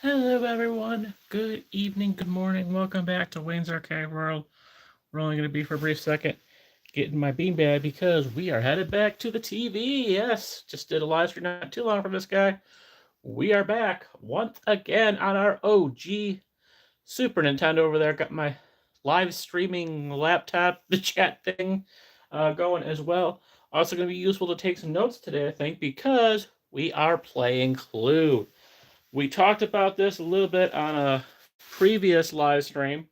Hello, everyone. Good evening, good morning. Welcome back to Wayne's Arcade World. We're only going to be for a brief second getting my beanbag because we are headed back to the TV. Yes, just did a live stream not too long from this guy. We are back once again on our OG Super Nintendo over there. Got my live streaming laptop, the chat thing going as well. Also, going to be useful to take some notes today, I think, because we are playing Clue. We talked about this a little bit on a previous live stream.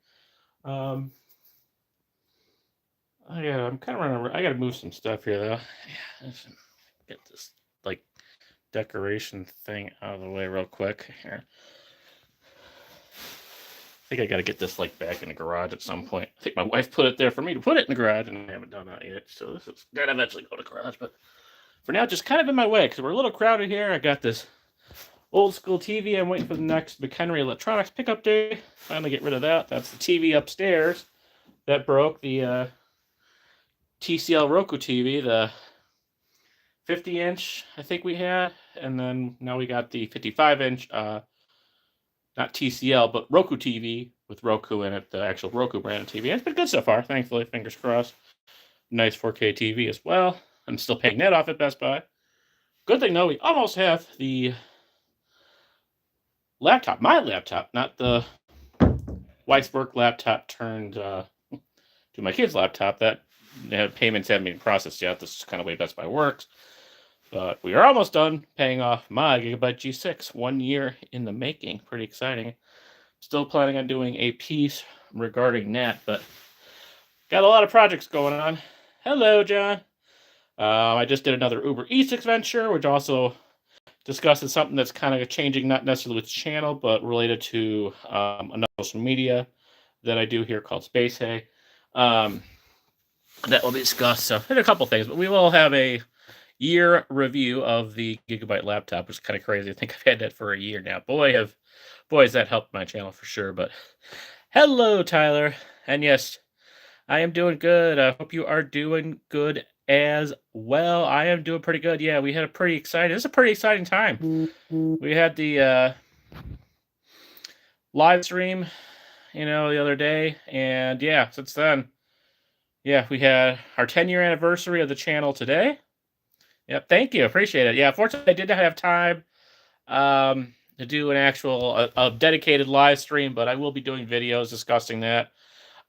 Um, I'm kind of running. I got to move some stuff here though. Yeah, get this like decoration thing out of the way real quick here. I think I got to get this like back in the garage at some point. I think my wife put it there for me to put it in the garage, and I haven't done that yet. So this is gonna eventually go to the garage, but for now, just kind of in my way because we're a little crowded here. I got this old school TV. I'm waiting for the next McHenry Electronics pickup day. Finally get rid of that. That's the TV upstairs that broke. The TCL Roku TV, the 50-inch, I think we had. And then now we got the 55-inch, not TCL, but Roku TV with Roku in it, the actual Roku brand TV. It's been good so far, thankfully. Fingers crossed. Nice 4K TV as well. I'm still paying that off at Best Buy. Good thing, though, we almost have the laptop, my laptop, not the wife's work laptop turned to my kid's laptop. That payments haven't been processed yet. This is kind of way Best Buy works. But we are almost done paying off my Gigabyte G6. 1 year in the making. Pretty exciting. Still planning on doing a piece regarding that, but got a lot of projects going on. Hello, John. I just did another Uber Eats adventure, which also discusses something that's kind of changing, not necessarily with the channel, but related to another social media that I do here called Space Hay. That will be discussed. So, a couple things, but we will have a year review of the Gigabyte laptop, which is kind of crazy. I think I've had that for a year now. Boy, has that helped my channel for sure. But hello, Tyler. And yes, I am doing good. I hope you are doing good as well. I am doing pretty good. Yeah, we had a pretty exciting. This is a pretty exciting time. We had the live stream, the other day, and yeah, since then, yeah, we had our 10-year anniversary of the channel today. Yep, thank you, appreciate it. Yeah, fortunately, I did not have time to do an actual a dedicated live stream, but I will be doing videos discussing that.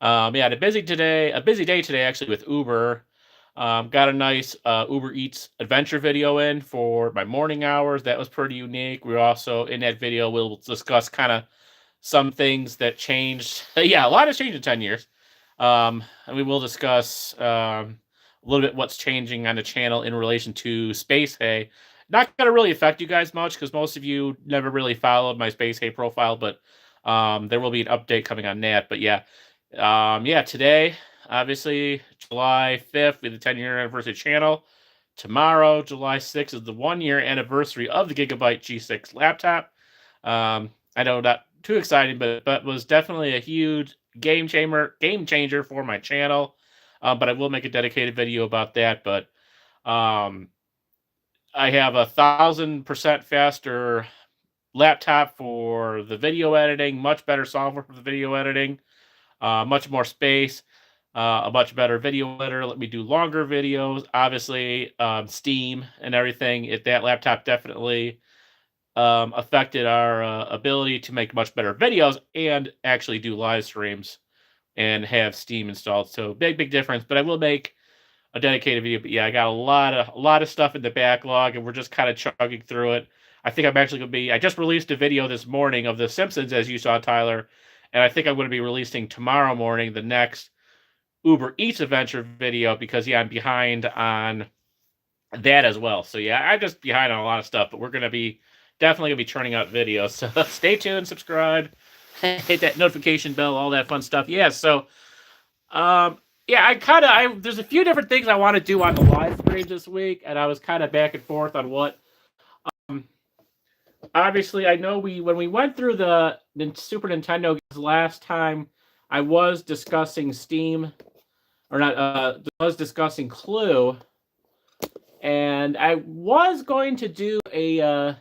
Yeah, a busy day today actually with Uber. Got a nice Uber Eats adventure video in for my morning hours. That was pretty unique. We also, in that video, we'll discuss kind of some things that changed. Yeah, a lot has changed in 10 years. And we will discuss a little bit what's changing on the channel in relation to Space Hay. Not going to really affect you guys much because most of you never really followed my Space Hay profile, but there will be an update coming on that. But yeah, today, obviously, July 5th, we have the 10-year anniversary channel. Tomorrow, July 6th, is the 1-year anniversary of the Gigabyte G6 laptop. I know not too exciting, but was definitely a huge game changer for my channel. But I will make a dedicated video about that. But I have 1,000% faster laptop for the video editing, much better software for the video editing, much more space, a much better video editor. Let me do longer videos. Obviously, Steam and everything. That laptop definitely affected our ability to make much better videos and actually do live streams and have Steam installed. So big difference. But I will make a dedicated video. But yeah, I got a lot of stuff in the backlog, and we're just kind of chugging through it. I think I'm actually going to be. I just released a video this morning of The Simpsons, as you saw, Tyler, and I think I'm going to be releasing tomorrow morning the next Uber Eats adventure video because yeah, I'm behind on that as well. So yeah, I'm just behind on a lot of stuff, but we're going to be definitely going to be churning out videos. So stay tuned, subscribe, hit that notification bell, all that fun stuff. Yeah, so yeah, there's a few different things I want to do on the live streams this week, and I was kind of back and forth on what. Obviously, I know when we went through the Super Nintendo games last time, I was discussing Steam, or not, was discussing Clue, and I was going to do a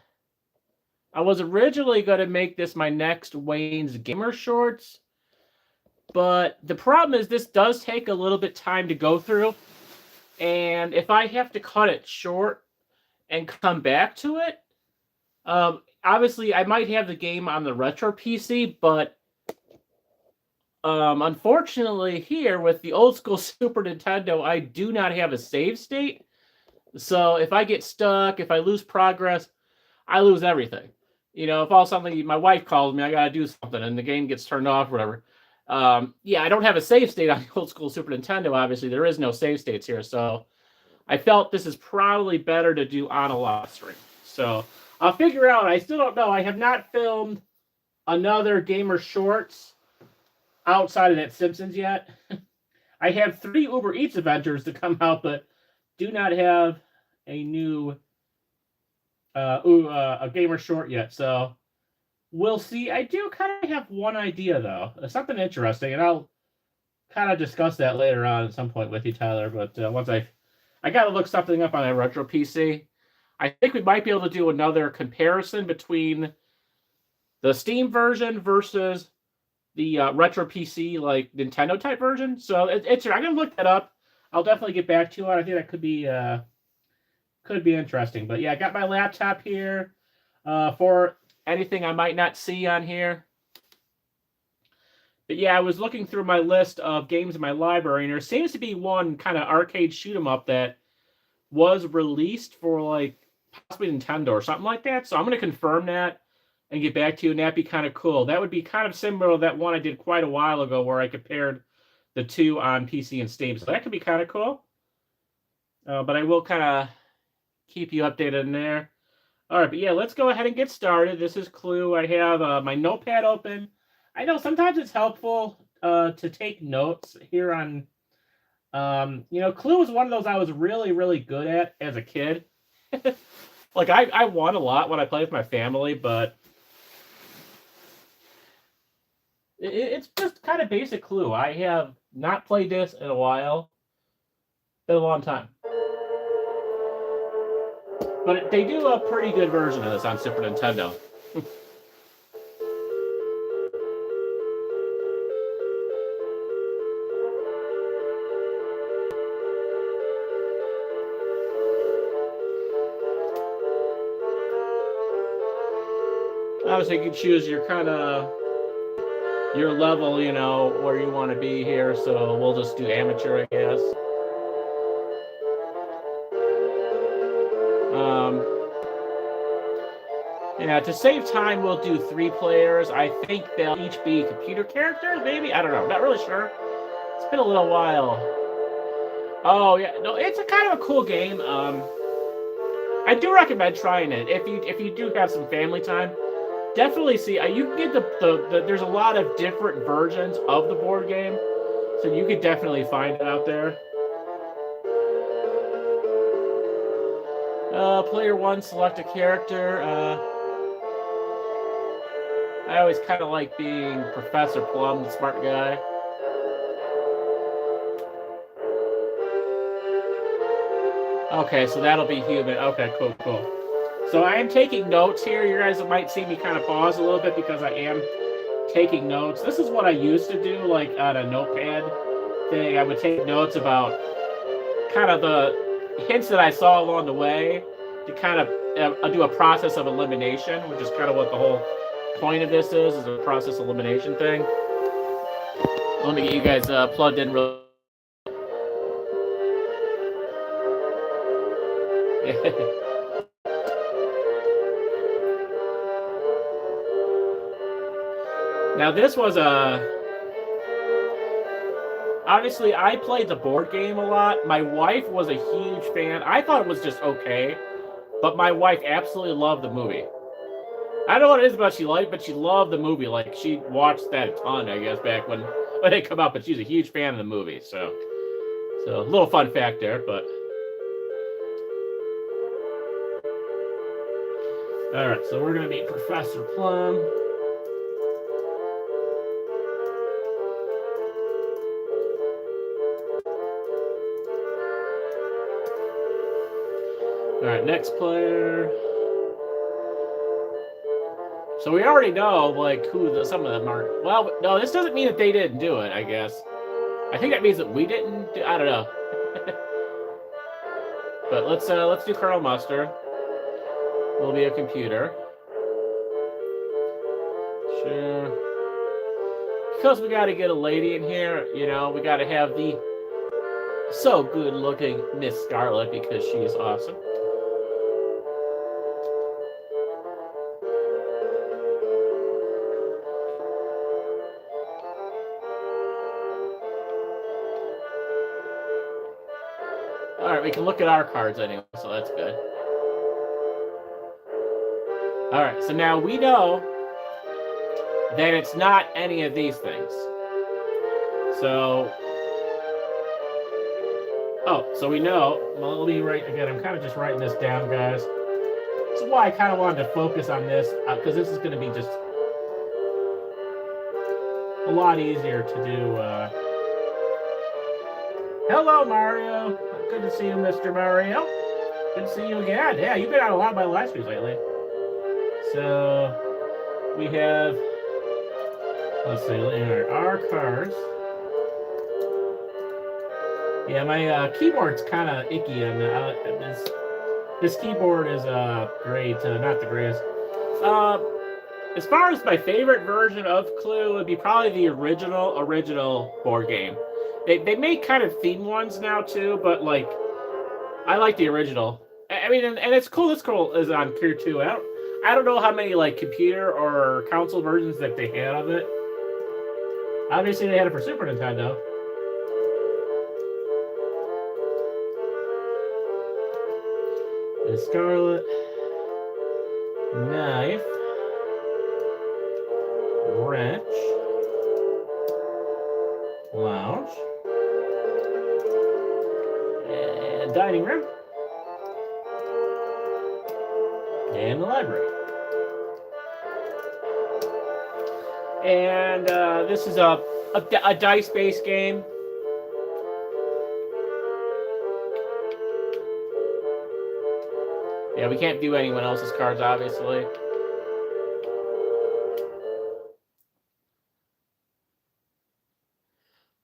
I was originally going to make this my next Wayne's Gamer Shorts, but the problem is this does take a little bit time to go through, and if I have to cut it short and come back to it, obviously I might have the game on the retro PC, but unfortunately here with the old school Super Nintendo, I do not have a save state. So if I get stuck, if I lose progress, I lose everything. You know, if all something my wife calls me, I gotta do something, and the game gets turned off, or whatever. Yeah, I don't have a save state on the old school Super Nintendo. Obviously, there is no save states here, so I felt this is probably better to do on a live stream. So I'll figure out. I still don't know. I have not filmed another Gamer Shorts outside of that Simpsons yet. I have 3 Uber Eats adventures to come out, but do not have a new a Gamer Short yet. So we'll see. I do kind of have one idea though, something interesting, and I'll kind of discuss that later on at some point with you, Tyler. But once I got to look something up on a retro PC. I think we might be able to do another comparison between the Steam version versus the retro PC, like Nintendo type version. So it's I'm gonna look that up. I'll definitely get back to you on. I think that could be interesting. But yeah, I got my laptop here for anything I might not see on here. But yeah, I was looking through my list of games in my library, and there seems to be one kind of arcade shoot 'em up that was released for like possibly Nintendo or something like that. So I'm going to confirm that and get back to you, and that'd be kind of cool. That would be kind of similar to that one I did quite a while ago where I compared the two on PC and Steam. So that could be kind of cool. But I will kind of keep you updated in there. All right, but yeah, let's go ahead and get started. This is Clue. I have my notepad open. I know sometimes it's helpful to take notes here on, Clue was one of those I was really, really good at as a kid. Like, I won a lot when I played with my family, but it's just kind of basic Clue. I have not played this in a while. Been a long time. But they do a pretty good version of this on Super Nintendo. Obviously, you can choose your your level, where you want to be here. So we'll just do amateur, I guess. Yeah, to save time, we'll do 3 players. I think they'll each be computer characters, maybe? I don't know. Not really sure. It's been a little while. Oh, yeah. No, it's a kind of a cool game. I do recommend trying it. If you do have some family time, definitely see. You can get the there's a lot of different versions of the board game, so you could definitely find it out there. Player 1, select a character. I always kind of like being Professor Plum, the smart guy. Okay, so that'll be human. Okay, cool. So I am taking notes here. You guys might see me kind of pause a little bit because I am taking notes. This is what I used to do, like on a notepad thing. I would take notes about kind of the hints that I saw along the way to kind of do a process of elimination, which is kind of what the whole point of this is a process elimination thing. Let me get you guys plugged in real. Now this was obviously I played the board game a lot. My wife was a huge fan. I thought it was just okay, but my wife absolutely loved the movie. I don't know what it is about she liked, but she loved the movie. Like, she watched that a ton, I guess, back when it came out, but she's a huge fan of the movie. So a little fun fact there, but. All right, so we're going to meet Professor Plum. All right, next player. So we already know, like, who some of them are. Well, no, this doesn't mean that they didn't do it, I guess. I think that means that we didn't do, I don't know. But let's do Colonel Mustard. Will be a computer. Sure. Because we got to get a lady in here, you know, we got to have the so good-looking Miss Scarlet because she is awesome. All right, we can look at our cards anyway, so that's good. All right, so now we know that it's not any of these things. So, so we know. Well, let me write again. I'm kind of just writing this down, guys. This is why I kind of wanted to focus on this, because this is going to be just a lot easier to do. Hello, Mario. Good to see you, Mr. Mario. Good to see you again. Yeah, you've been on a lot of my live streams lately. So, we have, let's see, our cards. Yeah, my keyboard's kind of icky, and this keyboard is great, not the greatest. As far as my favorite version of Clue, would be probably the original board game. They make kind of themed ones now too, but like I like the original. I mean, and it's cool. This cool is on Clear 2. I don't know how many like computer or console versions that they had of it. Obviously, they had it for Super Nintendo. The Scarlet Knife, Wrench, Lounge, and Dining Room, and the Library. And this is a dice-based game. Yeah, we can't do anyone else's cards, obviously.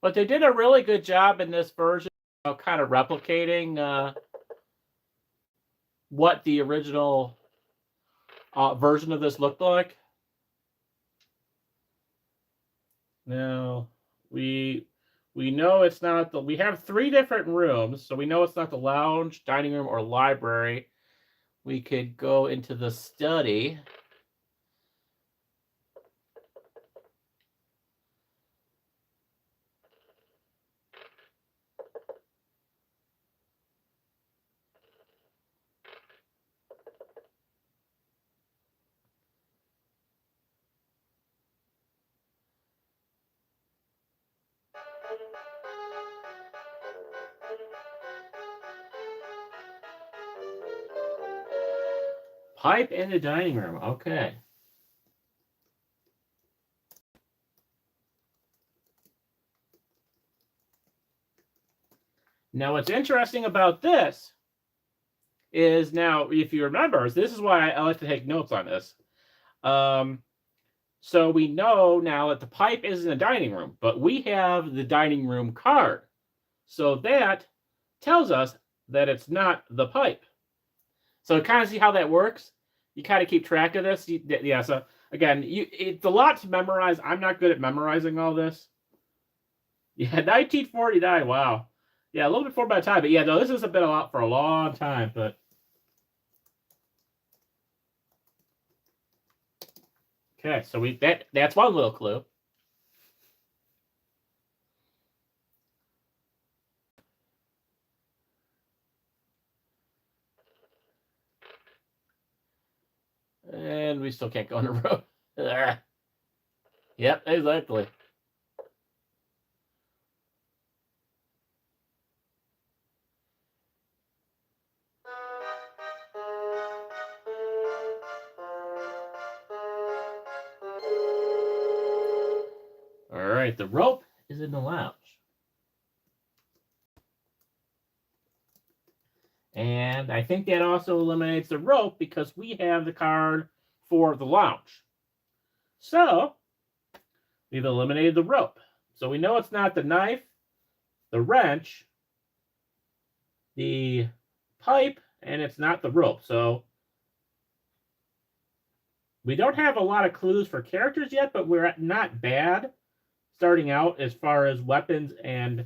But they did a really good job in this version of kind of replicating what the original version of this looked like. Now, we know it's not we have 3 different rooms, so we know it's not the lounge, dining room, or library. We could go into the study. Pipe in the dining room. Okay. Now, what's interesting about this is now, if you remember, this is why I like to take notes on this. So we know now that the pipe is in the dining room, but we have the dining room card. So that tells us that it's not the pipe. So kind of see how that works. You kind of keep track of this. Yeah. So again, it's a lot to memorize. I'm not good at memorizing all this. Yeah, 1949. Wow. Yeah, a little bit before my time. But yeah, no, this has been a lot for a long time. But okay, so that's one little clue. And we still can't go on the road. Yep, exactly. All right, the rope is in the lounge. And I think that also eliminates the rope because we have the card for the lounge. So we've eliminated the rope. So we know it's not the knife, the wrench, the pipe, and it's not the rope. So we don't have a lot of clues for characters yet, but we're not bad starting out as far as weapons and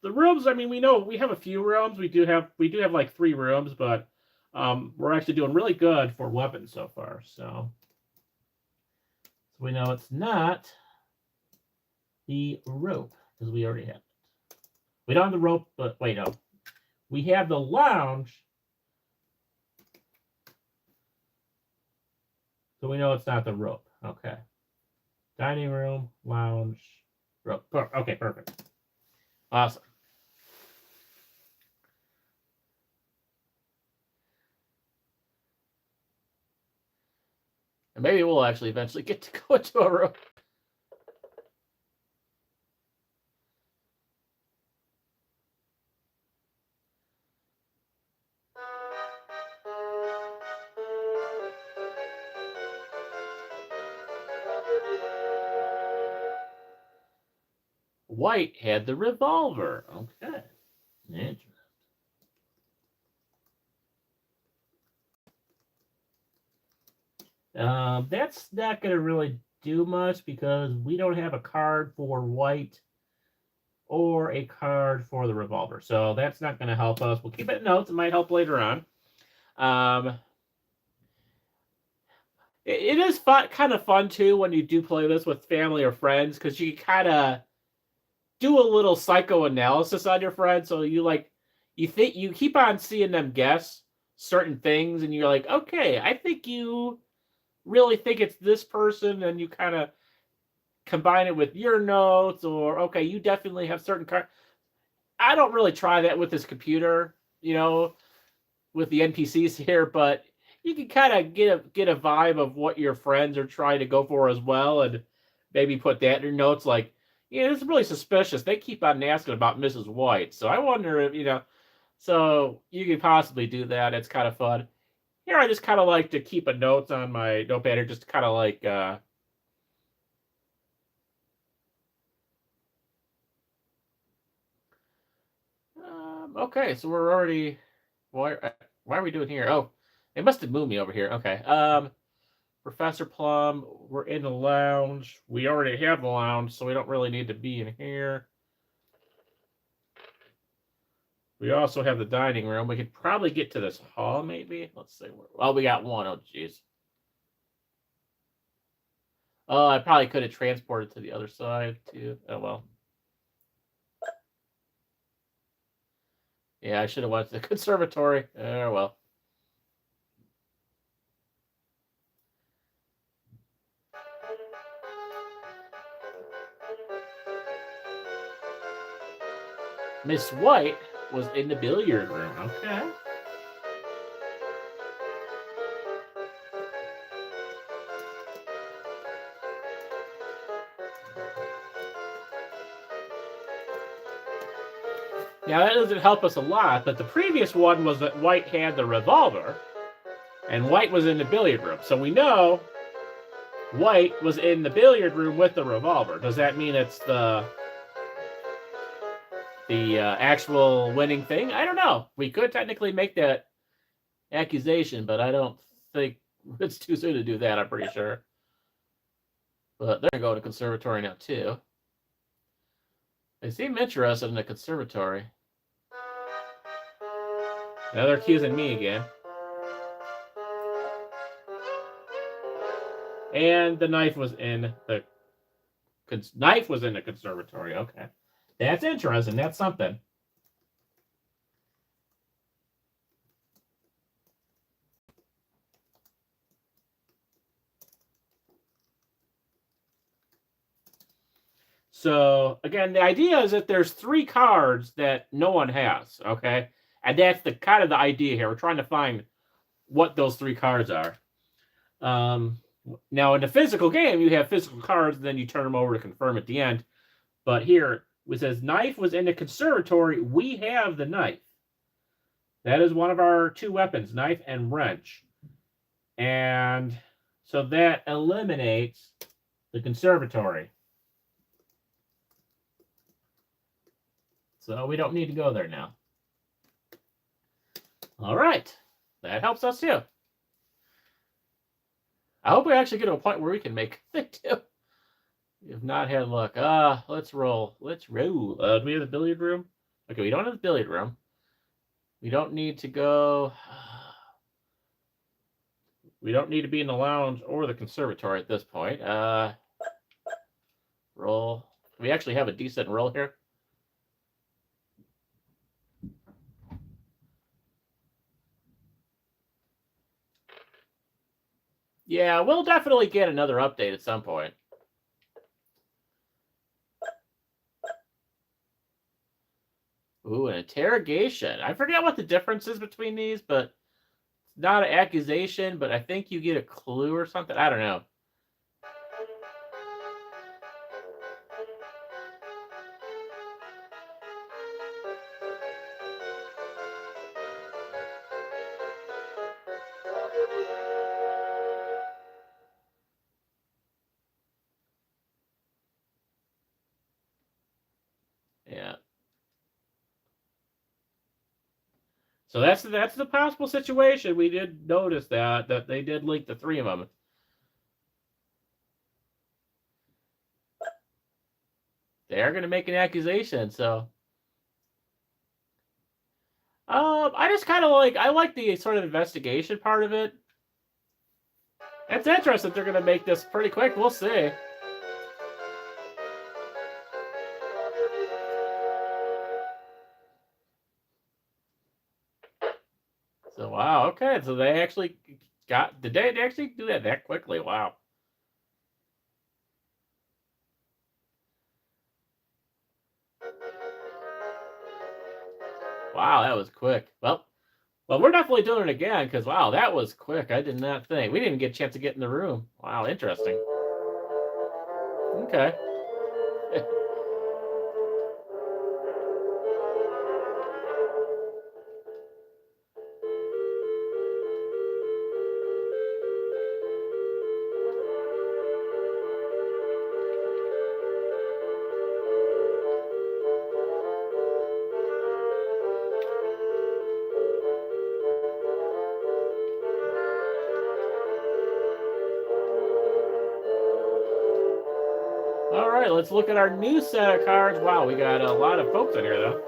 the rooms. I mean, we know we have a few rooms. We do have like 3 rooms, but we're actually doing really good for weapons so far. So we know it's not the rope because we already have it. We don't have the rope, but wait, no. We have the lounge. So we know it's not the rope. Okay. Dining room, lounge, rope. Okay, perfect. Awesome. And maybe we'll actually eventually get to go into a room. White had the revolver. Okay. Interesting. That's not going to really do much because we don't have a card for white or a card for the revolver. So that's not going to help us. We'll keep it in notes. It might help later on. It is fun, kind of fun, too, when you do play this with family or friends because you kind of do a little psychoanalysis on your friends. So you keep on seeing them guess certain things and you're like, okay, I think you really think it's this person, and you kind of combine it with your notes, or okay, you definitely have certain cards. I don't really try that with this computer, with the NPCs here, but you can kind of get a vibe of what your friends are trying to go for as well, and maybe put that in your notes. Like, it's really suspicious. They keep on asking about Mrs. White, so I wonder if So you can possibly do that. It's kind of fun. Here, I just kind of like to keep a notes on my notepad here, just kind of like, okay, so we're already, why are we doing here? Oh, they must have moved me over here. Okay. Professor Plum, we're in the lounge. We already have the lounge, so we don't really need to be in here. We also have the dining room. We could probably get to this hall, maybe. Let's see. Well, we got one. Oh, jeez. Oh, I probably could have transported to the other side, too. Oh, well. Yeah, I should have went to the conservatory. Oh, well. Miss White was in the billiard room. Okay. Now, that doesn't help us a lot, but the previous one was that White had the revolver, and White was in the billiard room. So we know White was in the billiard room with the revolver. Does that mean it's the actual winning thing? I don't know. We could technically make that accusation, but I don't think it's too soon to do that, I'm pretty sure. But they're going to go to conservatory now, too. They seem interested in the conservatory. Now they're accusing me again. And the knife was in the conservatory. Okay. That's interesting. That's something. So, again, the idea is that there's 3 cards that no one has, okay? And that's the kind of the idea here. We're trying to find what those 3 cards are. Now, in the physical game, you have physical cards, and then you turn them over to confirm at the end. But here, it says knife was in the conservatory. We have the knife. That is one of our 2 weapons, knife and wrench. And So that eliminates the conservatory. So we don't need to go there now. All right. That helps us too. I hope we actually get to a point where we can make it too. If not had luck. Let's roll. Let's roll. Do we have the billiard room? Okay, we don't have the billiard room. We don't need to go. We don't need to be in the lounge or the conservatory at this point. Roll. We actually have a decent roll here. Yeah, we'll definitely get another update at some point. Ooh, an interrogation. I forget what the difference is between these, but it's not an accusation, but I think you get a clue or something. I don't know. Yeah. So that's the possible situation. We did notice that they did link the three of them. They are going to make an accusation, so I just kind of I like the sort of investigation part of it. It's interesting they're going to make this pretty quick. We'll see. So wow, okay. So they actually did they actually do that quickly? Wow. Wow, that was quick. Well, we're definitely doing it again because wow, that was quick. I did not think we didn't get a chance to get in the room. Wow, interesting. Okay. All right, let's look at our new set of cards. Wow, we got a lot of folks in here though.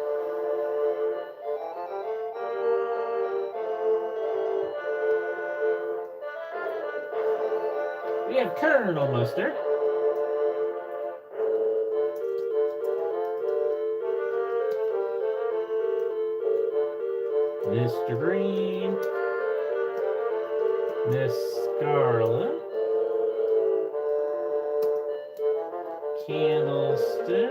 We have Colonel Mustard. Mr. Green. Miss Scarlet. Candlestick.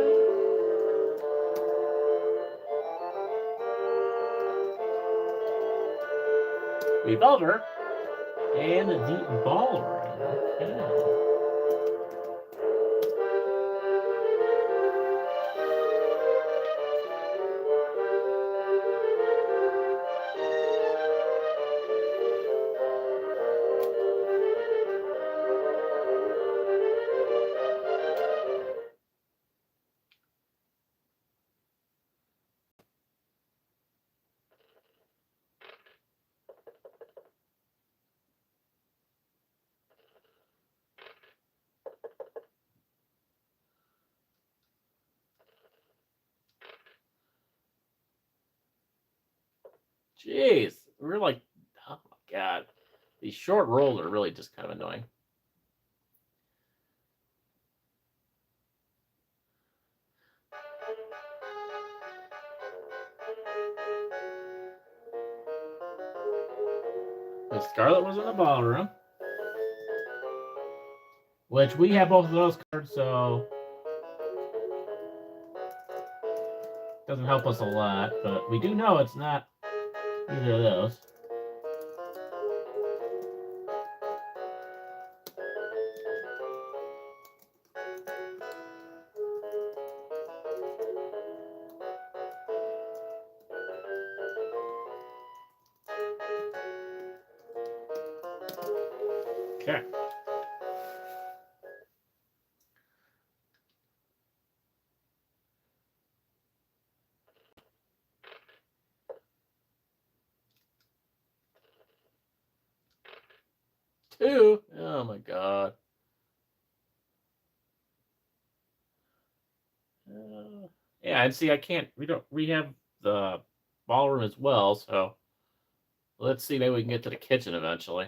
Revolver. And the ballroom. Okay. Jeez, we're like, oh my god, these short rolls are really just kind of annoying. Miss Scarlet was in the ballroom, which we have both of those cards, so doesn't help us a lot. But we do know it's not either of those. Okay. Oh my god. Yeah, and see, I can't. We have the ballroom as well, so let's see. Maybe we can get to the kitchen eventually.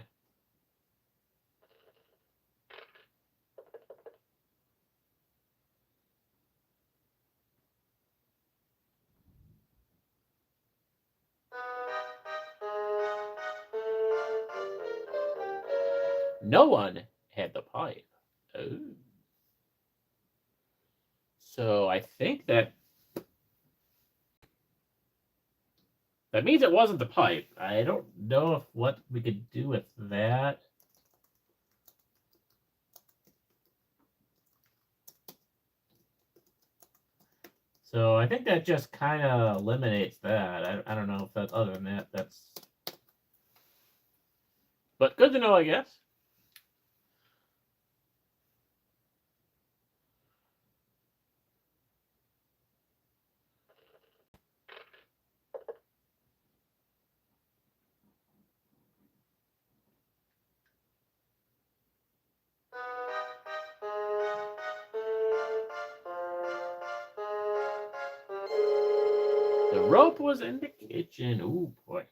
No one had the pipe. Oh. So I think that means it wasn't the pipe. I don't know if what we could do with that. So I think that just kind of eliminates that. I don't know if that's other than that. That's. But good to know, I guess. The rope was in the kitchen. Ooh, boy.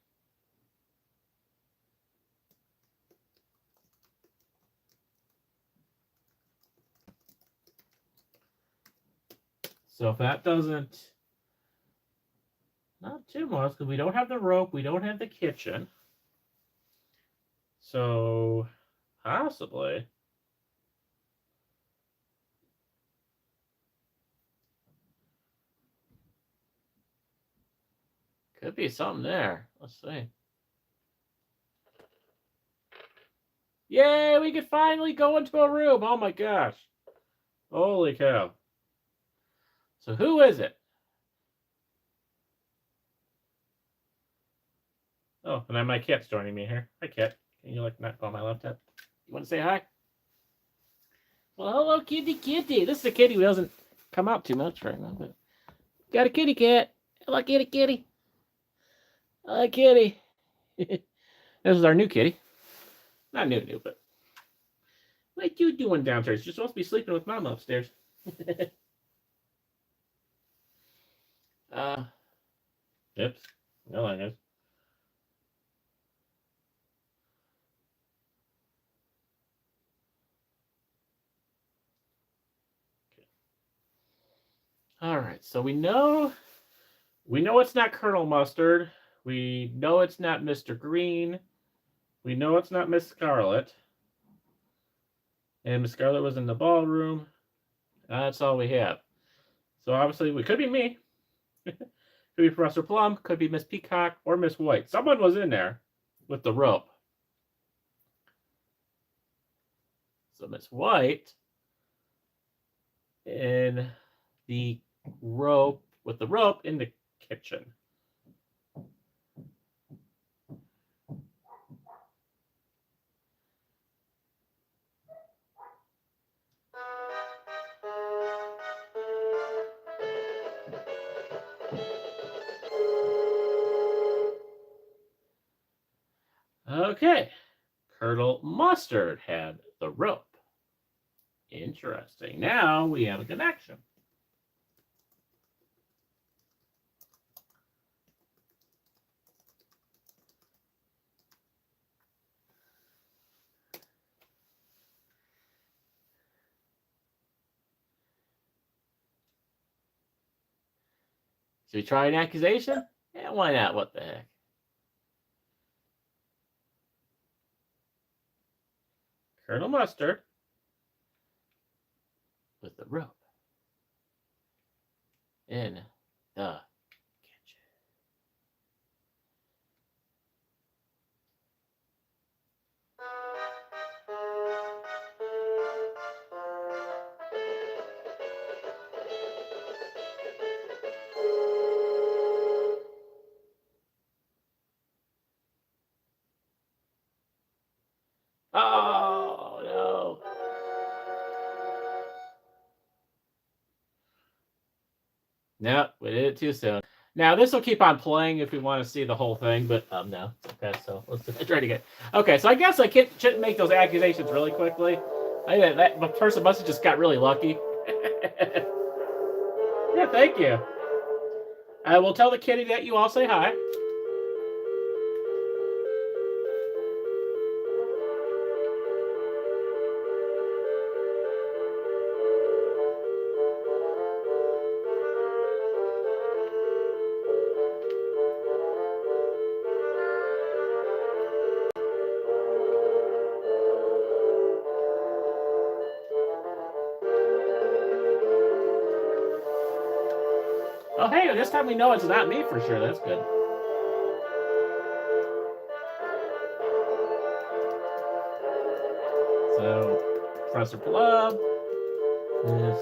So if that doesn't... Not too much, because we don't have the rope. We don't have the kitchen. So, possibly... Could be something there. Let's see. Yay, we could finally go into a room. Oh my gosh. Holy cow. So who is it? Oh, and then my cat's joining me here. Hi, cat. Can you like not on my laptop? You want to say hi? Well, hello, kitty. This is a kitty who doesn't come out too much right now, but got a kitty cat. Hello, kitty. Hi, kitty. This is our new kitty. Not new, but what you doing downstairs? You're supposed to be sleeping with Mama upstairs. Oops. No, I know. All right, so we know it's not Colonel Mustard. We know it's not Mr. Green. We know it's not Miss Scarlet. And Miss Scarlet was in the ballroom. That's all we have. So obviously, it could be me. Could be Professor Plum. Could be Miss Peacock or Miss White. Someone was in there with the rope. So Miss White in the rope with the rope in the kitchen. Okay. Colonel Mustard had the rope. Interesting. Now we have a connection. Should we try an accusation? Yeah, why not? What the heck? Colonel Mustard with the rope in the kitchen. Oh, no. No, we did it too soon. Now, this will keep on playing if we want to see the whole thing, but no. Okay, so let's try to get... Okay, so I guess I shouldn't make those accusations really quickly. That person must have just got really lucky. Yeah, thank you. I will tell the kitty that you all say hi. Oh, hey, this time we know it's not me for sure. That's good. So, Professor Plum, Miss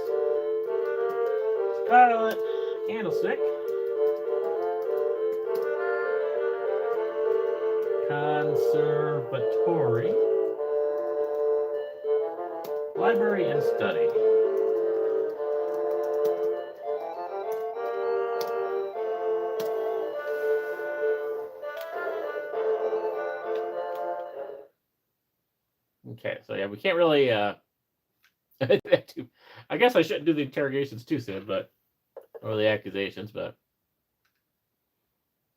Scarlet, Candlestick, Conservatory, Library and Study. Okay, so yeah, we can't really I guess I shouldn't do the interrogations too soon, or the accusations, but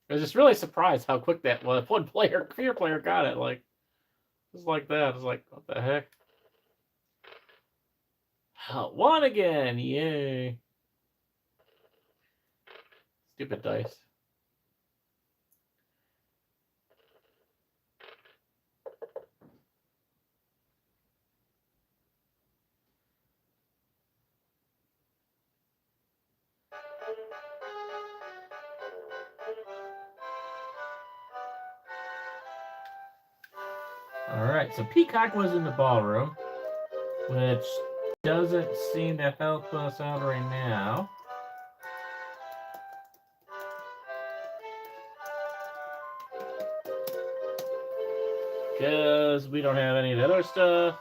I was just really surprised how quick that one computer player got it. Like, just like that. It's like, what the heck? Won again! Yay! Stupid dice. All right, so Peacock was in the ballroom, which doesn't seem to help us out right now. Because we don't have any of the other stuff.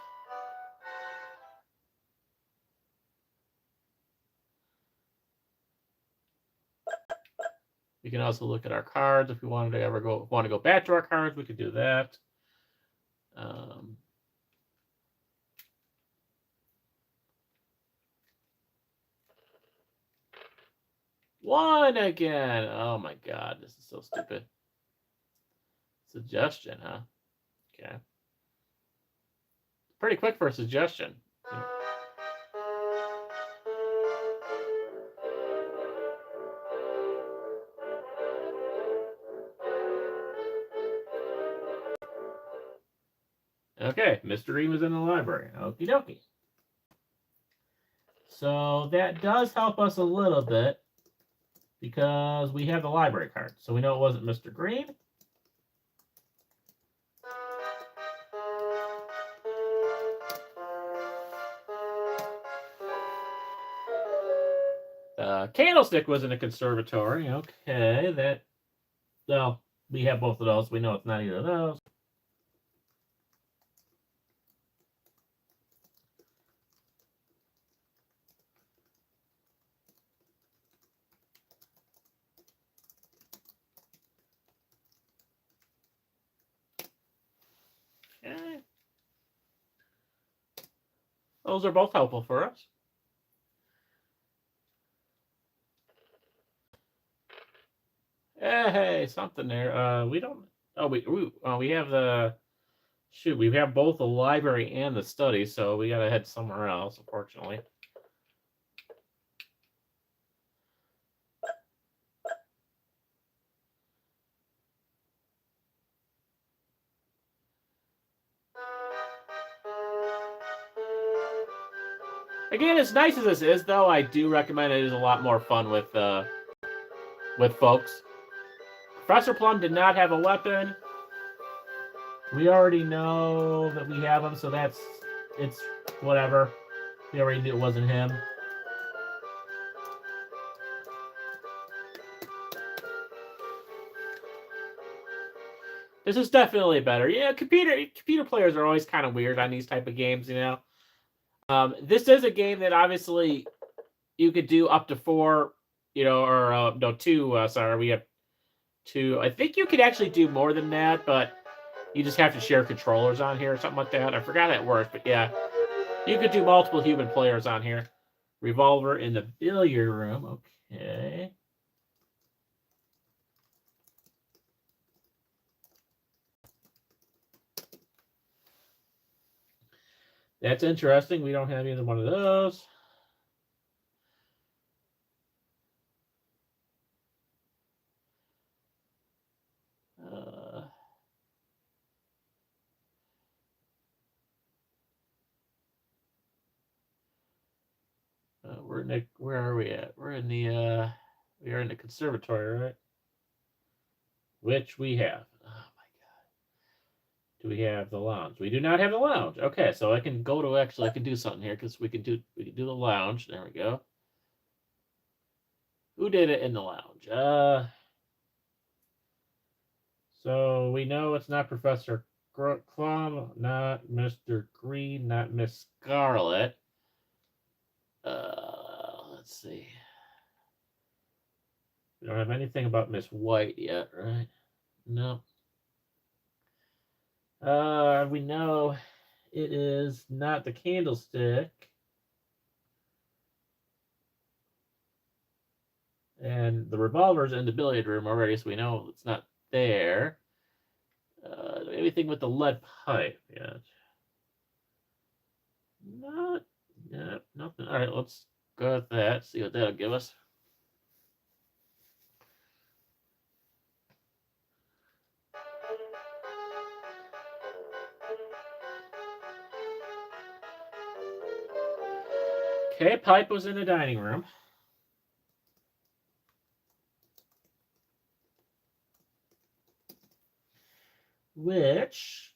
We can also look at our cards if we wanted to want to go back to our cards. We could do that. Won again. Oh my God, this is so stupid. Suggestion, huh? Okay. Pretty quick for a suggestion. Okay, Mr. Ream is in the library. Okie dokie. So that does help us a little bit because we have the library card. So we know it wasn't Mr. Green. Candlestick was in a conservatory. Okay, well, we have both of those. We know it's not either of those. Okay. Those are both helpful for us. Hey, something there. We don't. Oh, we have the. Shoot, we have both the library and the study, so we gotta head somewhere else, unfortunately. Again, as nice as this is, though, I do recommend it is a lot more fun with folks. Professor Plum did not have a weapon. We already know that we have him, so it's whatever. We already knew it wasn't him. This is definitely better. Yeah, computer players are always kind of weird on these type of games, you know. This is a game that obviously you could do up to 4, or no, two. Sorry, we have two. I think you could actually do more than that, but you just have to share controllers on here or something like that. I forgot how it works, but yeah, you could do multiple human players on here. Revolver in the billiard room. Okay. That's interesting. We don't have either one of those. We're in the, where are we at? We're in the we are in the conservatory, right? Which we have. Oh my god. Do we have the lounge? We do not have the lounge. Okay, so I can go to I can do something here because we can do the lounge. There we go. Who did it in the lounge? So we know it's not Professor Clum, not Mr. Green, not Miss Scarlet. Let's see. We don't have anything about Miss White yet, right? No. We know it is not the candlestick. And the revolver's in the billiard room already, so we know it's not there. Anything with the lead pipe yet? Not. Yep, nothing. All right, let's go with that. See what that'll give us. Okay, pipe was in the dining room. Which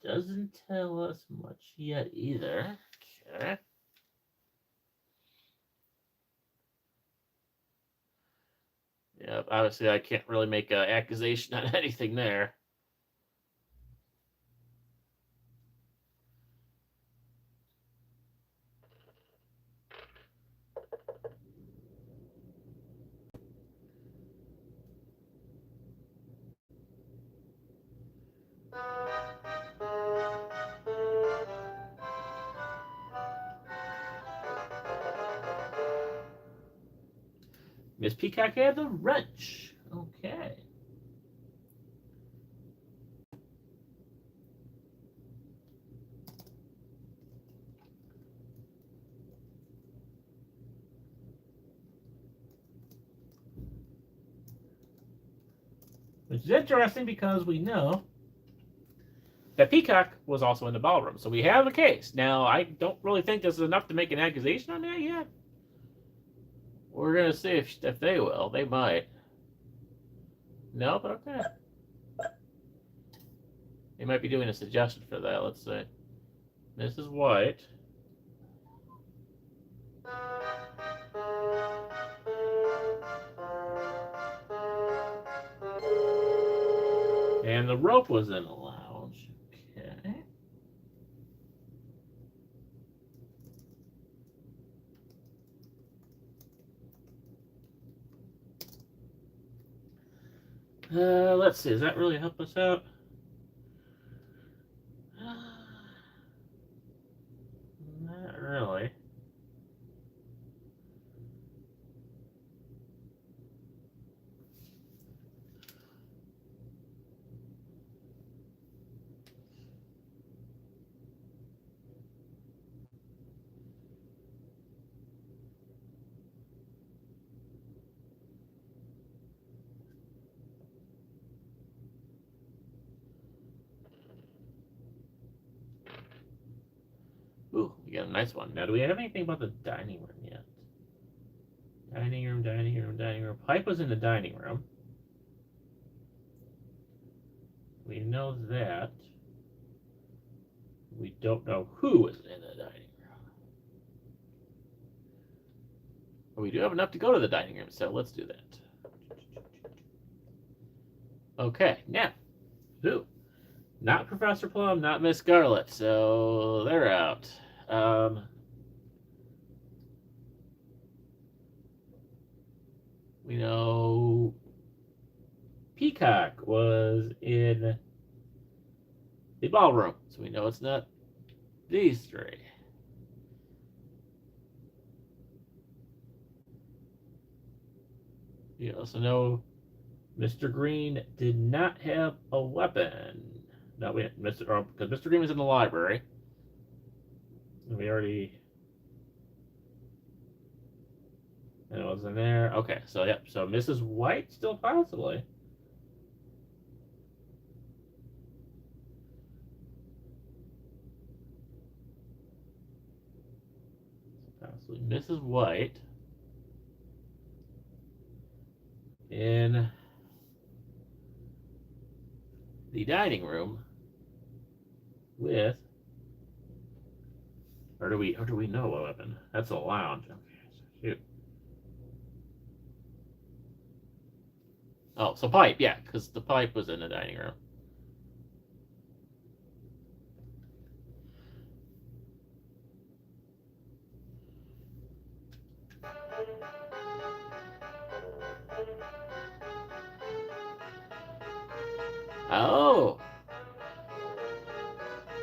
doesn't tell us much yet either. Okay. Yeah, obviously I can't really make an accusation on anything there. Miss Peacock had the wrench. Okay. Which is interesting because we know that Peacock was also in the ballroom. So we have a case. Now, I don't really think this is enough to make an accusation on that yet. We're going to see if they will. They might. No, but okay. They might be doing a suggestion for that. Let's see. Mrs. White. And the rope was in the lounge. Okay. Let's see. Does that really help us out? Not really. Ooh, we got a nice one. Now, do we have anything about the dining room yet? Dining room, dining room, dining room. Pipe was in the dining room. We know that. We don't know who was in the dining room. But we do have enough to go to the dining room, so let's do that. Okay, now, who? Not Professor Plum, not Miss Scarlet, so they're out. We know Peacock was in the ballroom, so we know it's not these three. We also know Mr. Green did not have a weapon. No, because Mr. Green was in the library. We already. And it wasn't there. Okay, so yep. So Mrs. White still possibly. Possibly Mrs. White in the dining room with. Or do we know what weapon? That's a lounge. Okay, shoot. Oh, so pipe, yeah, because the pipe was in the dining room. Oh,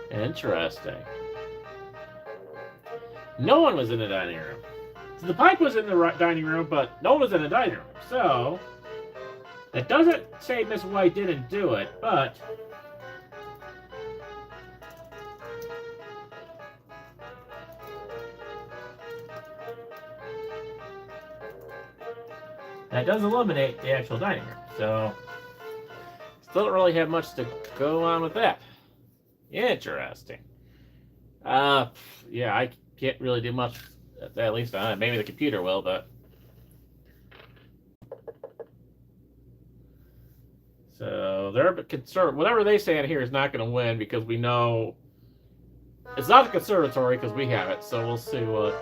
interesting. No one was in the dining room. So the pipe was in the dining room, but no one was in the dining room. So that doesn't say Miss White didn't do it, but that does eliminate the actual dining room. So still don't really have much to go on with that. Interesting. Yeah, I can't really do much, at least on it. Maybe the computer will, but. So they're concerned. Whatever they say in here is not going to win because we know it's not a conservatory because we have it. So we'll see what.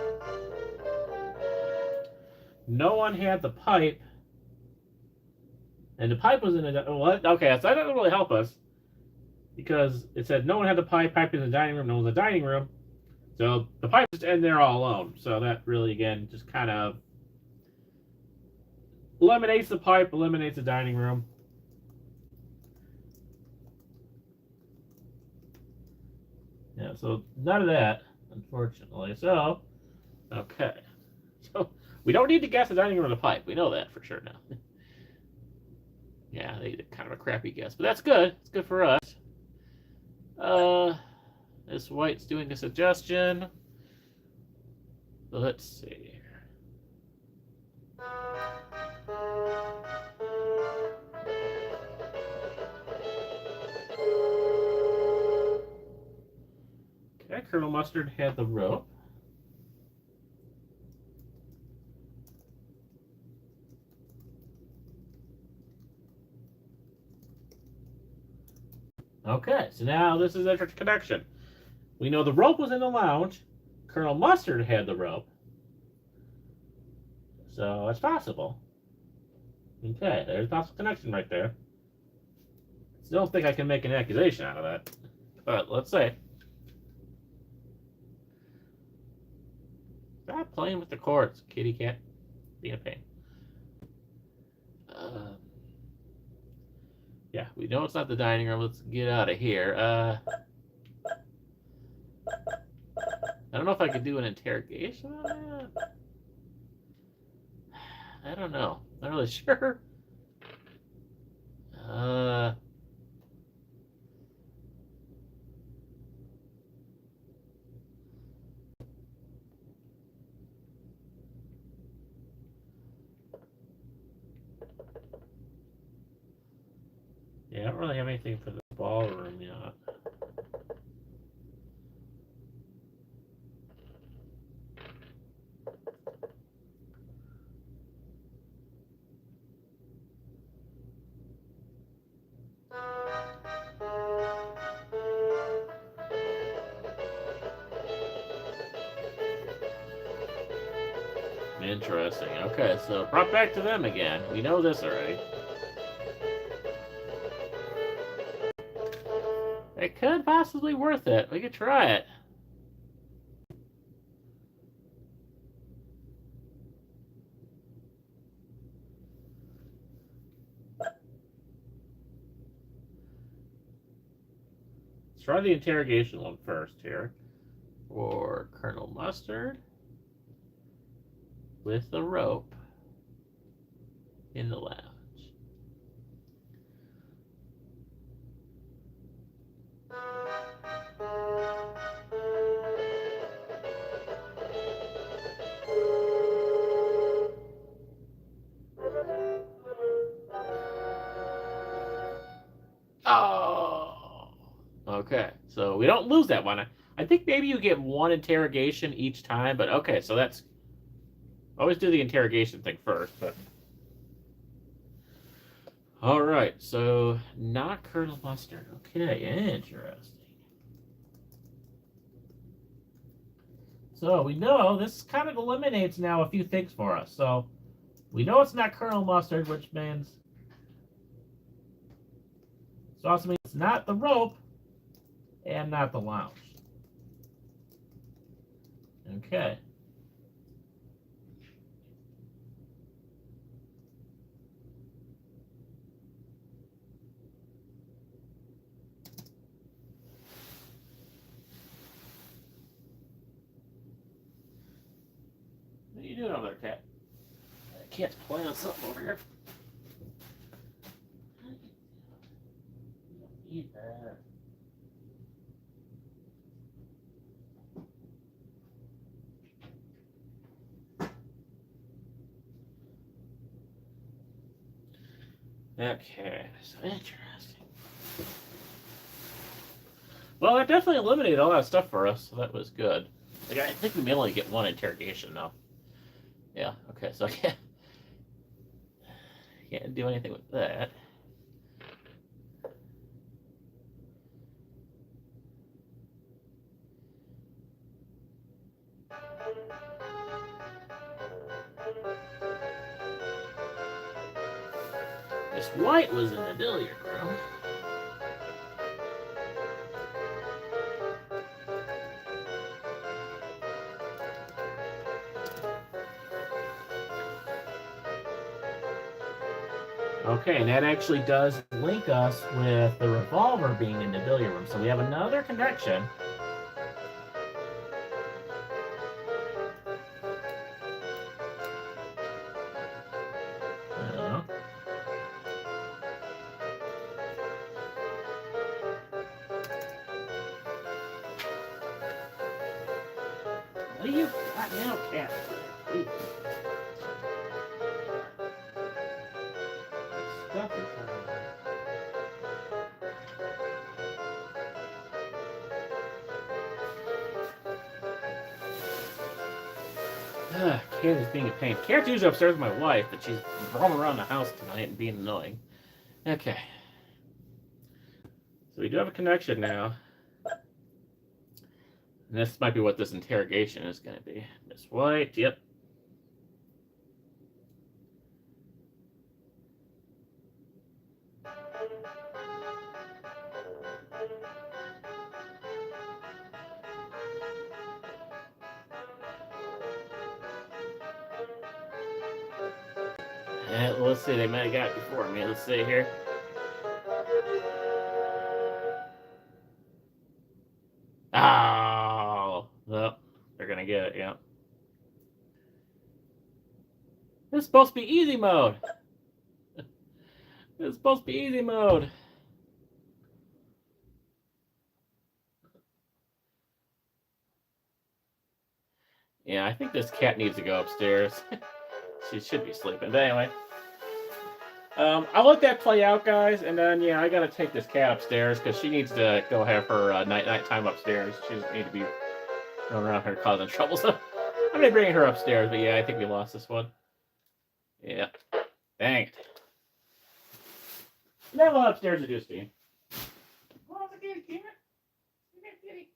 No one had the pipe, and the pipe was in the. What? Okay, so that doesn't really help us because it said no one had the pipe. Pipe in the dining room. No one in the dining room. So the pipe is in there all alone. So that really, again, just kind of eliminates the pipe, eliminates the dining room. Yeah, so none of that, unfortunately. So, okay. So we don't need to guess the dining room or the pipe. We know that for sure now. Yeah, they did kind of a crappy guess, but that's good. It's good for us. Miss White's doing a suggestion. Let's see. Okay, Colonel Mustard had the rope. Okay, so now this is a connection. We know the rope was in the lounge. Colonel Mustard had the rope. So it's possible. Okay, there's a possible connection right there. Still don't think I can make an accusation out of that. But let's see. Stop playing with the cords, kitty cat. Being a pain. Yeah, we know it's not the dining room. Let's get out of here. I don't know if I could do an interrogation on that. I don't know. Not really sure. Yeah, I don't really have anything for the ballroom yet. Interesting. Okay, so brought back to them again. We know this already. It could possibly be worth it. We could try it. try the interrogation one first here. For Colonel Mustard with the rope in the lounge. Oh, okay. So we don't lose that one. I think maybe you get one interrogation each time, but okay. So that's always do the interrogation thing first. But all right. So not Colonel Mustard. Okay, interesting. So we know this kind of eliminates now a few things for us. So we know it's not Colonel Mustard, which means so also means it's not the rope and not the lounge. Okay. What are you doing over there, cat? Cat's playing on something over here. Eat that. Okay, so interesting. Well, that definitely eliminated all that stuff for us, so that was good. Like, I think we may only get one interrogation now. Yeah, okay, so I can't do anything with that. Miss White was in the billiard room. Okay, and that actually does link us with the revolver being in the billiard room. So we have another connection. What are you got now, cat? Ooh. Stuff is Cat is being a pain. Cat's usually upstairs with my wife, but she's roaming around the house tonight and being annoying. Okay. So we do have a connection now. And this might be what this interrogation is going to be. Miss White, yep. Let's see, they might have got it before me. Let's see here. Oh, well, they're going to get it, yeah. This is supposed to be easy mode. This is supposed to be easy mode. Yeah, I think this cat needs to go upstairs. She should be sleeping. But anyway. I'll let that play out, guys, and then, yeah, I gotta take this cat upstairs because she needs to go have her night time upstairs. She doesn't need to be running around here causing trouble, so I'm gonna bring her upstairs, but yeah, I think we lost this one. Yeah. Dang it. Now we'll upstairs to do Steve. Well, the kitty, damn it. Kitty.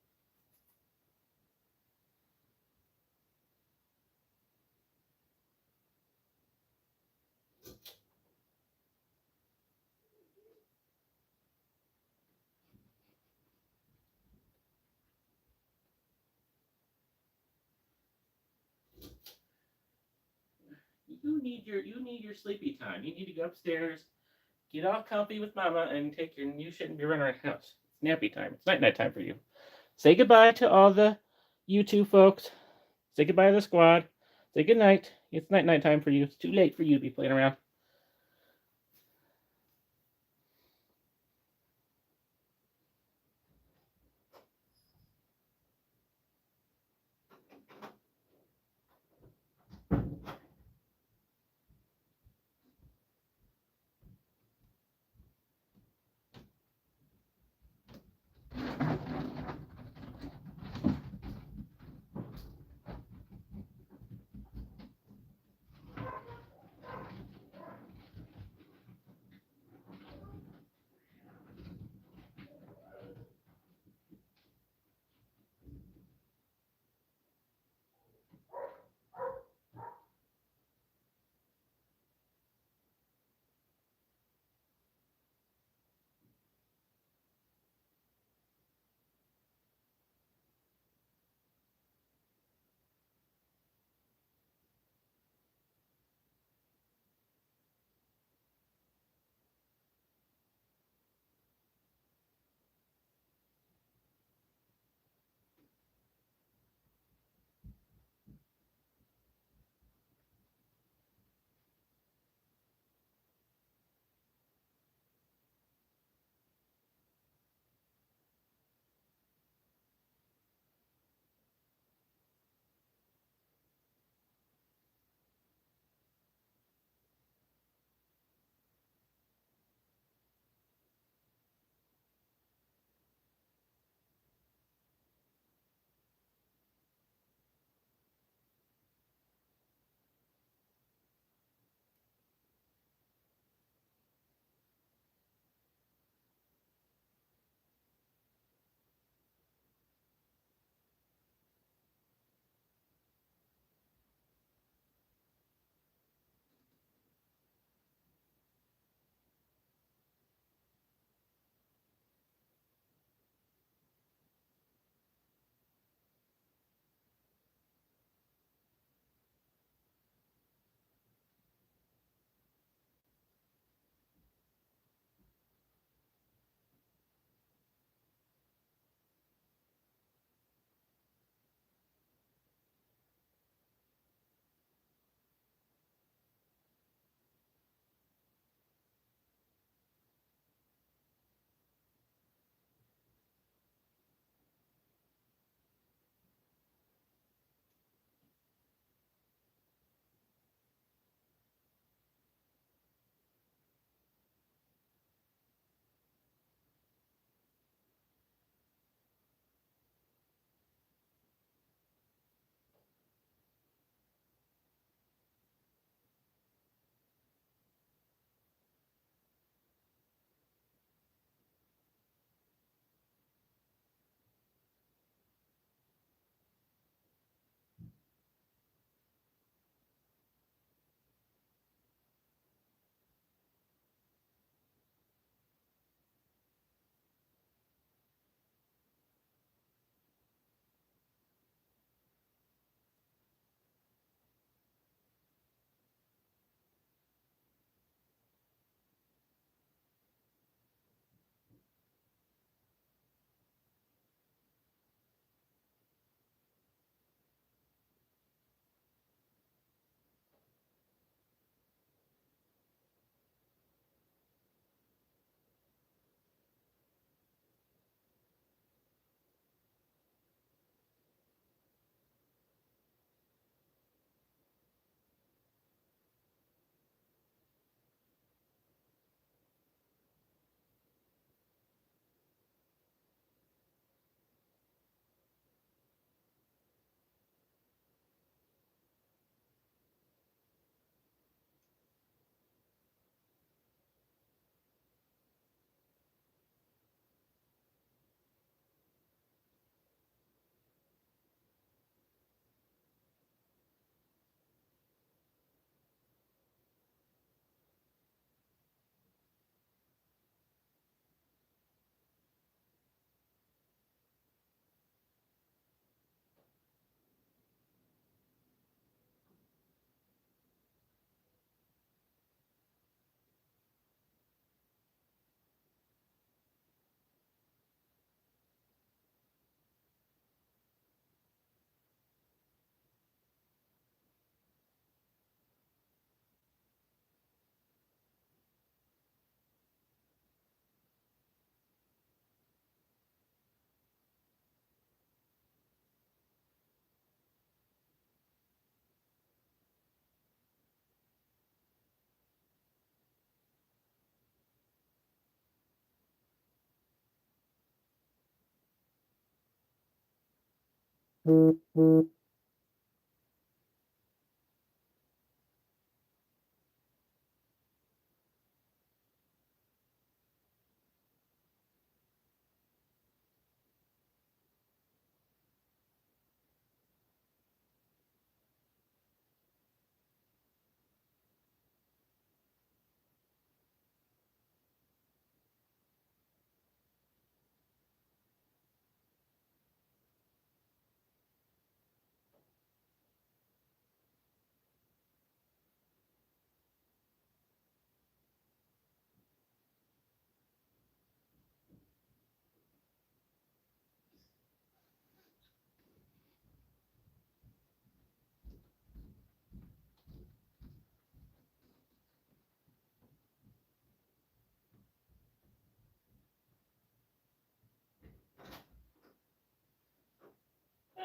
You need your sleepy time. You need to go upstairs, get all comfy with Mama, and take your. You shouldn't be running around the house. nappy time. It's night time for you. Say goodbye to all the YouTube folks. Say goodbye to the squad. Say good night. It's night time for you. It's too late for you to be playing around.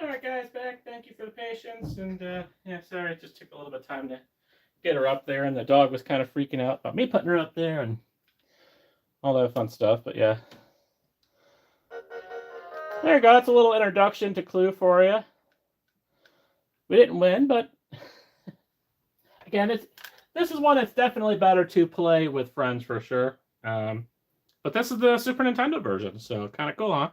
All right, guys, back. Thank you for the patience. And yeah, sorry, it just took a little bit of time to get her up there, and the dog was kind of freaking out about me putting her up there and all that fun stuff. But yeah, there you go. That's a little introduction to Clue for you. We didn't win, but again, this is one that's definitely better to play with friends for sure. But this is the Super Nintendo version, so kind of cool, huh?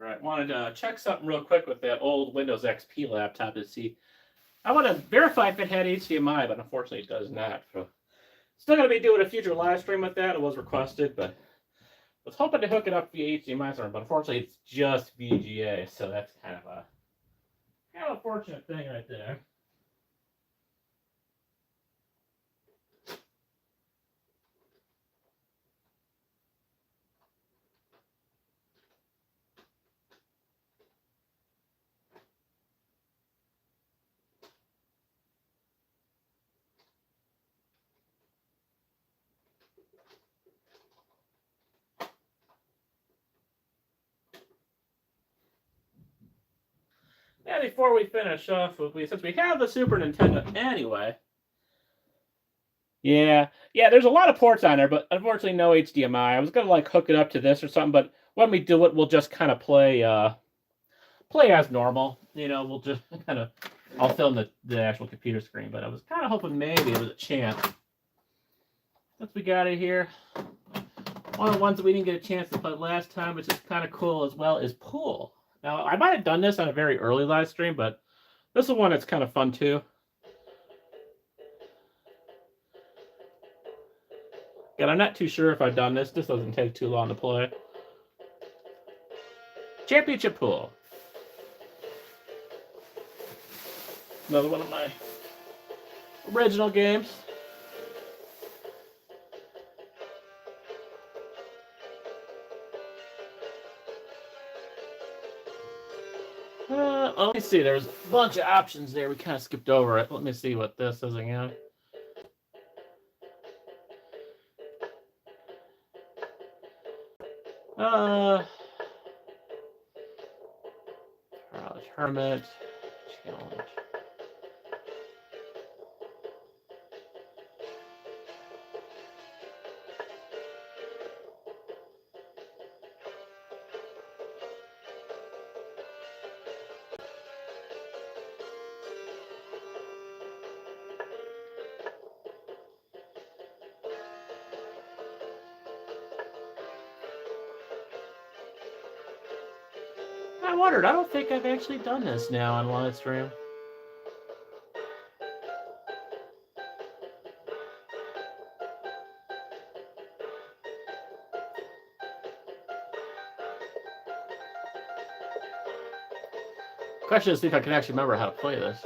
Right. Wanted to check something real quick with that old Windows XP laptop to see. I want to verify if it had HDMI, but unfortunately it does not. So still going to be doing a future live stream with that. It was requested, but I was hoping to hook it up via HDMI somewhere, but unfortunately it's just VGA, so that's kind of a fortunate thing right there. Yeah, before we finish off, since we have the Super Nintendo anyway. Yeah, there's a lot of ports on there, but unfortunately no HDMI. I was gonna like hook it up to this or something, but when we do it, we'll just kind of play as normal. We'll just kind of I'll film the actual computer screen, but I was kind of hoping maybe there was a chance. Since we got it here, one of the ones that we didn't get a chance to play last time, which is kind of cool as well, is Pool. Now, I might have done this on a very early live stream, but this is one that's kind of fun too. And I'm not too sure if I've done this. This doesn't take too long to play. Championship Pool. Another one of my original games. Let me see. There's a bunch of options there. We kind of skipped over it. Let me see what this is again. Tournament challenge. I wondered. I don't think I've actually done this now on live stream. Question is, see if I can actually remember how to play this.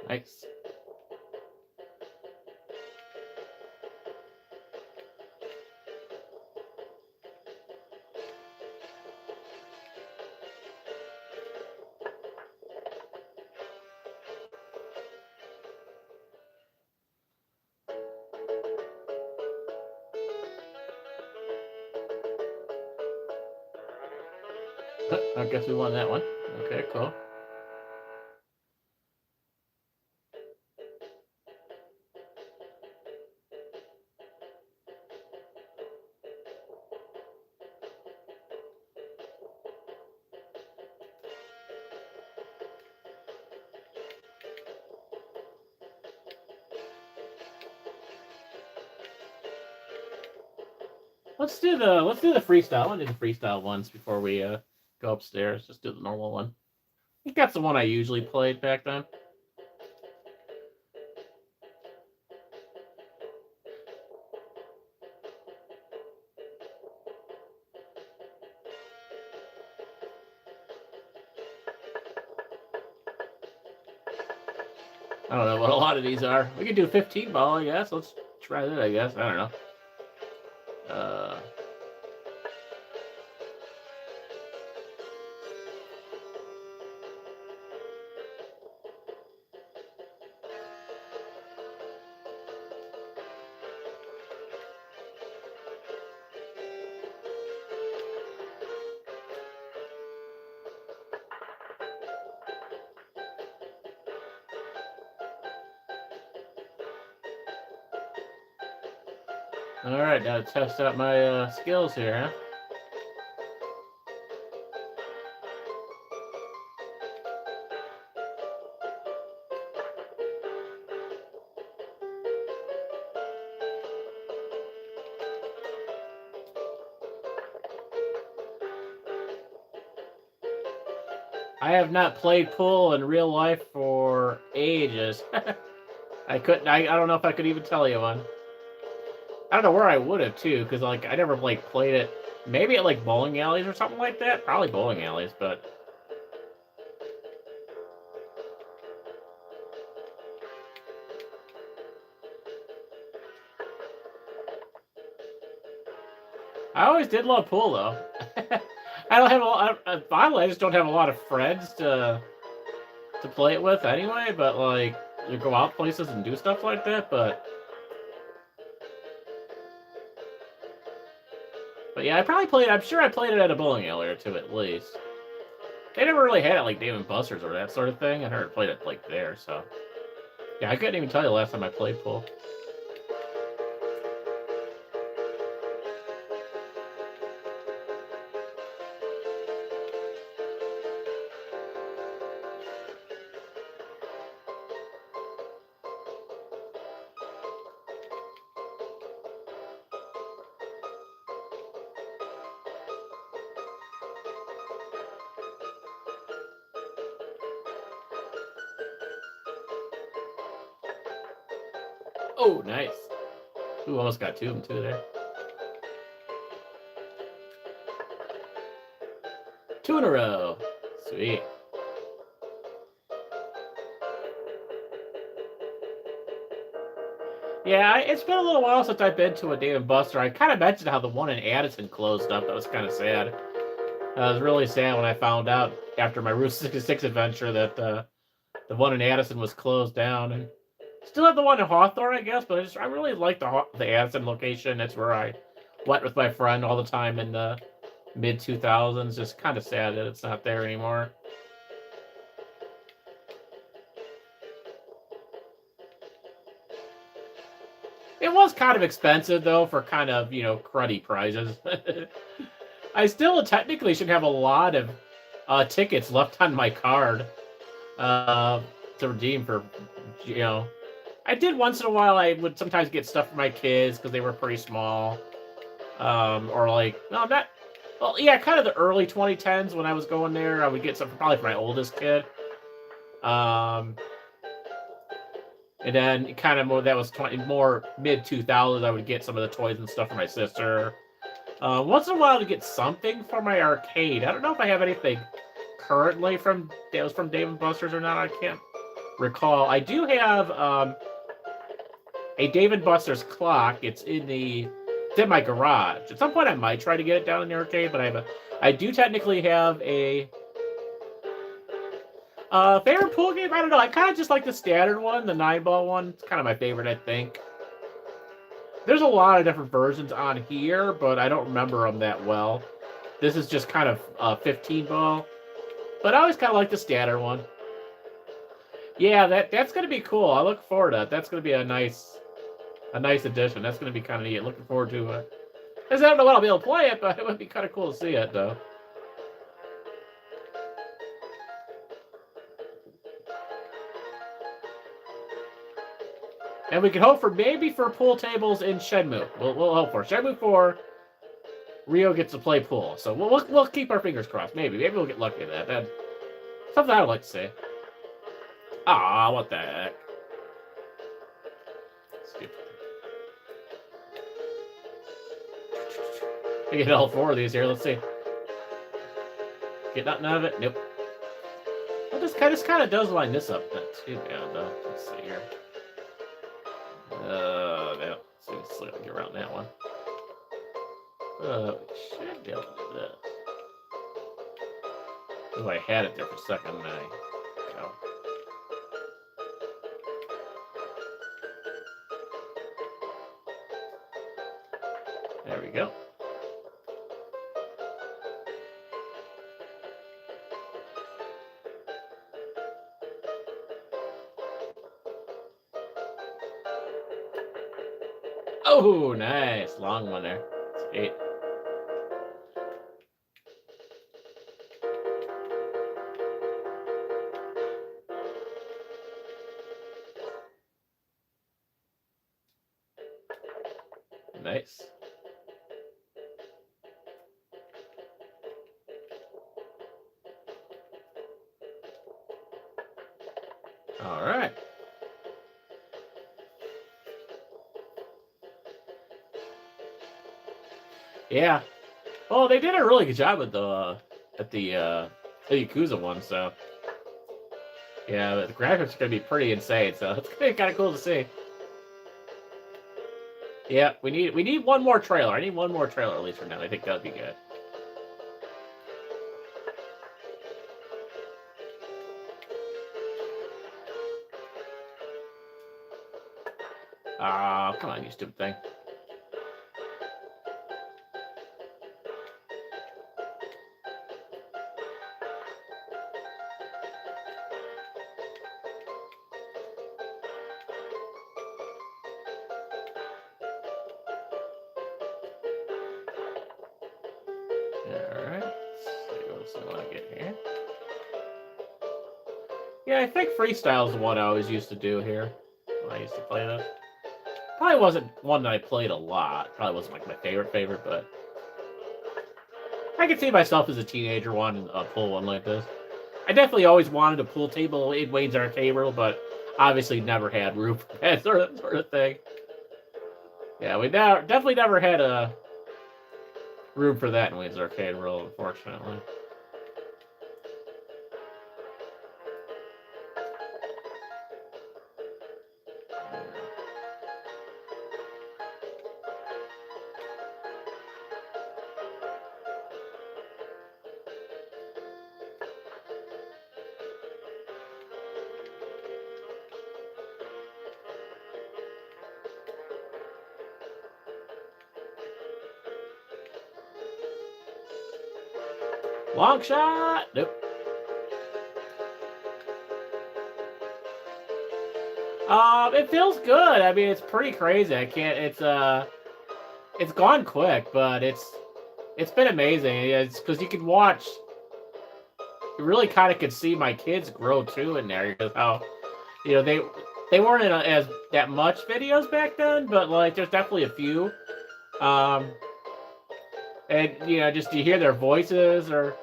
Nice. I guess we won that one. Okay, cool. Let's do the freestyle. I want to do the freestyle once before we go upstairs. Just do the normal one. I think that's the one I usually played back then. I don't know what a lot of these are. We could do 15 ball, I guess. Let's try that, I guess. I don't know. All right, now to test out my skills here, huh? I have not played pool in real life for ages. I don't know if I could even tell you one. I don't know where I would have too, because like I never like played it. Maybe at like bowling alleys or something like that. Probably bowling alleys, but I always did love pool though. I don't have a lot. Finally, I just don't have a lot of friends to to play it with anyway, but like you go out places and do stuff like that, but yeah, I probably played. I'm sure I played it at a bowling alley or two at least. They never really had it like Dave and Buster's or that sort of thing. I never played it like there, so yeah, I couldn't even tell you the last time I played pool. Oh, nice. Ooh, almost got two of them too there. 2 in a row. Sweet. Yeah, it's been a little while since I've been to a Dave and Buster. I kind of mentioned how the one in Addison closed up. That was kind of sad. I was really sad when I found out after my Route 66 adventure that the one in Addison was closed down. And still have the one in Hawthorne, I guess, but I really like the Addison location. That's where I went with my friend all the time in the mid-2000s. Just kind of sad that it's not there anymore. It was kind of expensive, though, for kind of, cruddy prizes. I still technically should have a lot of tickets left on my card to redeem for, I did once in a while. I would sometimes get stuff for my kids because they were pretty small. Or like, no, not, well, yeah, kind of the early 2010s when I was going there. I would get something probably for my oldest kid. And then kind of more, that was more mid-2000s, I would get some of the toys and stuff for my sister. Once in a while to get something for my arcade. I don't know if I have anything currently that was from Dave & Buster's or not. I can't recall. I do have a Dave & Buster's clock. It's in my garage. At some point I might try to get it down in the arcade, but I do technically have a favorite pool game? I don't know. I kind of just like the standard one, the 9-ball one. It's kind of my favorite, I think. There's a lot of different versions on here, but I don't remember them that well. This is just kind of 15-ball. But I always kind of like the standard one. Yeah, that's going to be cool. I look forward to it. That's going to be a nice addition. That's going to be kind of neat. Looking forward to it. I don't know when I'll be able to play it, but it would be kind of cool to see it, though. And we can hope for maybe for pool tables in Shenmue. We'll hope for Shenmue 4. Rio gets to play pool, so we'll keep our fingers crossed. Maybe we'll get lucky at that. That's something I would like to see. Ah, what the heck? Stupid. We get all 4 of these here. Let's see. Get nothing out of it. Nope. Well, this kind of does line this up. Not too bad though. Let's see here. No. Let's get around that one. We should be able to do this. Oh, I had it there for a second. No. There we go. Oh, nice. Long one there. Sweet. Nice. All right. Yeah. Well, they did a really good job at the Yakuza one, so yeah, the graphics are gonna be pretty insane. So it's gonna be kind of cool to see. Yeah, we need one more trailer. I need one more trailer at least for now. I think that'd be good. Come on, you stupid thing. Alright, let's see what else I want to get here. Yeah, I think freestyle is the one I always used to do here when I used to play this. Probably wasn't one that I played a lot. Probably wasn't like my favorite, but I could see myself as a teenager wanting to pull one like this. I definitely always wanted a pool table in Wayne's Arcade World, but obviously never had room for that sort of thing. Yeah, we definitely never had a room for that in Wayne's Arcade World, unfortunately. Long shot! Nope. It feels good. I mean, it's pretty crazy. I can't. It's gone quick, but it's been amazing. It's because you can watch. You really kind of could see my kids grow too in there because how, they weren't in as that much videos back then, but like there's definitely a few. And just you hear their voices or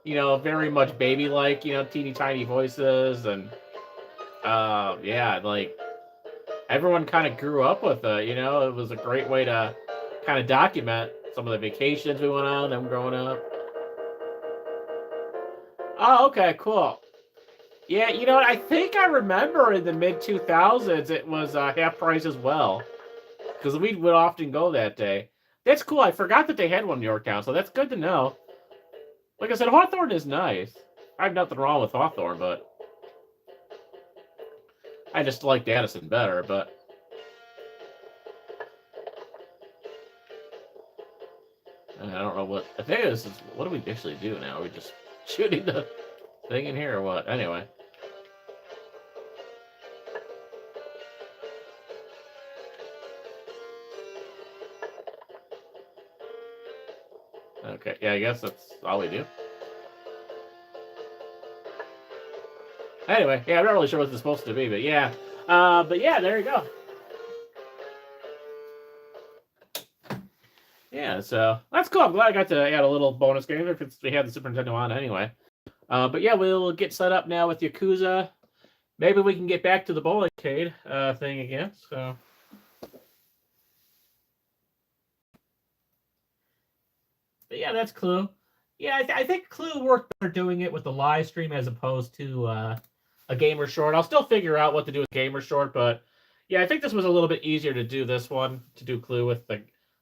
very much baby like, teeny tiny voices and yeah, like everyone kind of grew up with it. It was a great way to kind of document some of the vacations we went on them growing up. Oh, okay, cool. Yeah, what? I think I remember in the mid 2000s it was half price as well because we would often go that day. That's cool. I forgot that they had one in Yorktown, so that's good to know. Like I said, Hawthorne is nice. I have nothing wrong with Hawthorne, but I just like Addison better. But I don't know what. I think this is. What do we actually do now? Are we just shooting the thing in here or what? Anyway. Okay, yeah, I guess that's all we do. Anyway, yeah, I'm not really sure what this is supposed to be, but yeah. But yeah, there you go. Yeah, so that's cool. I'm glad I got to add a little bonus game if we had the Super Nintendo on anyway. But yeah, we'll get set up now with Yakuza. Maybe we can get back to the bowling arcade thing again. So. But yeah, that's Clue. Yeah, I think Clue worked better doing it with the live stream as opposed to a gamer short. I'll still figure out what to do with gamer short, but yeah, I think this was a little bit easier to do this one to do Clue with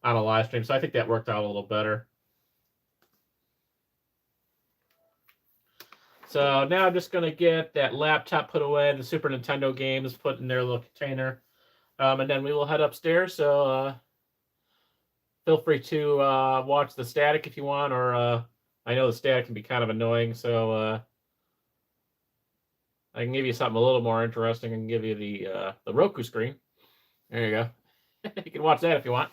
on a live stream. So I think that worked out a little better. So now I'm just gonna get that laptop put away, the Super Nintendo games put in their little container, and then we will head upstairs. So feel free to watch the static if you want, or I know the static can be kind of annoying, so I can give you something a little more interesting. I can give you the Roku screen. There you go. You can watch that if you want.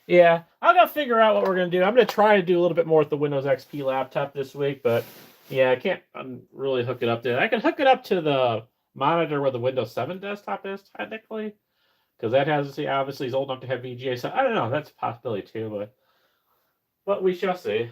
Yeah, I'm gonna figure out what we're gonna do. I'm gonna try to do a little bit more with the Windows XP laptop this week, but yeah, I can't really hook it up to it. I can hook it up to the monitor where the Windows 7 desktop is technically, because that has obviously is old enough to have VGA. So I don't know. That's a possibility too, but we shall see.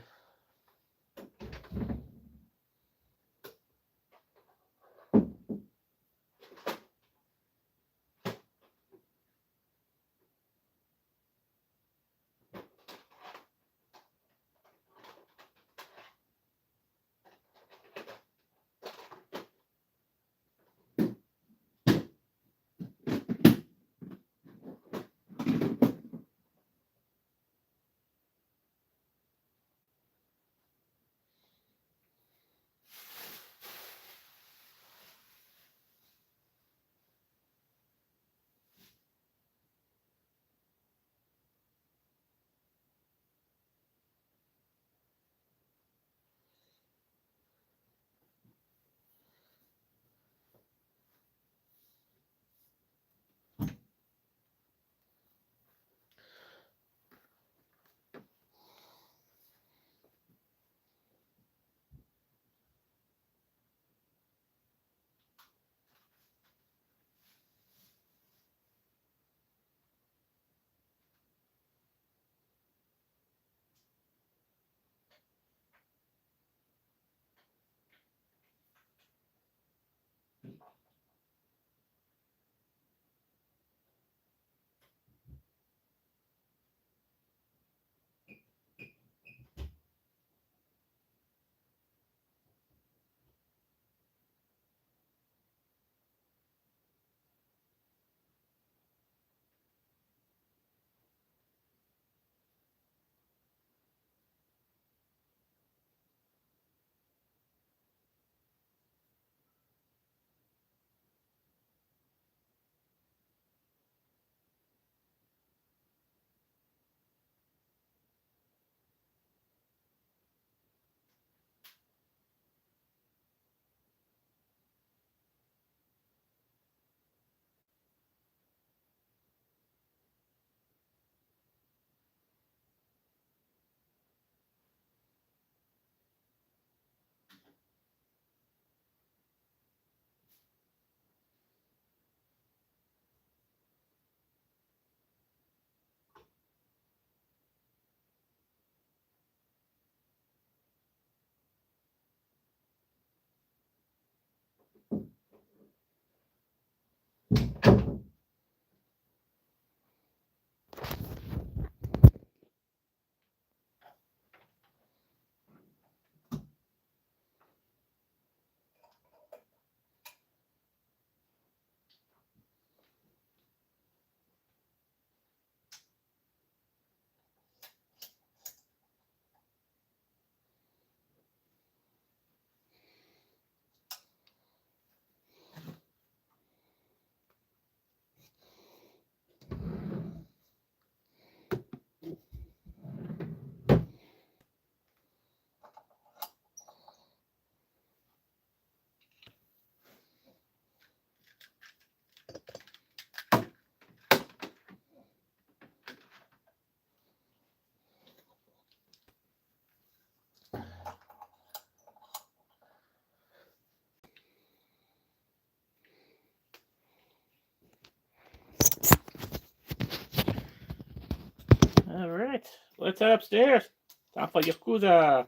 All right, let's head upstairs. Time for Yakuza.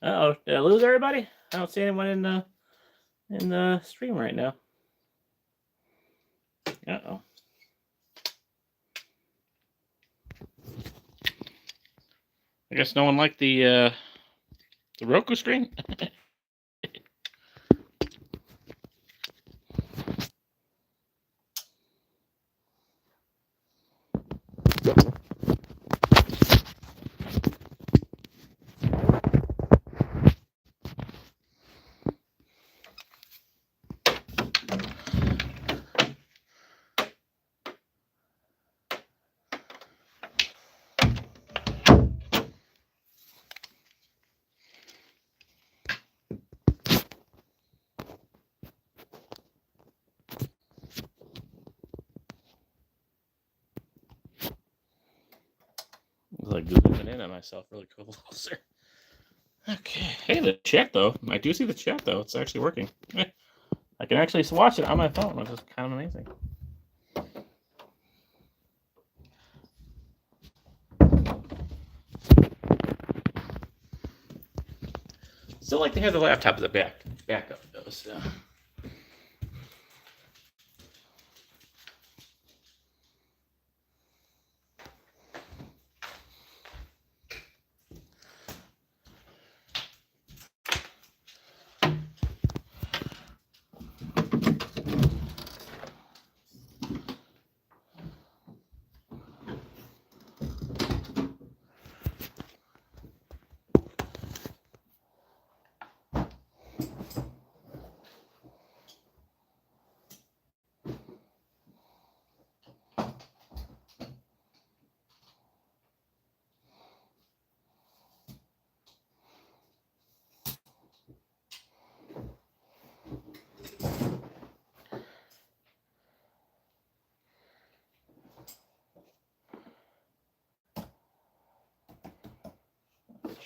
Uh-oh, did I lose everybody? I don't see anyone in the stream right now. Uh-oh. I guess no one liked the Roku screen. Like zooming in on myself really closer. Okay. Hey, the chat though. I do see the chat though. It's actually working. I can actually watch it on my phone, which is kind of amazing. Still like to have the laptop as a backup though. So.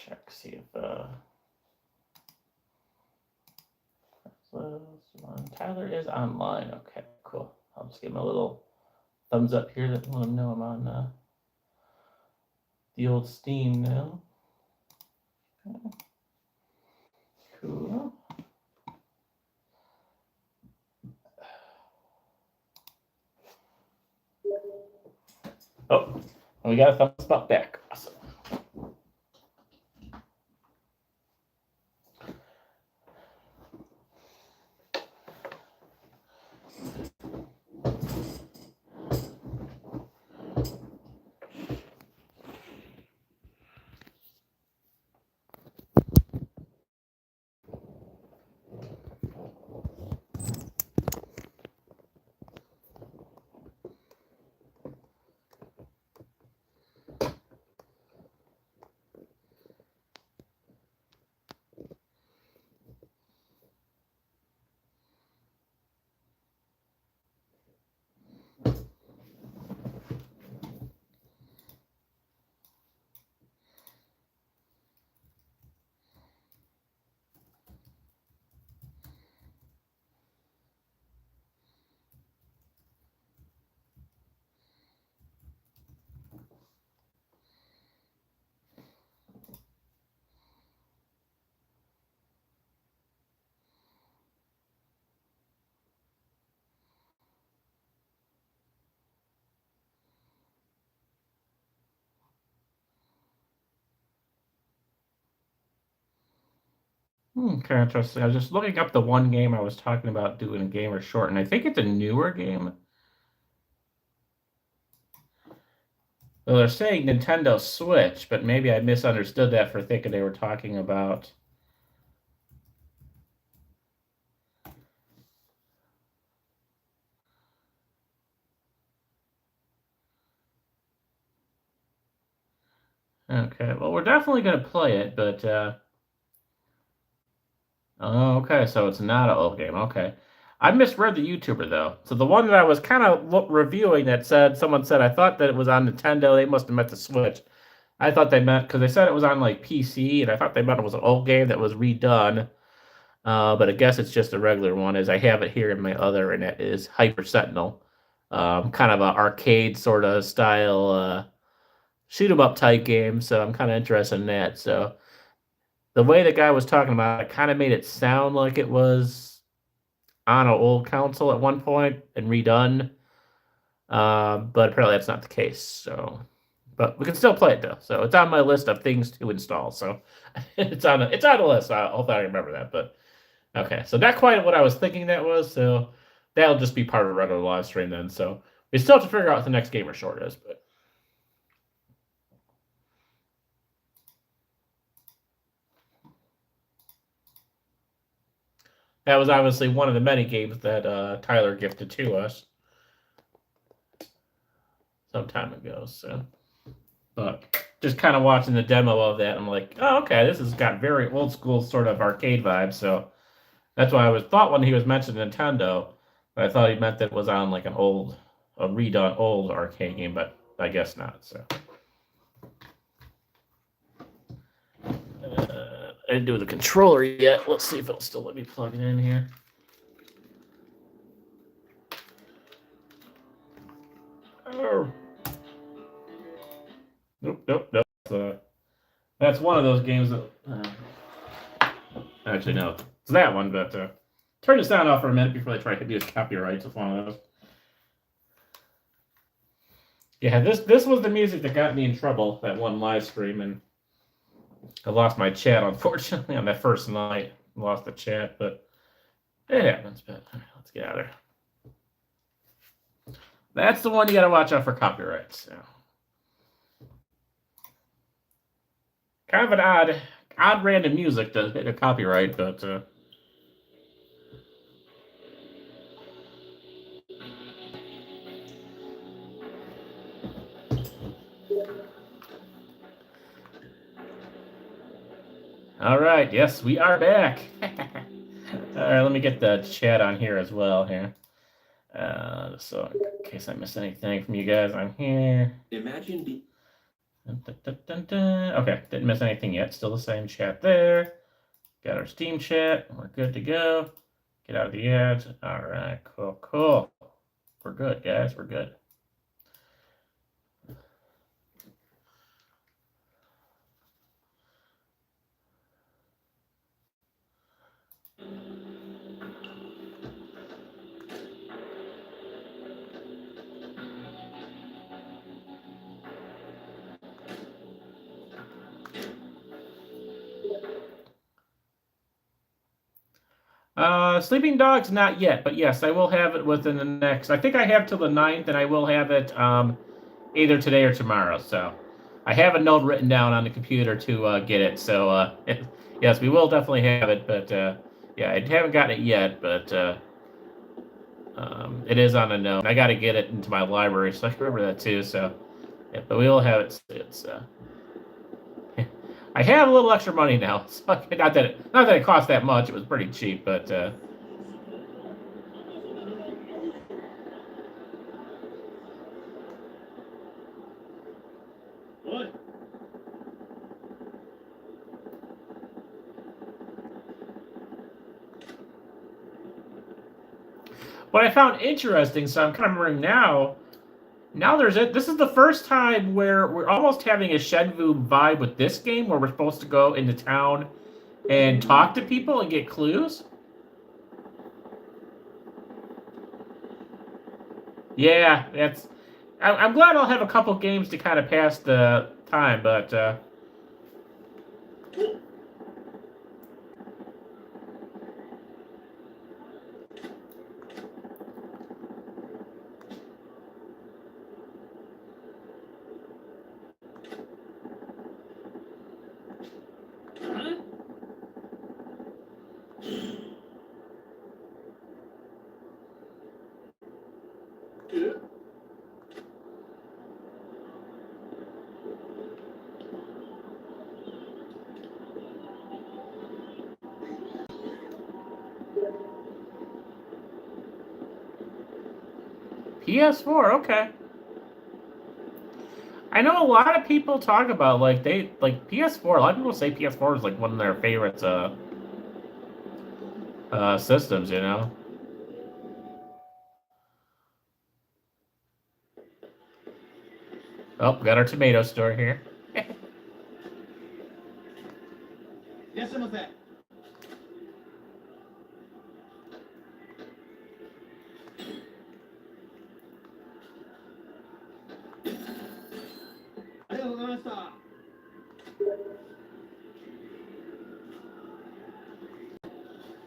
Check, see if Tyler is online. Okay, cool. I'll just give him a little thumbs up here that let him know I'm on the old Steam now. Okay. Cool. Oh, we got a thumbs up back. Awesome. Okay, interesting. I was just looking up the one game I was talking about doing a gamer short, and I think it's a newer game. Well, they're saying Nintendo Switch, but maybe I misunderstood that for thinking they were talking about. Okay, well, we're definitely going to play it, but oh, okay, so it's not an old game. Okay. I misread the YouTuber though. So the one that I was kind of reviewing that said someone said I thought that it was on Nintendo. They must have meant the Switch. I thought they meant because they said it was on like PC, and I thought they meant it was an old game that was redone. But I guess it's just a regular one, as I have it here in my other, and that is Hyper Sentinel. Kind of an arcade sort of style shoot 'em up type game. So I'm kind of interested in that. So the way the guy was talking about it kind of made it sound like it was on an old console at one point and redone. But apparently that's not the case. So, but we can still play it though. So it's on my list of things to install. So it's on the list. I hope I remember that. But okay, so not quite what I was thinking that was. So that'll just be part of a regular live stream then. So we still have to figure out what the next gamer short is. But that was obviously one of the many games that Tyler gifted to us some time ago. So, but just kind of watching the demo of that, I'm like, oh, okay, this has got very old school sort of arcade vibes. So that's why I was thought when he was mentioning Nintendo, but I thought he meant that it was on like a redone old arcade game, but I guess not. So I didn't do the controller yet. Let's see if it'll still let me plug it in here. Oh. Nope. That's one of those games that. Actually, no, it's that one. But turn the sound off for a minute before they try to use copyrights with one of those. Yeah, this was the music that got me in trouble that one live stream, and I lost my chat unfortunately on that first night. Lost the chat, but it happens. But let's get out of there. That's the one you got to watch out for copyrights. So. Kind of an odd random music to hit a copyright, but all right, yes, we are back. All right, let me get the chat on here as well here. So in case I missed anything from you guys on here. Imagine Okay, didn't miss anything yet. Still the same chat there. Got our Steam chat. We're good to go. Get out of the ads. All right, cool. We're good, guys. We're good. Sleeping Dogs, not yet, but yes, I will have it within the next. I think I have till the 9th, and I will have it either today or tomorrow. So I have a note written down on the computer to get it. So yes, we will definitely have it. But yeah, I haven't gotten it yet, but it is on a note. I got to get it into my library, so I can remember that too. So yeah, but we will have it. It's I have a little extra money now. So not that it cost that much. It was pretty cheap, but. what? What I found interesting, so I'm kind of remembering now. Now there's it. This is the first time where we're almost having a Shenmue vibe with this game, where we're supposed to go into town and talk to people and get clues. Yeah, that's. I'm glad I'll have a couple games to kind of pass the time, but PS4, okay. I know a lot of people talk about like PS4. A lot of people say PS4 is like one of their favorite systems. You know. Oh, got our tomato store here. Yes, I'm with that.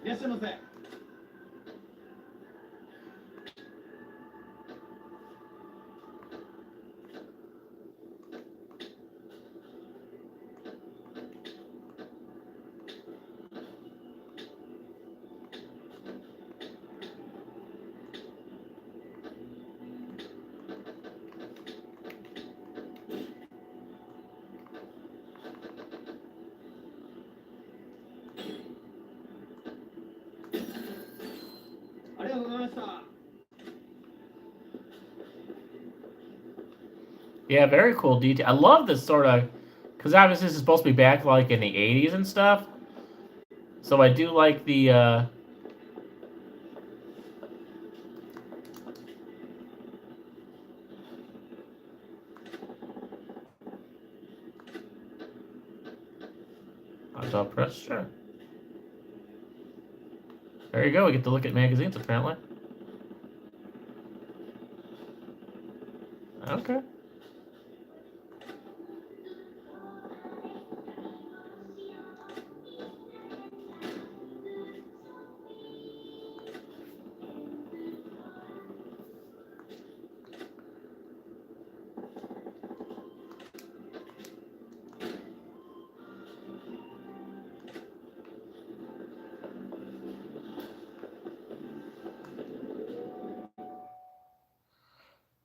Yes, I'm with that. Yeah, very cool detail. I love this sort of, because obviously this is supposed to be back like in the '80s and stuff. So I do like the. I'll press sure. There you go. We get to look at magazines apparently. Okay.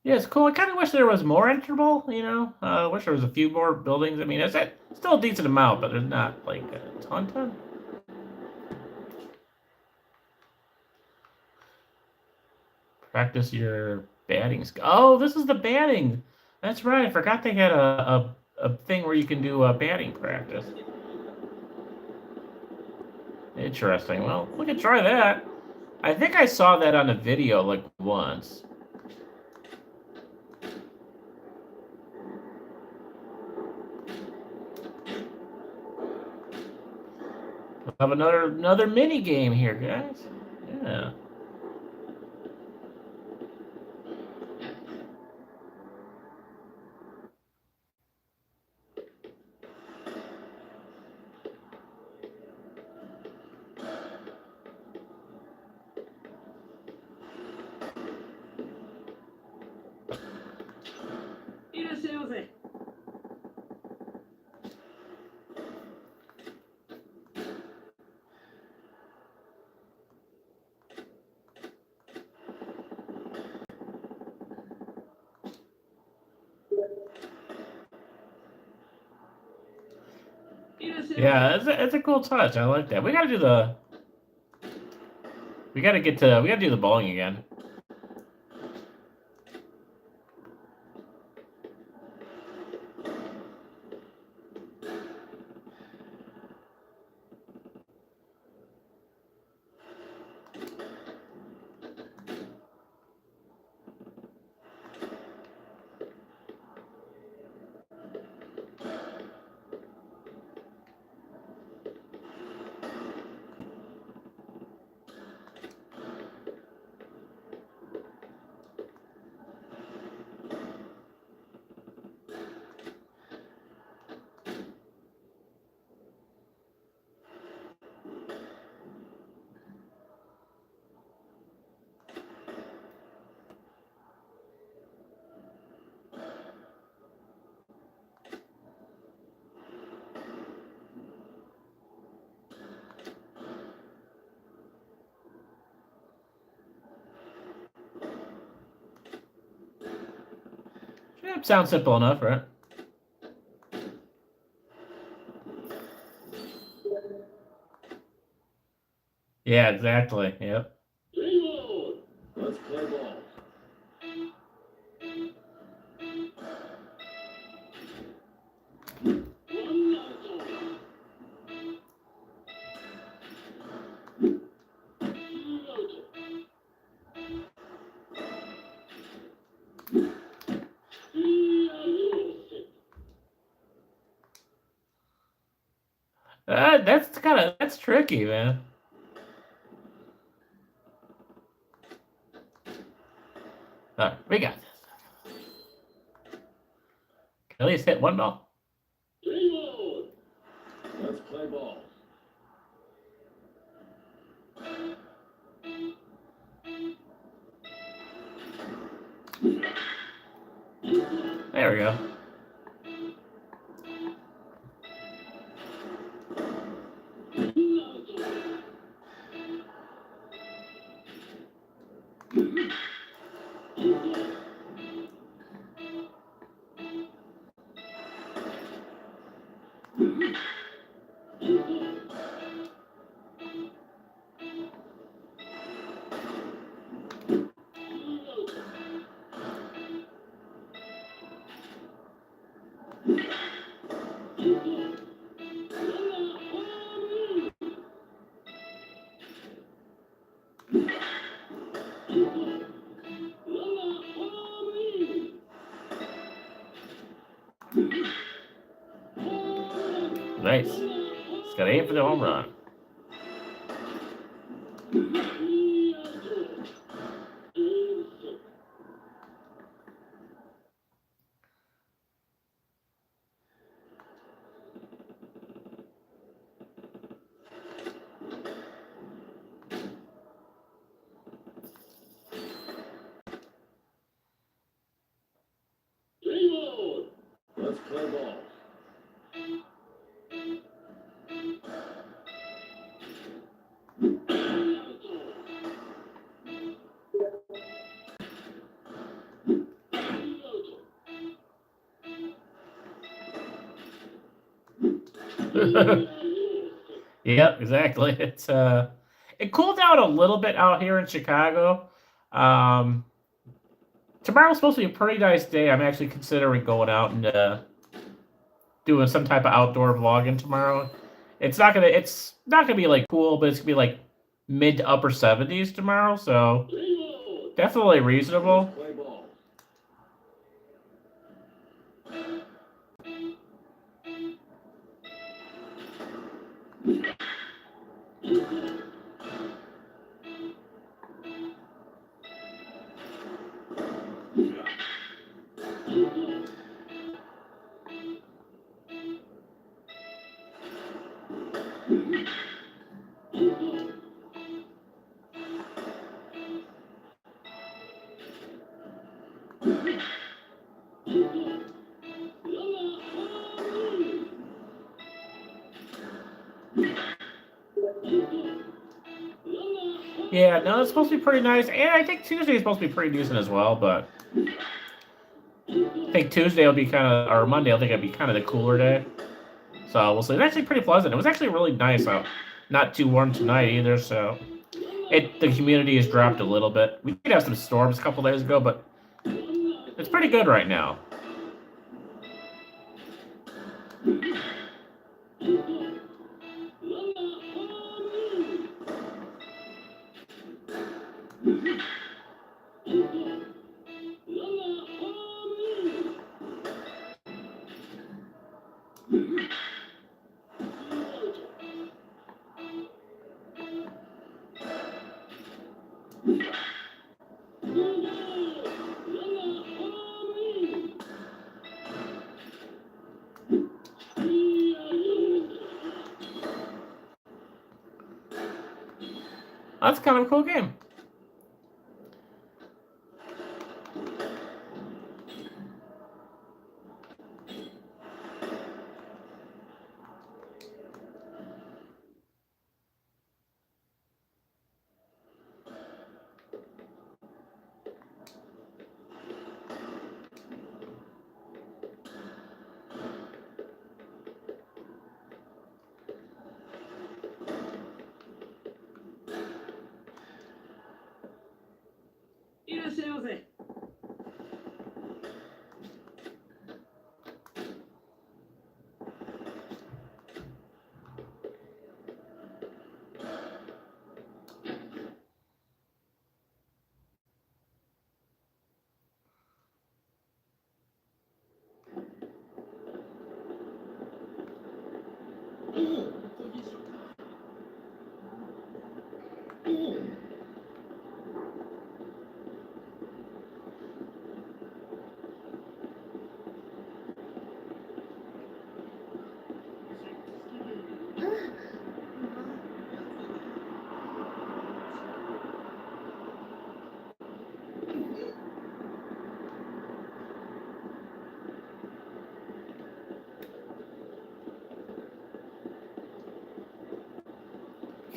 Yeah, it's cool. I kind of wish there was more enterable, you know? I wish there was a few more buildings. I mean, it's still a decent amount, but there's not, like, a ton. Practice your batting skill. Oh, this is the batting. That's right. I forgot they had a thing where you can do a batting practice. Interesting. Well, we can try that. I think I saw that on a video, like, once. We'll have another mini game here, guys. Yeah. Yeah, it's a cool touch. I like that. We gotta do the. We gotta do the bowling again. Yeah, sounds simple enough, right? Yeah, exactly. Yep. Let's play ball. That's tricky, man. All right, we got this. Can at least hit one ball. Let's play ball. There we go. Nice. Just gotta aim for the home run. Let's play ball. Yep, exactly. It cooled down a little bit out here in Chicago. Um, Tomorrow's supposed to be a pretty nice day. I'm actually considering going out and doing some type of outdoor vlogging tomorrow. It's not gonna be like cool, but it's gonna be like mid to upper 70s tomorrow, so definitely reasonable. Play ball. Yeah, no, it's supposed to be pretty nice, and I think Tuesday is supposed to be pretty decent as well. But I think Tuesday will be or Monday. I think it'll be kind of the cooler day. So we'll see. It's actually pretty pleasant. It was actually really nice out. Not too warm tonight either. So the humidity has dropped a little bit. We did have some storms a couple days ago, but it's pretty good right now. That's kind of a cool game.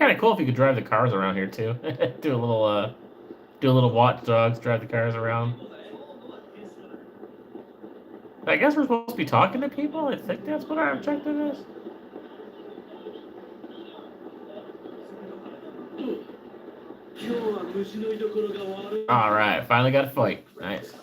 Kind of cool if you could drive the cars around here too. do a little Watch Dogs, drive the cars around. I guess we're supposed to be talking to people. I think that's what our objective is. All right, finally got a fight. Nice.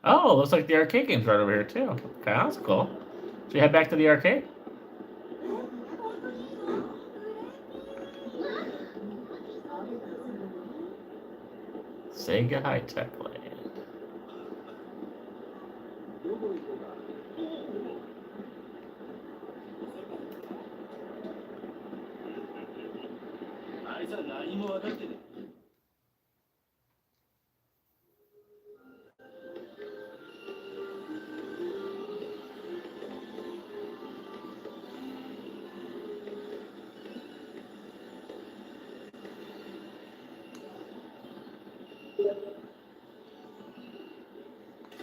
Oh, looks like the arcade game's right over here too. Okay, that's cool. Should we head back to the arcade? Sega High Tech Land.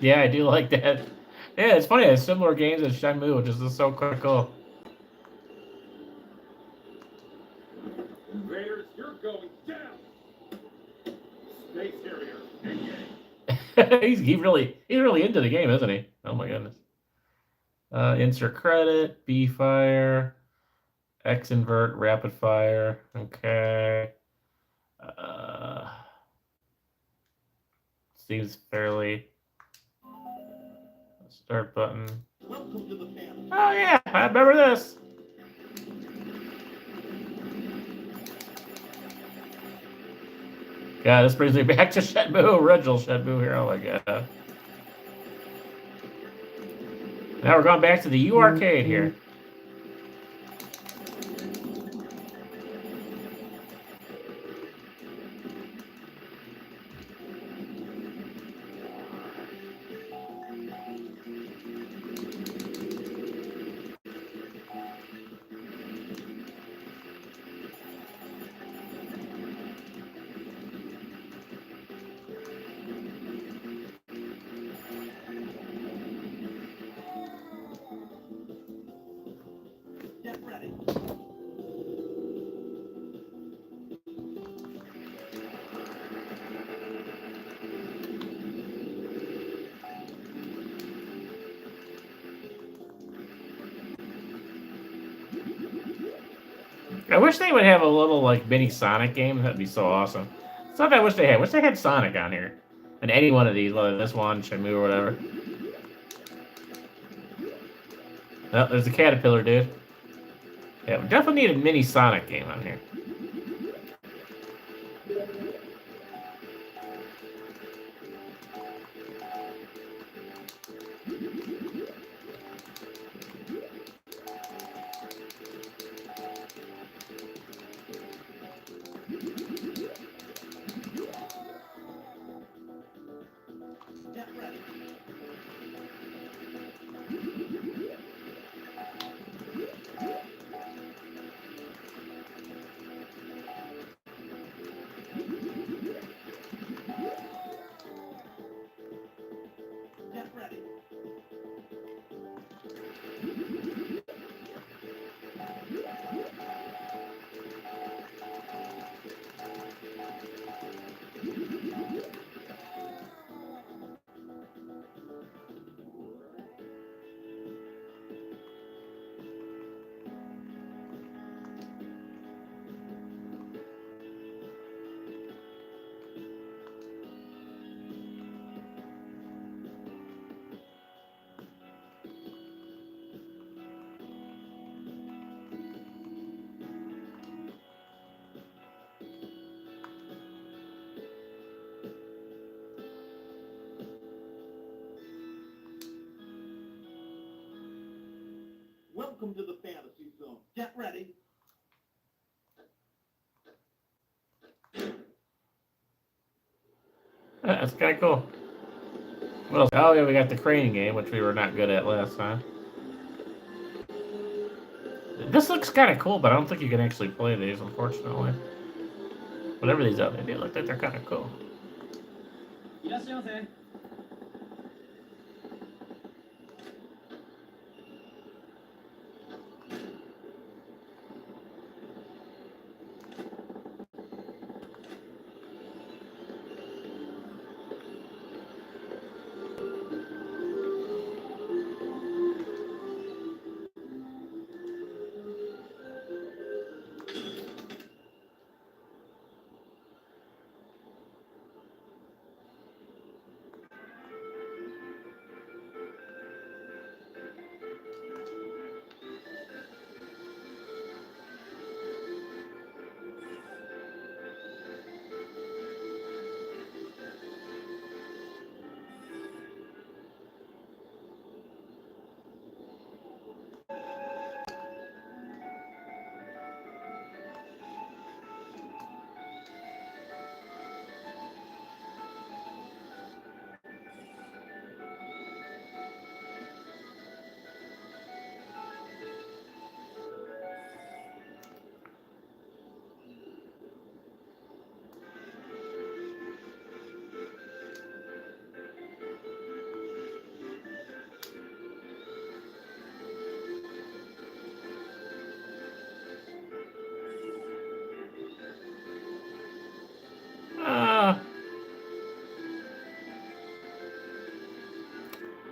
Yeah, I do like that. Yeah, it's funny. It's similar games as Shenmue, which is just so cool. Invaders, you're going down. Space Harrier, engage. he's really into the game, isn't he? Oh my goodness. Insert credit, B fire, X invert, rapid fire. Okay. Seems fairly. Start button. Welcome to the family. Oh yeah, I remember this. God, this brings me back to Shenmue, original Shenmue here. Oh my god. Now we're going back to the U arcade here. Get ready. I wish they would have a little like mini Sonic game. That'd be so awesome. Stuff I wish they had. Wish they had Sonic on here, and any one of these, whether this one, Shenmue, or whatever. Oh, there's a caterpillar, dude. Yeah, we definitely need a mini Sonic game on here. Get ready. Welcome to the fantasy zone. Get ready. That's kind of cool. What else? Oh yeah, we got the crane game, which we were not good at last time. This looks kind of cool, but I don't think you can actually play these, unfortunately. Whatever these are, they look like they're kind of cool.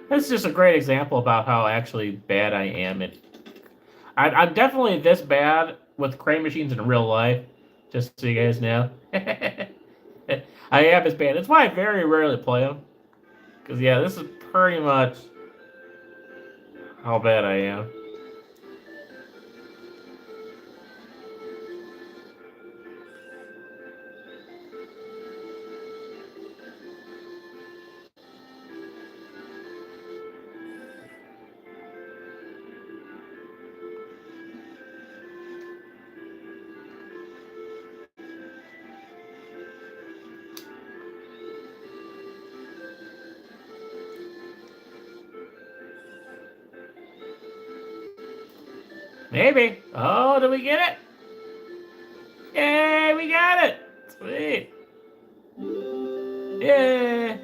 This is just a great example about how actually bad I am. I'm definitely this bad with crane machines in real life, just so you guys know. I am as bad. That's why I very rarely play them. Because, yeah, this is pretty much how bad I am. Maybe. Oh, did we get it? Yay, we got it! Sweet. Yay!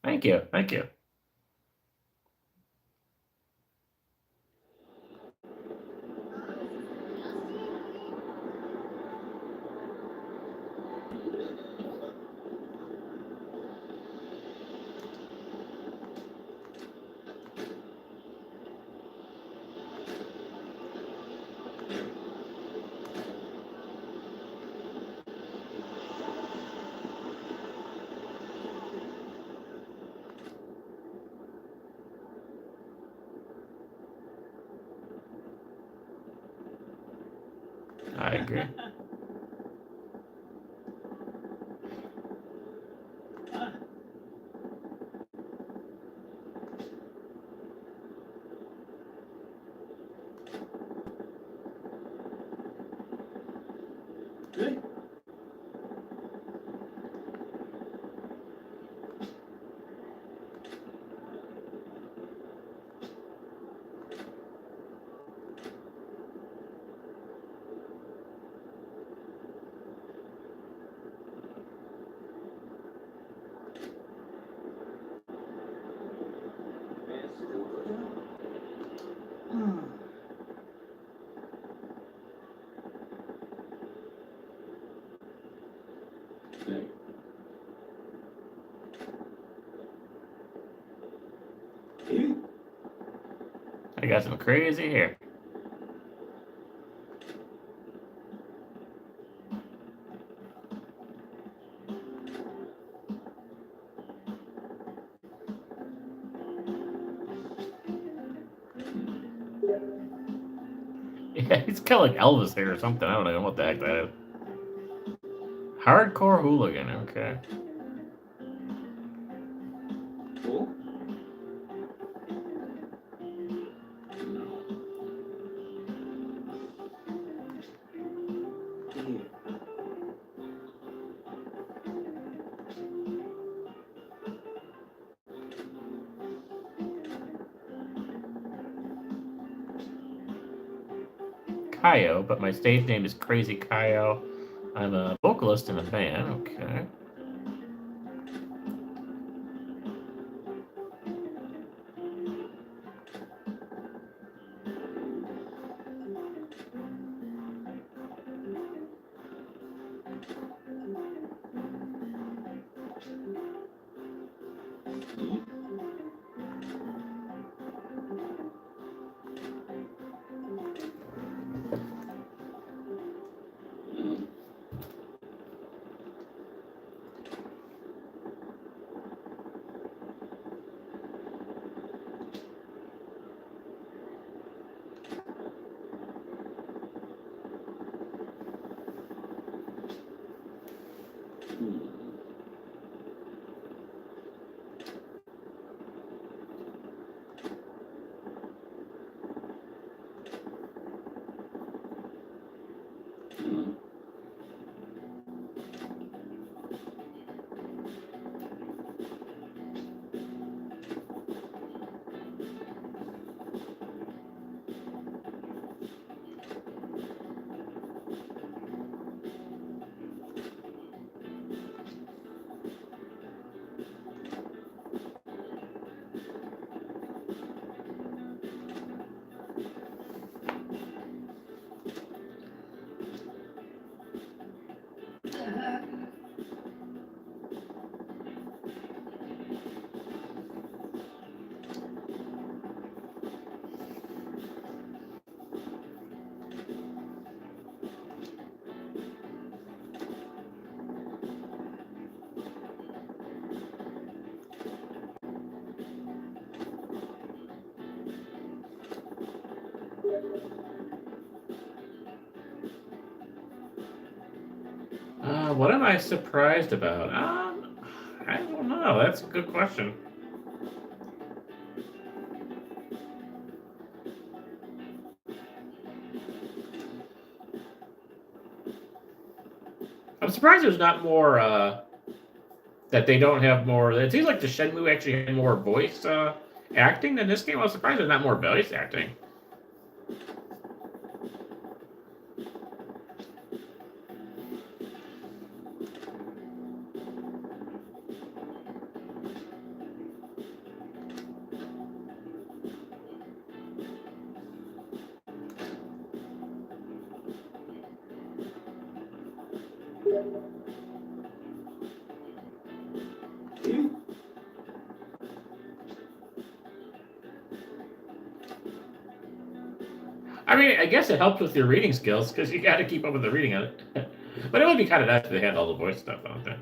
Thank you. Thank you. I agree. Good. I got some crazy hair. Yeah, he's kind of like Elvis hair or something. I don't know what the heck that is. Hardcore hooligan, okay. Cool. Kaio, but my stage name is Crazy Kaio. I'm a vocalist in a band, okay. What am I surprised about? I don't know. That's a good question. I'm surprised there's not more, that they don't have more. It seems like the Shenmue actually had more voice acting than this game. I was surprised there's not more voice acting. I mean, I guess it helps with your reading skills because you got to keep up with the reading of it. But it would be kind of nice if they had all the voice stuff out there.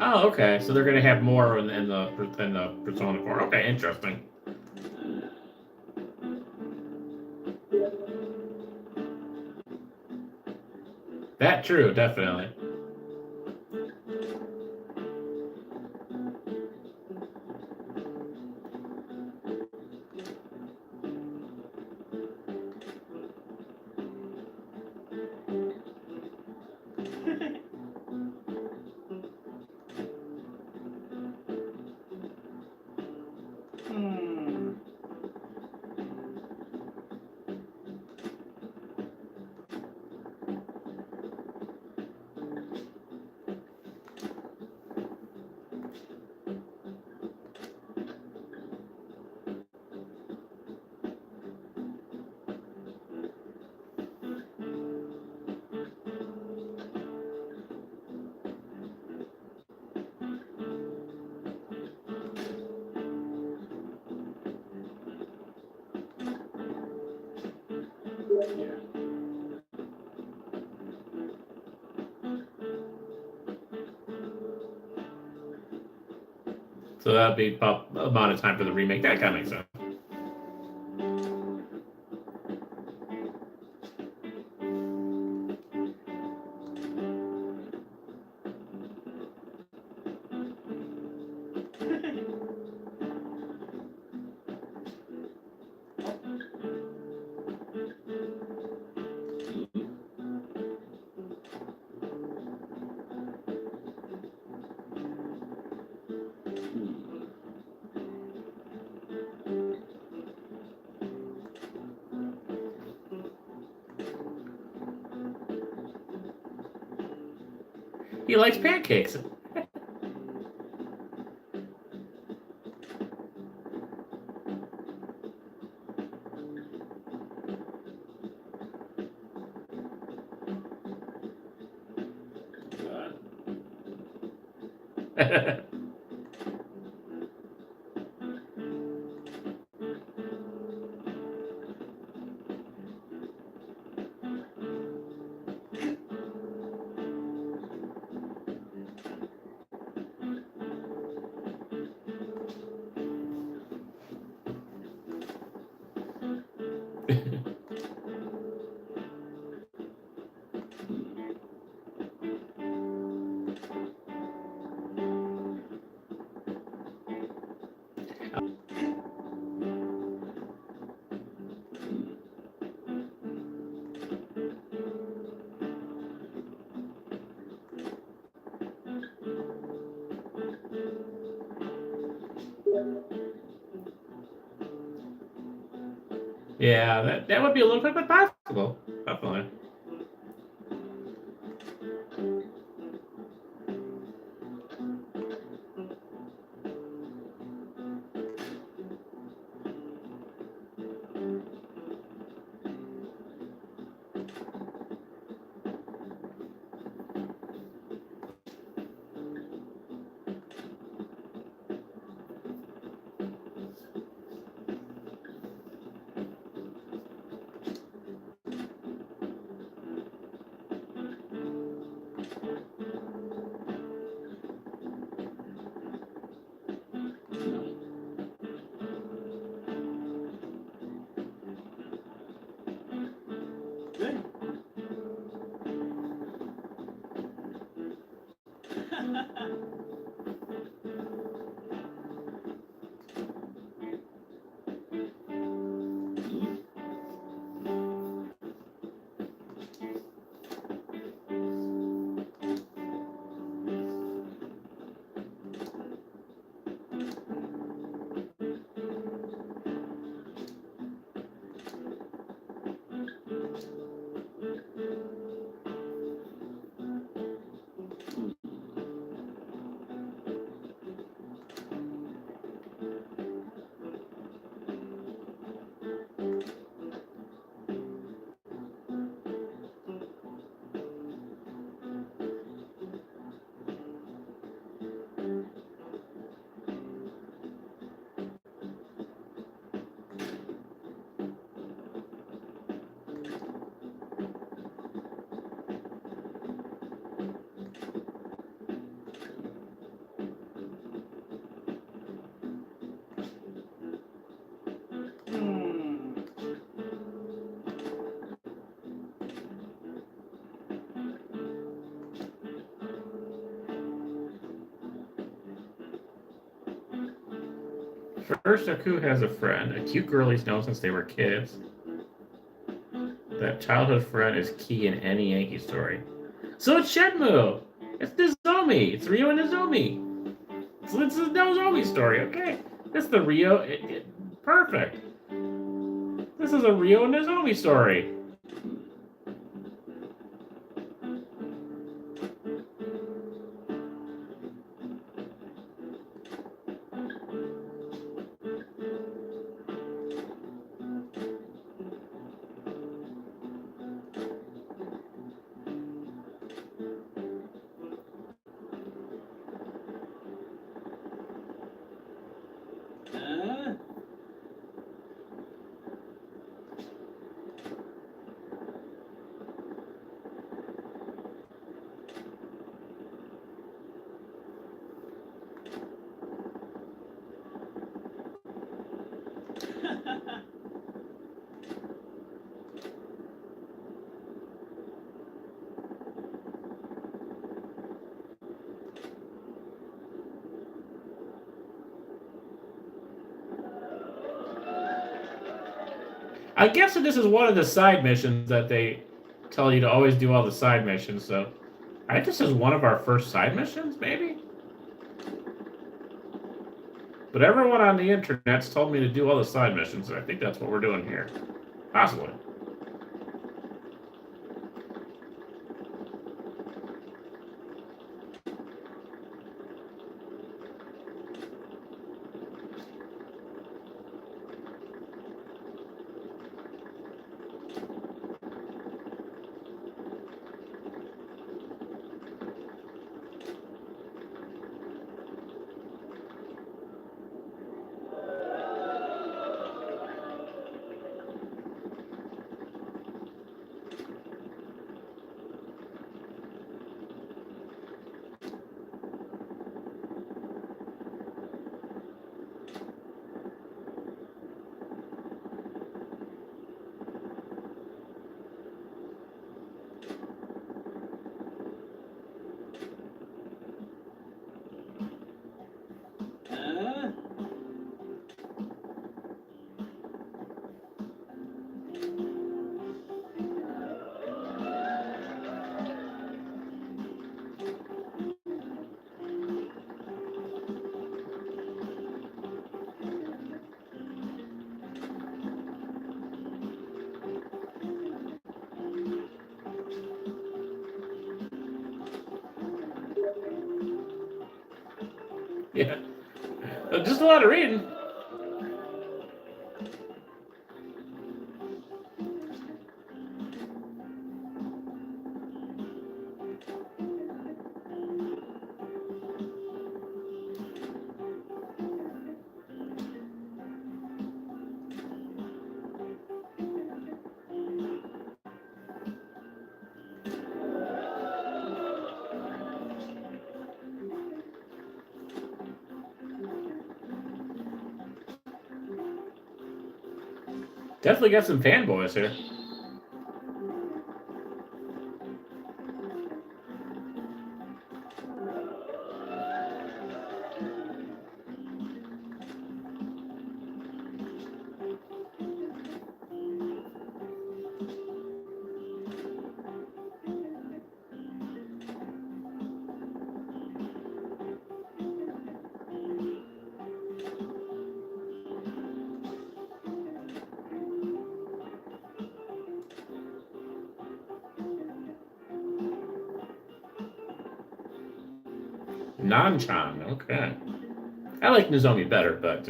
Oh, okay. So they're gonna have more in the Persona 4. Okay, interesting. That true, definitely. So that'd be about amount of time for the remake. That kind of makes sense. He likes pancakes. Yeah, that would be a little bit but possible. Definitely. Good. First, Aku has a friend, a cute girl he's known since they were kids. That childhood friend is key in any Yankee story. So it's Shenmue! It's Nozomi! It's Ryo and Nozomi! So it's a Nozomi story, okay? This is the Ryo... perfect! This is a Ryo and Nozomi story! I guess that this is one of the side missions that they tell you to always do all the side missions, so I think this is one of our first side missions, maybe? But everyone on the internet's told me to do all the side missions, and I think that's what we're doing here. Possibly. Yeah. Just a lot of reading. Definitely got some fanboys here. Nanchan, okay. I like Nozomi better, but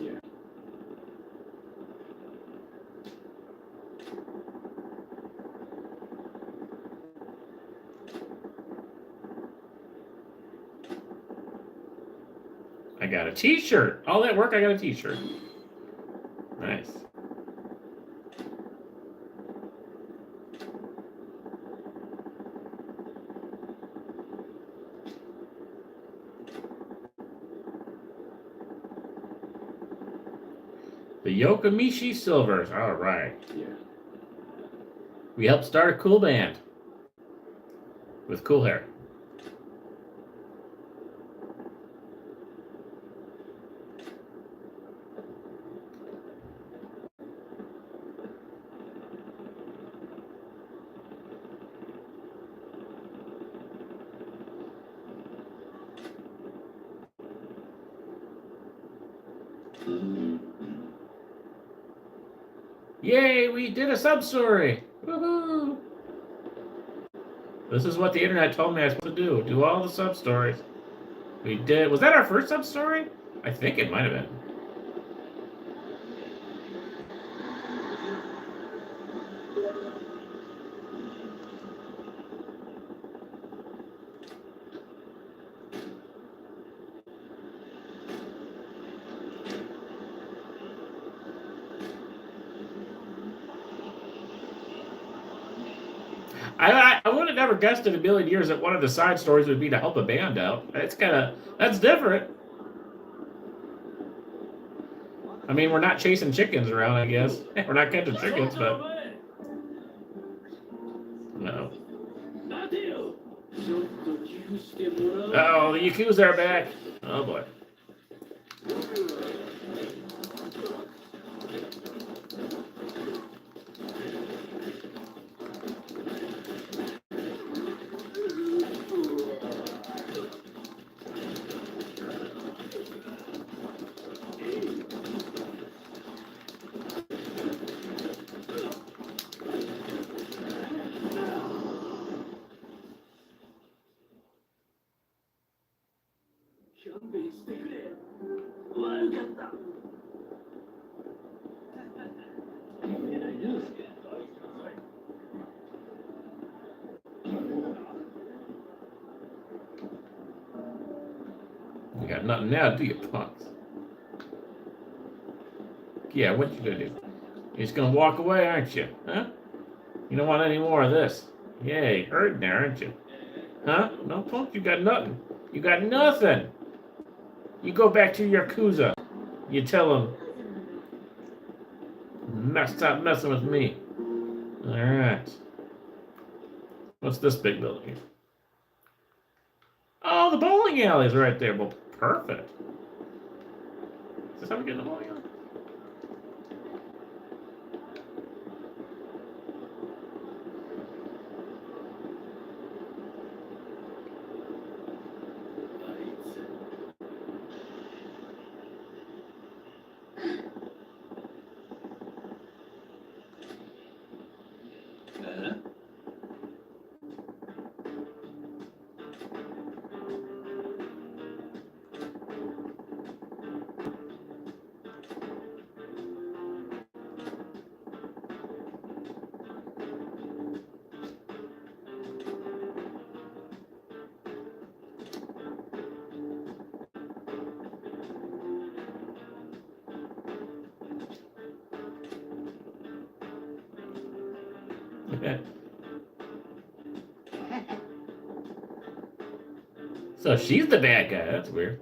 Yeah. I got a t-shirt. All that work, I got a t-shirt. Nice. The Yokamishi Silvers. All right. Yeah. We helped start a cool band with cool hair. Yay, we did a sub-story. Woohoo! This is what the internet told me I was supposed to do. Do all the sub-stories. We did. Was that our first sub-story? I think it might have been. I would have never guessed in a million years that one of the side stories would be to help a band out. That's different. I mean, we're not chasing chickens around, I guess. We're not catching chickens, but no. Oh, the Yakuza are back. Oh boy. You got nothing now, do you, punks? Yeah, what you gonna do? You're just gonna walk away, aren't you? Huh? You don't want any more of this. Yay, hurting there, aren't you? Huh? No, punk, you got nothing. You got nothing. You go back to your Yakuza. You tell them, stop messing with me. Alright. What's this big building here? Oh, the bowling alley's right there. Well, perfect. Is this how we get in the bowling alley? So she's the bad guy. That's weird.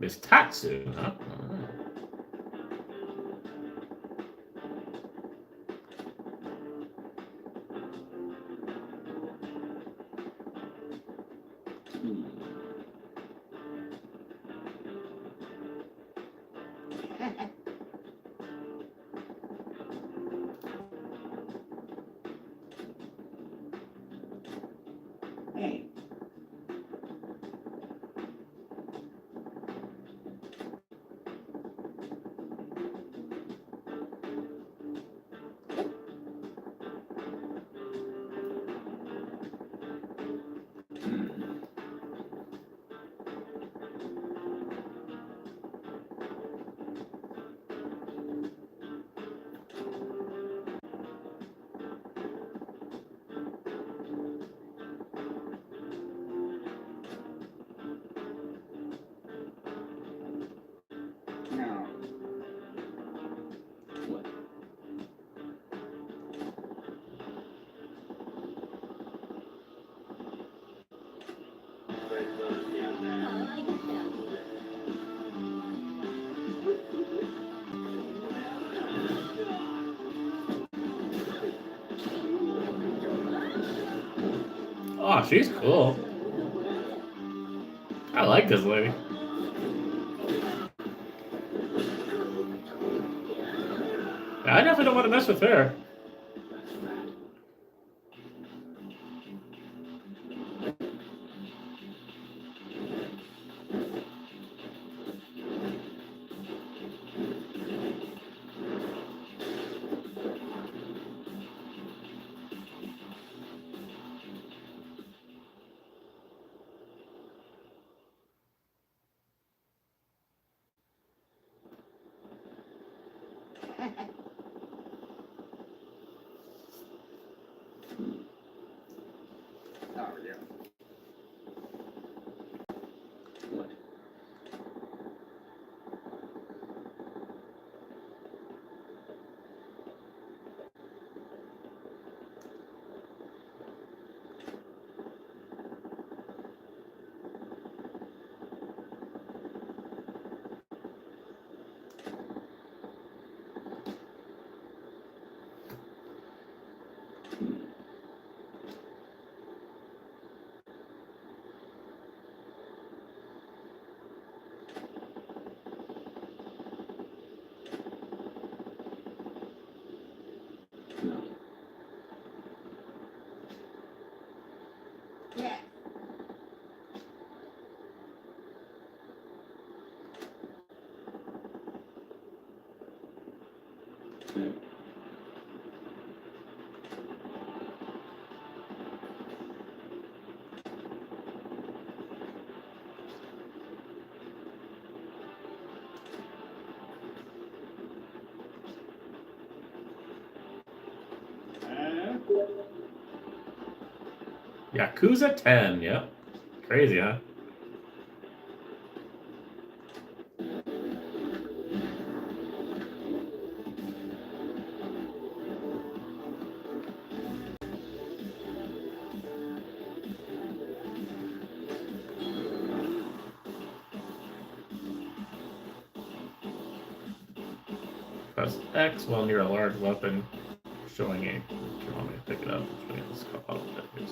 Miss Tatsu, huh? Hey. No. Oh, she's cool. I like this lady. I definitely don't want to mess with her. What? No. Yeah. Yakuza 10, yep. Crazy, huh? Press X while near a large weapon, showing a. If you want me to pick it up, showing this couple of it.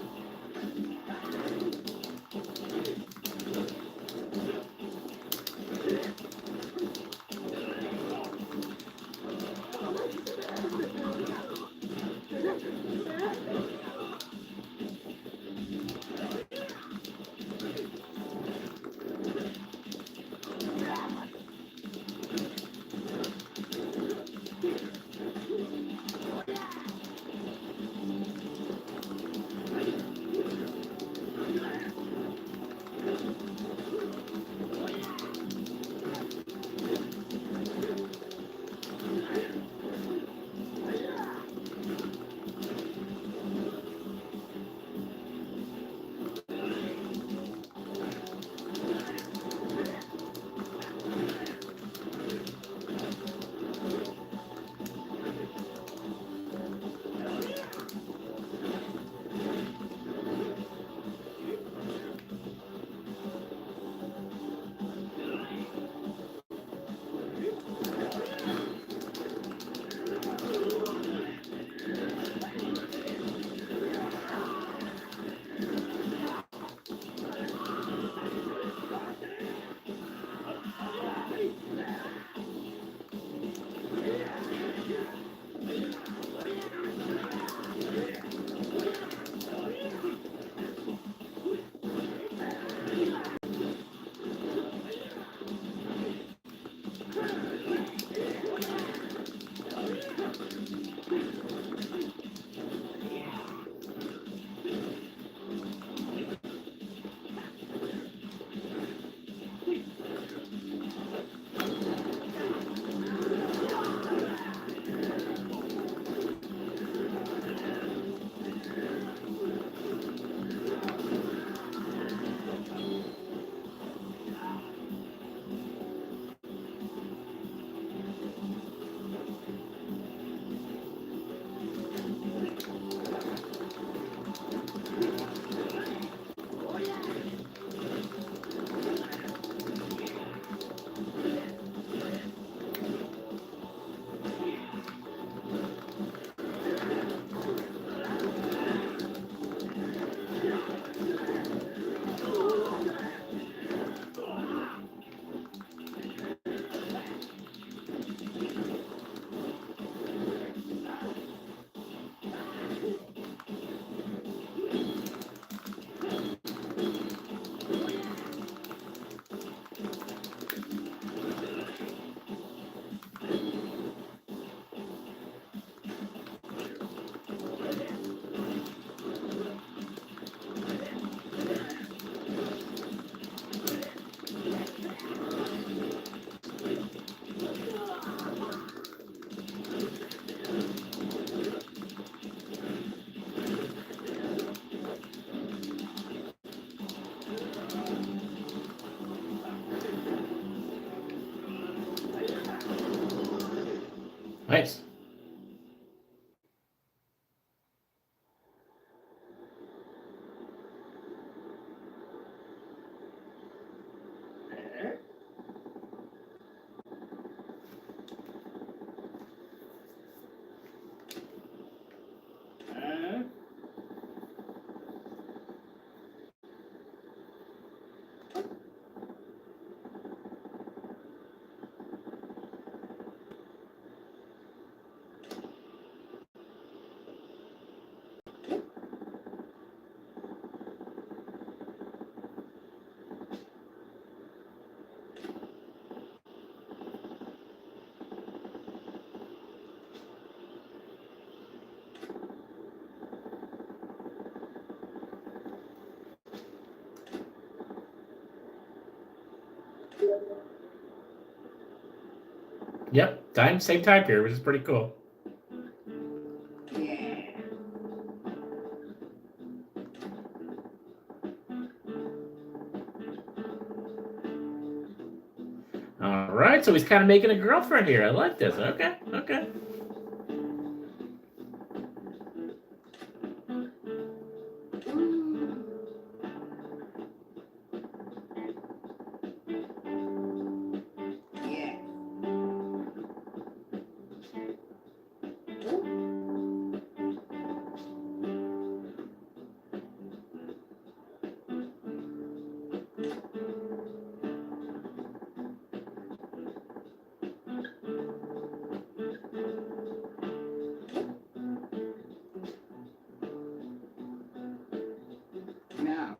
Yep, same time period, which is pretty cool. All right, so he's kind of making a girlfriend here. I like this. Okay, okay. Now.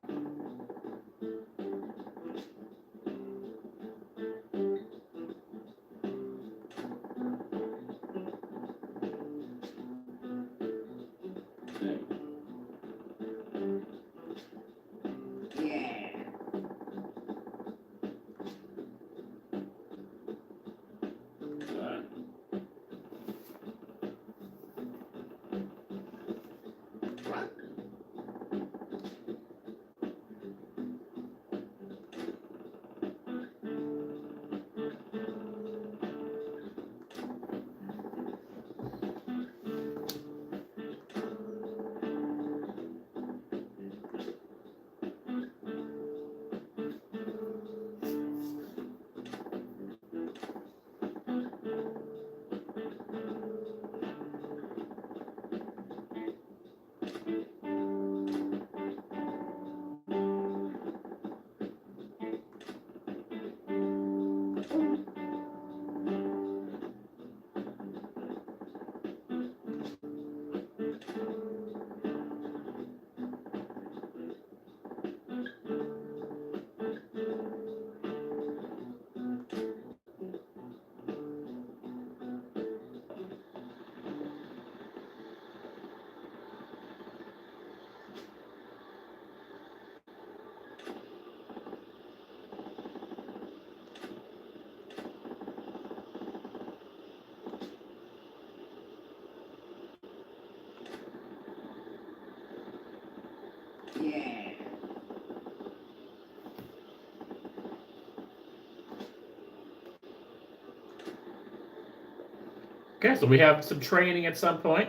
Okay, so we have some training at some point.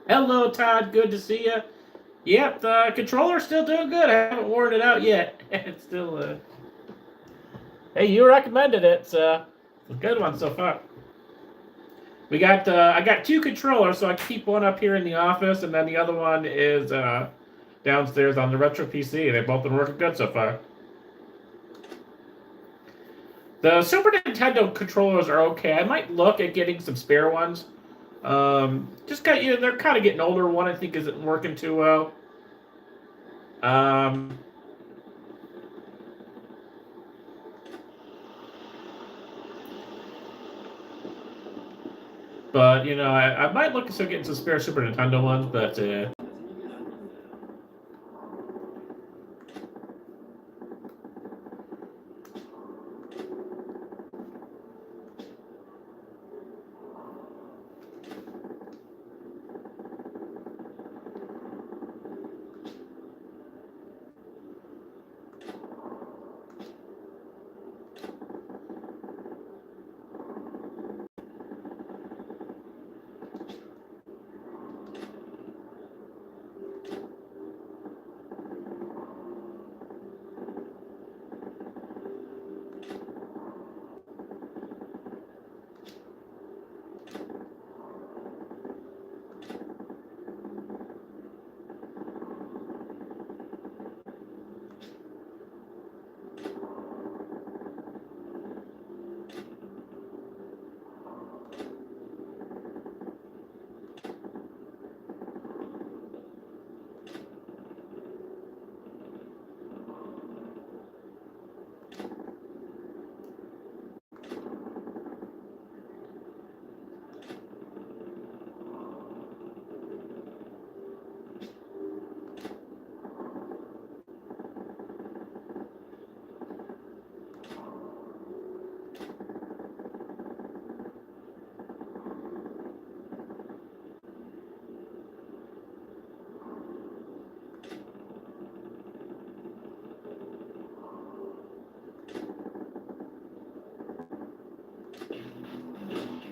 Hello, Todd. Good to see you. Yep, the controller's still doing good. I haven't worn it out yet. It's still. Hey, you recommended it. It's a good one so far. We got. I got 2 controllers, so I keep one up here in the office, and then the other one is downstairs on the retro PC. They've both been working good so far. The Super Nintendo controllers are okay. I might look at getting some spare ones. Just kind of, they're kind of getting older. One I think isn't working too well. But I might look at getting some spare Super Nintendo ones, but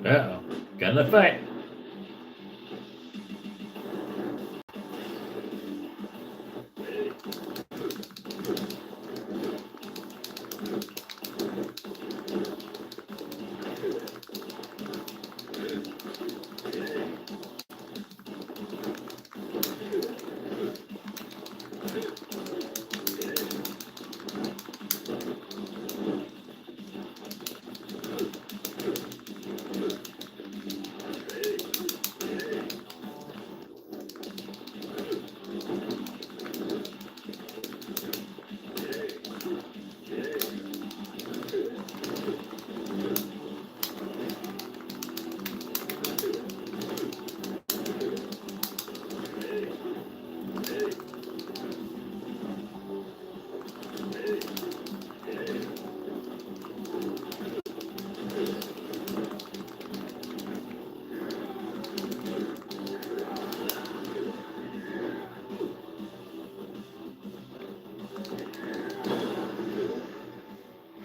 Uh-oh. Got in the fight.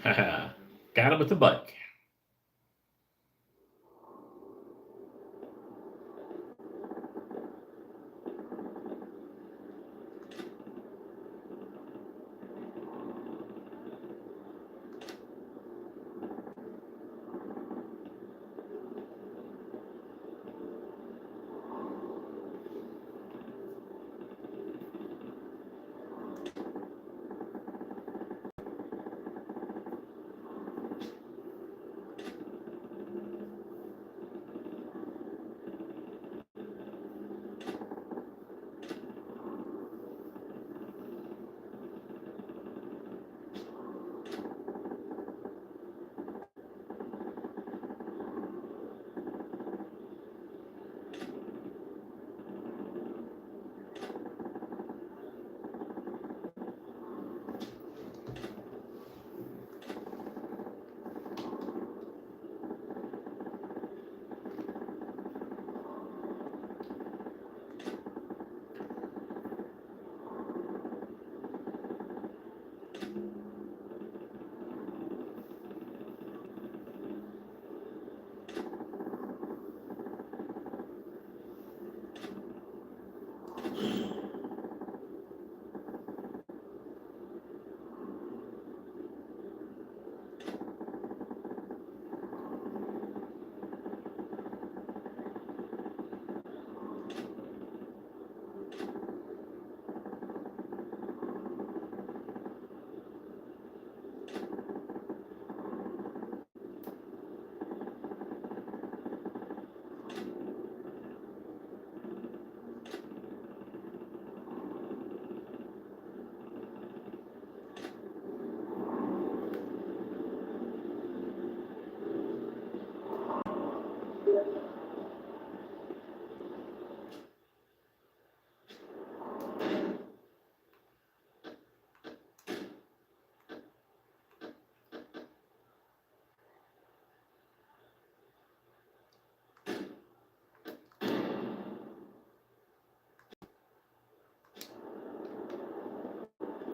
Haha. Got him with the bike.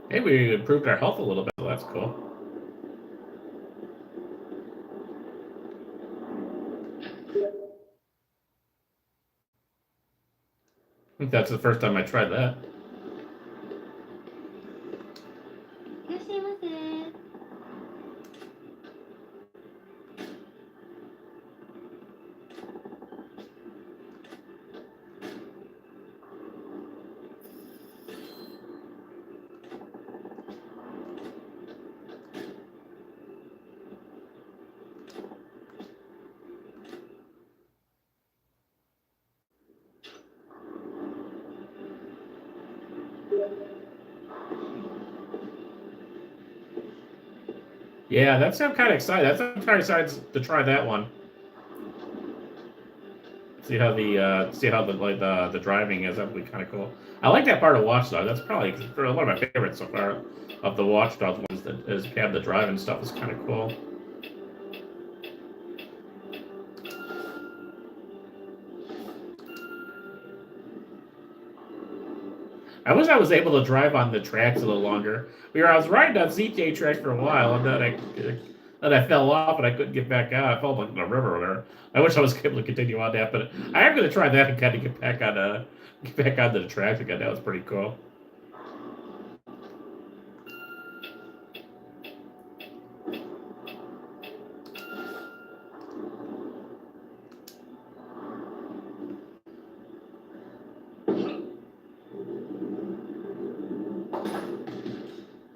Hey, we improved our health a little bit. So that's cool. I think that's the first time I tried that. Yeah, that's I'm kind of excited. I'm kind of excited to try that one. See how the driving is. That'd be kind of cool. I like that part of Watch Dogs. That's probably one of my favorites so far of the Watch Dogs ones. That is have the driving stuff is kind of cool. I wish I was able to drive on the tracks a little longer. I was riding on ZJ track for a while, and then and I fell off and I couldn't get back out. I fell like in the river there. I wish I was able to continue on that, but I am going to try that and kind of get back onto the tracks again. That was pretty cool.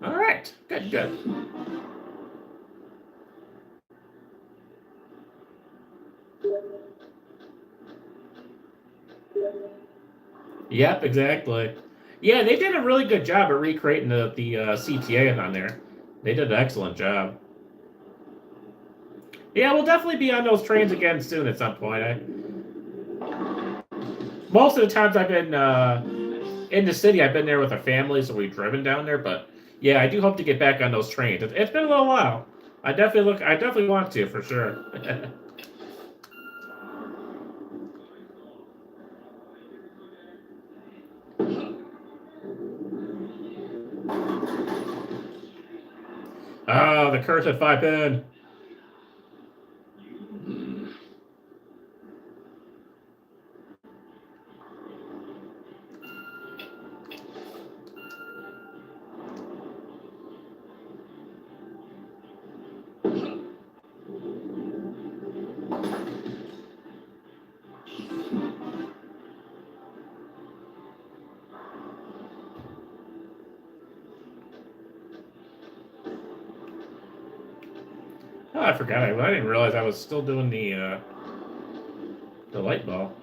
All right, good. Yep, exactly. Yeah, they did a really good job of recreating the CTA on there. They did an excellent job. Yeah, we'll definitely be on those trains again soon at some point. Most of the times I've been in the city, I've been there with a family, so we've driven down there. But yeah, I do hope to get back on those trains. It's been a little while. I definitely want to for sure. Oh, the cursed 5-pin. Oh, I forgot. I didn't realize I was still doing the light ball.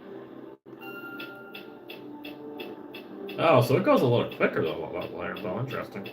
Oh, so it goes a little quicker than the light ball. Interesting.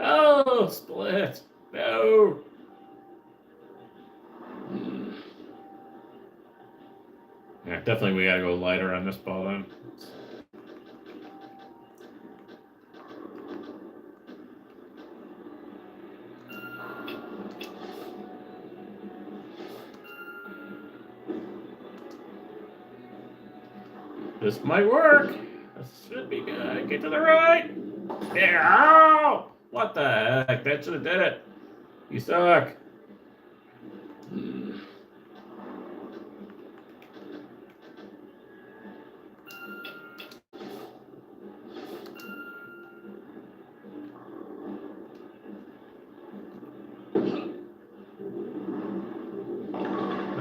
Oh, split. No. Yeah, definitely we gotta go lighter on this ball then. This might work. This should be good. Get to the right. There. Oh! What the heck? That should have did it. You suck.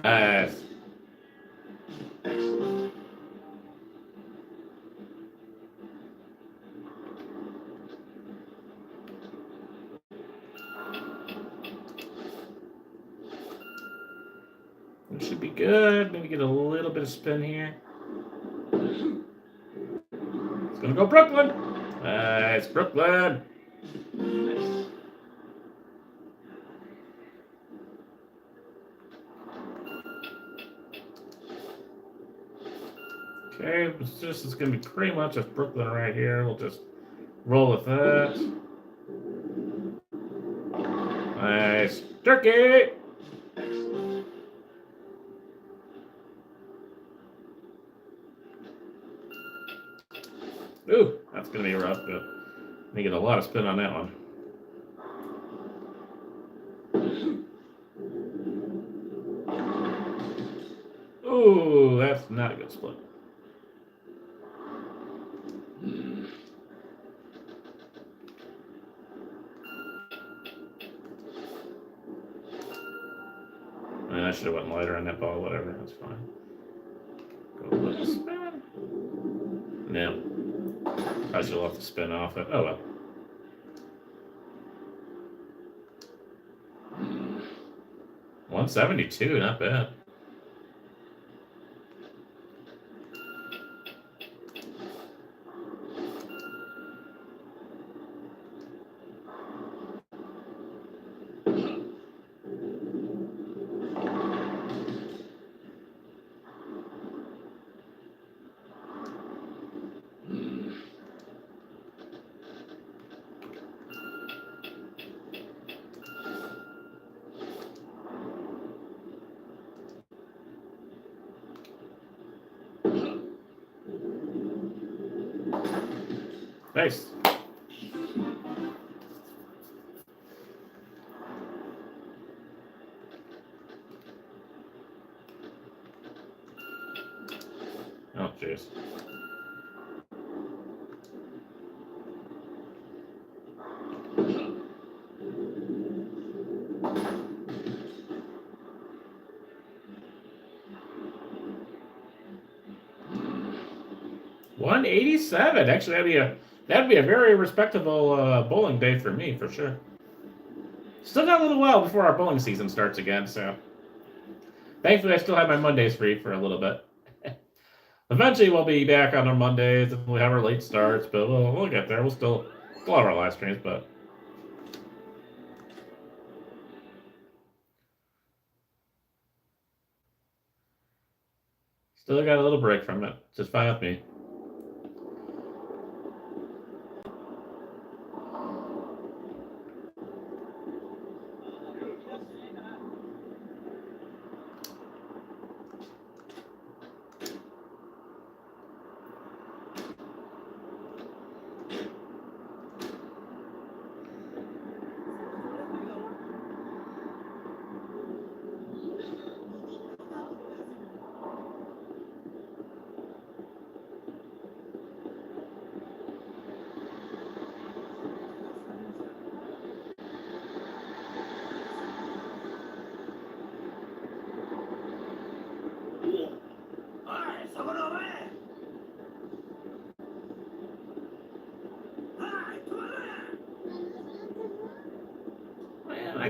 Nice. It should be good. Maybe get a little bit of spin here. It's gonna go Brooklyn. It's Brooklyn. Okay, this is gonna be pretty much a Brooklyn right here. We'll just roll with that. Nice. Turkey! Ooh, that's gonna be rough, but I get a lot of spin on that one. Ooh, that's not a good split. I should have went lighter on that ball, whatever, that's fine. Go a little spin. No. I still have to spin off it. Oh well. $172, not bad. Nice. Oh, jeez. $187. Actually, that'd be a very respectable bowling day for me, for sure. Still got a little while before our bowling season starts again, so thankfully I still have my Mondays free for a little bit. Eventually we'll be back on our Mondays and we'll have our late starts, but we'll get there. We'll still have our live streams, but still got a little break from it. Just fine with me.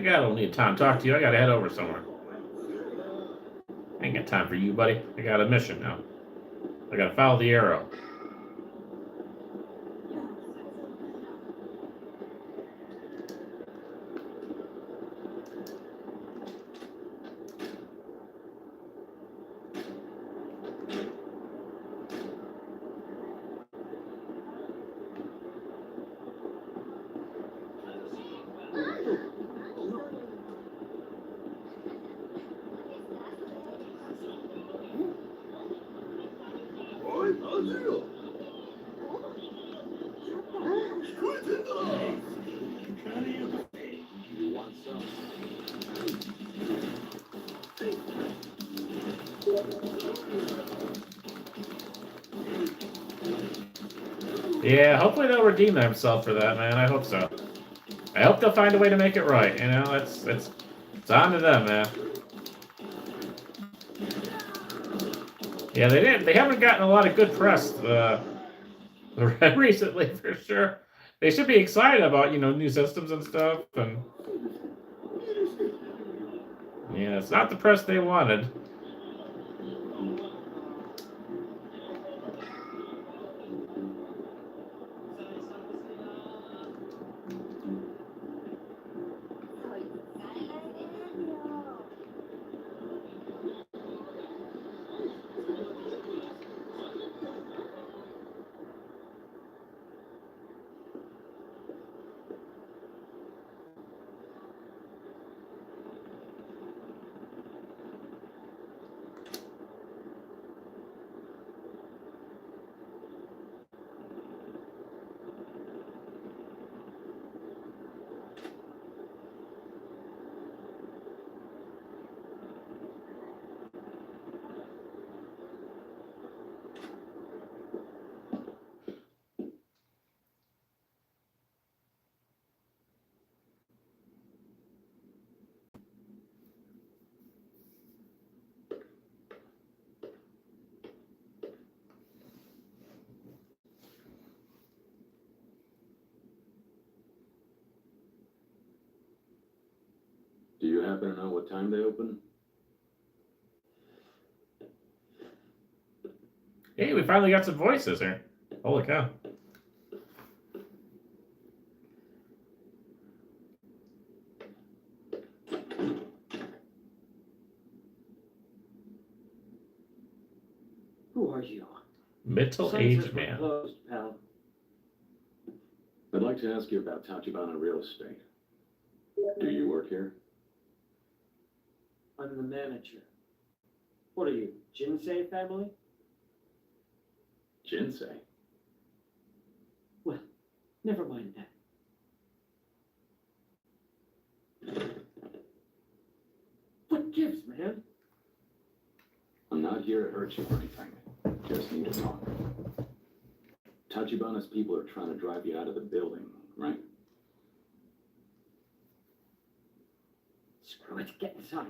Man, I don't need time to talk to you. I gotta head over somewhere. I ain't got time for you, buddy. I got a mission now. I gotta follow the arrow. Yeah, hopefully they'll redeem themselves for that, man. I hope so. I hope they'll find a way to make it right. You know, it's on to them, man. Yeah, they haven't gotten a lot of good press recently, for sure. They should be excited about, new systems and stuff, and yeah, it's not the press they wanted. Do you happen to know what time they open? Hey, we finally got some voices here. Holy cow. Who are you? Middle-aged man. Closed, pal. I'd like to ask you about Tachibana Real Estate. Do you work here? I'm the manager. What are you, Jinsei family? Jinsei? Well, never mind that. What gives, man? I'm not here to hurt you or anything. Just need to talk. Tachibana's people are trying to drive you out of the building, right? Screw it, get inside.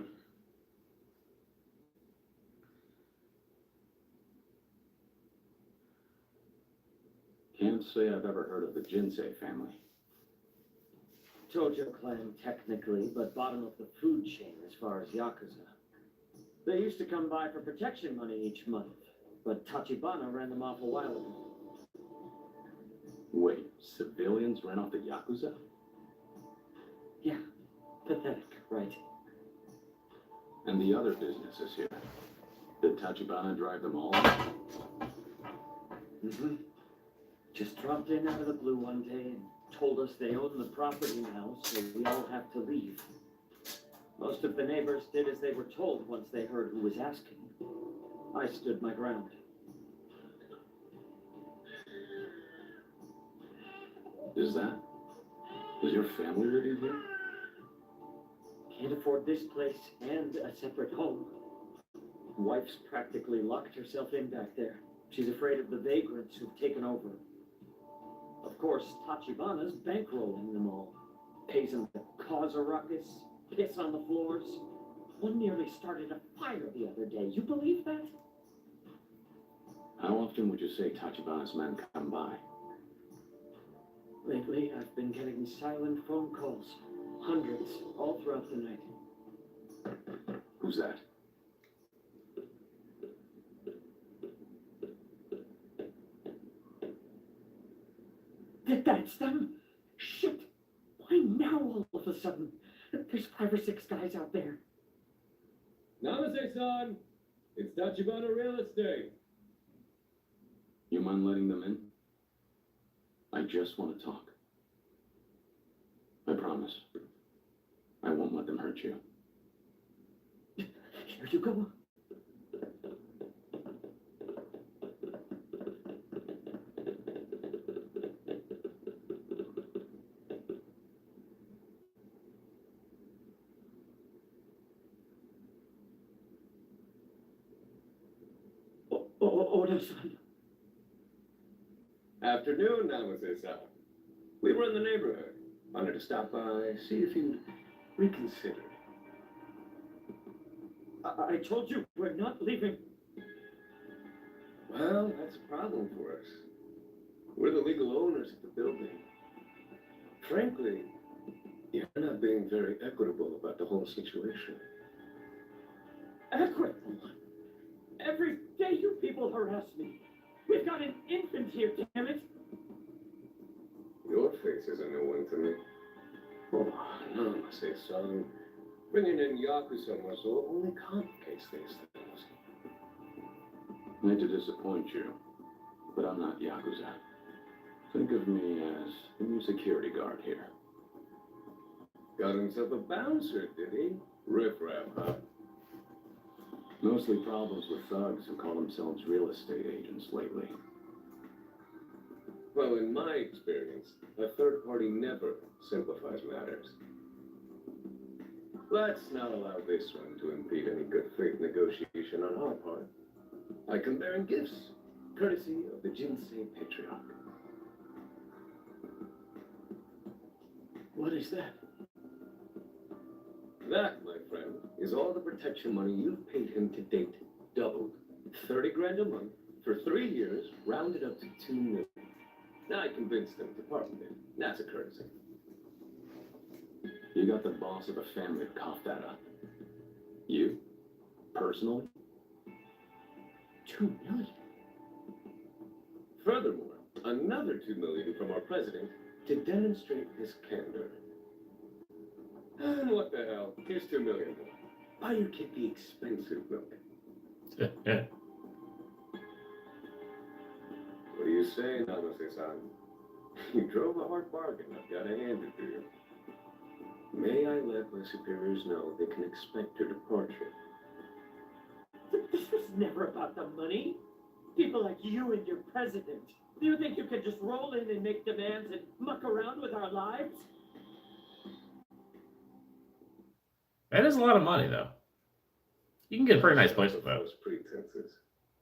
Can't say I've ever heard of the Jinsei family. Tojo clan, technically, but bottom of the food chain as far as Yakuza. They used to come by for protection money each month, but Tachibana ran them off a while ago. Wait, civilians ran off the Yakuza? Yeah, pathetic, right? And the other businesses here. Did Tachibana drive them all? Mm-hmm. Just dropped in out of the blue one day and told us they own the property now, so we all have to leave. Most of the neighbors did as they were told once they heard who was asking. I stood my ground. Is your family living here? Can't afford this place and a separate home. Wife's practically locked herself in back there. She's afraid of the vagrants who've taken over. Of course, Tachibana's bankrolling them all. Pays them to cause a ruckus, piss on the floors. One nearly started a fire the other day. You believe that? How often would you say Tachibana's men come by? Lately, I've been getting silent phone calls. Hundreds, all throughout the night. Who's that? That's them? Shit! Why now all of a sudden? There's 5 or 6 guys out there. Namaste-san! It's Tachibana Real Estate. You mind letting them in? I just want to talk. I promise. I won't let them hurt you. Here you go. Oda-san. Afternoon, Namaste-san. We were in the neighborhood. Wanted to stop by, see if you'd reconsider. I told you, we're not leaving. Well, that's a problem for us. We're the legal owners of the building. Frankly, you're not being very equitable about the whole situation. Equitable? Every day you people harass me. We've got an infant here, damn it. Your face is a new one to me. Oh, Namaste-san. Bringing in Yakuza muscle only complicates these things. I hate to disappoint you, but I'm not Yakuza. Think of me as the new security guard here. Got himself a bouncer, did he? Riff-raff, huh? Mostly problems with thugs who call themselves real estate agents lately. Well, in my experience, a third party never simplifies matters. Let's not allow this one to impede any good faith negotiation on our part. I come bearing gifts, courtesy of the Jinsei patriarch. What is that? That, my friend, is all the protection money you've paid him to date, doubled. 30 grand a month for 3 years, rounded up to 2 million. Now I convinced him to part with it. That's a courtesy. You got the boss of the family to cough that up. You? Personally? 2 million? Furthermore, another 2 million from our president to demonstrate his candor. And what the hell? Here's 2 million more. Buy your kid the expensive milk. What do you say, Namaste-san? You drove a hard bargain. I've got to hand it to you. May I let my superiors know they can expect your departure? This was never about the money. People like you and your president. Do you think you can just roll in and make demands and muck around with our lives? That is a lot of money, though. You can get a pretty nice place with that. Those pretenses.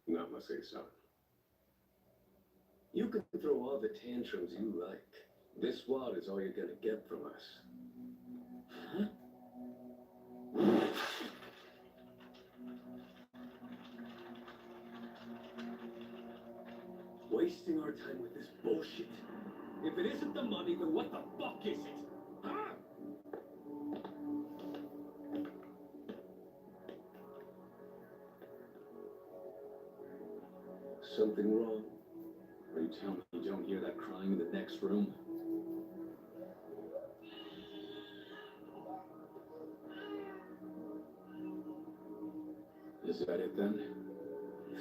Namaste-san. You can throw all the tantrums you like. This wad is all you're gonna get from us. Huh? Wasting our time with this bullshit. If it isn't the money, then what the fuck is it? Huh? Something wrong? Are you telling me you don't hear that crying in the next room? Is that it then?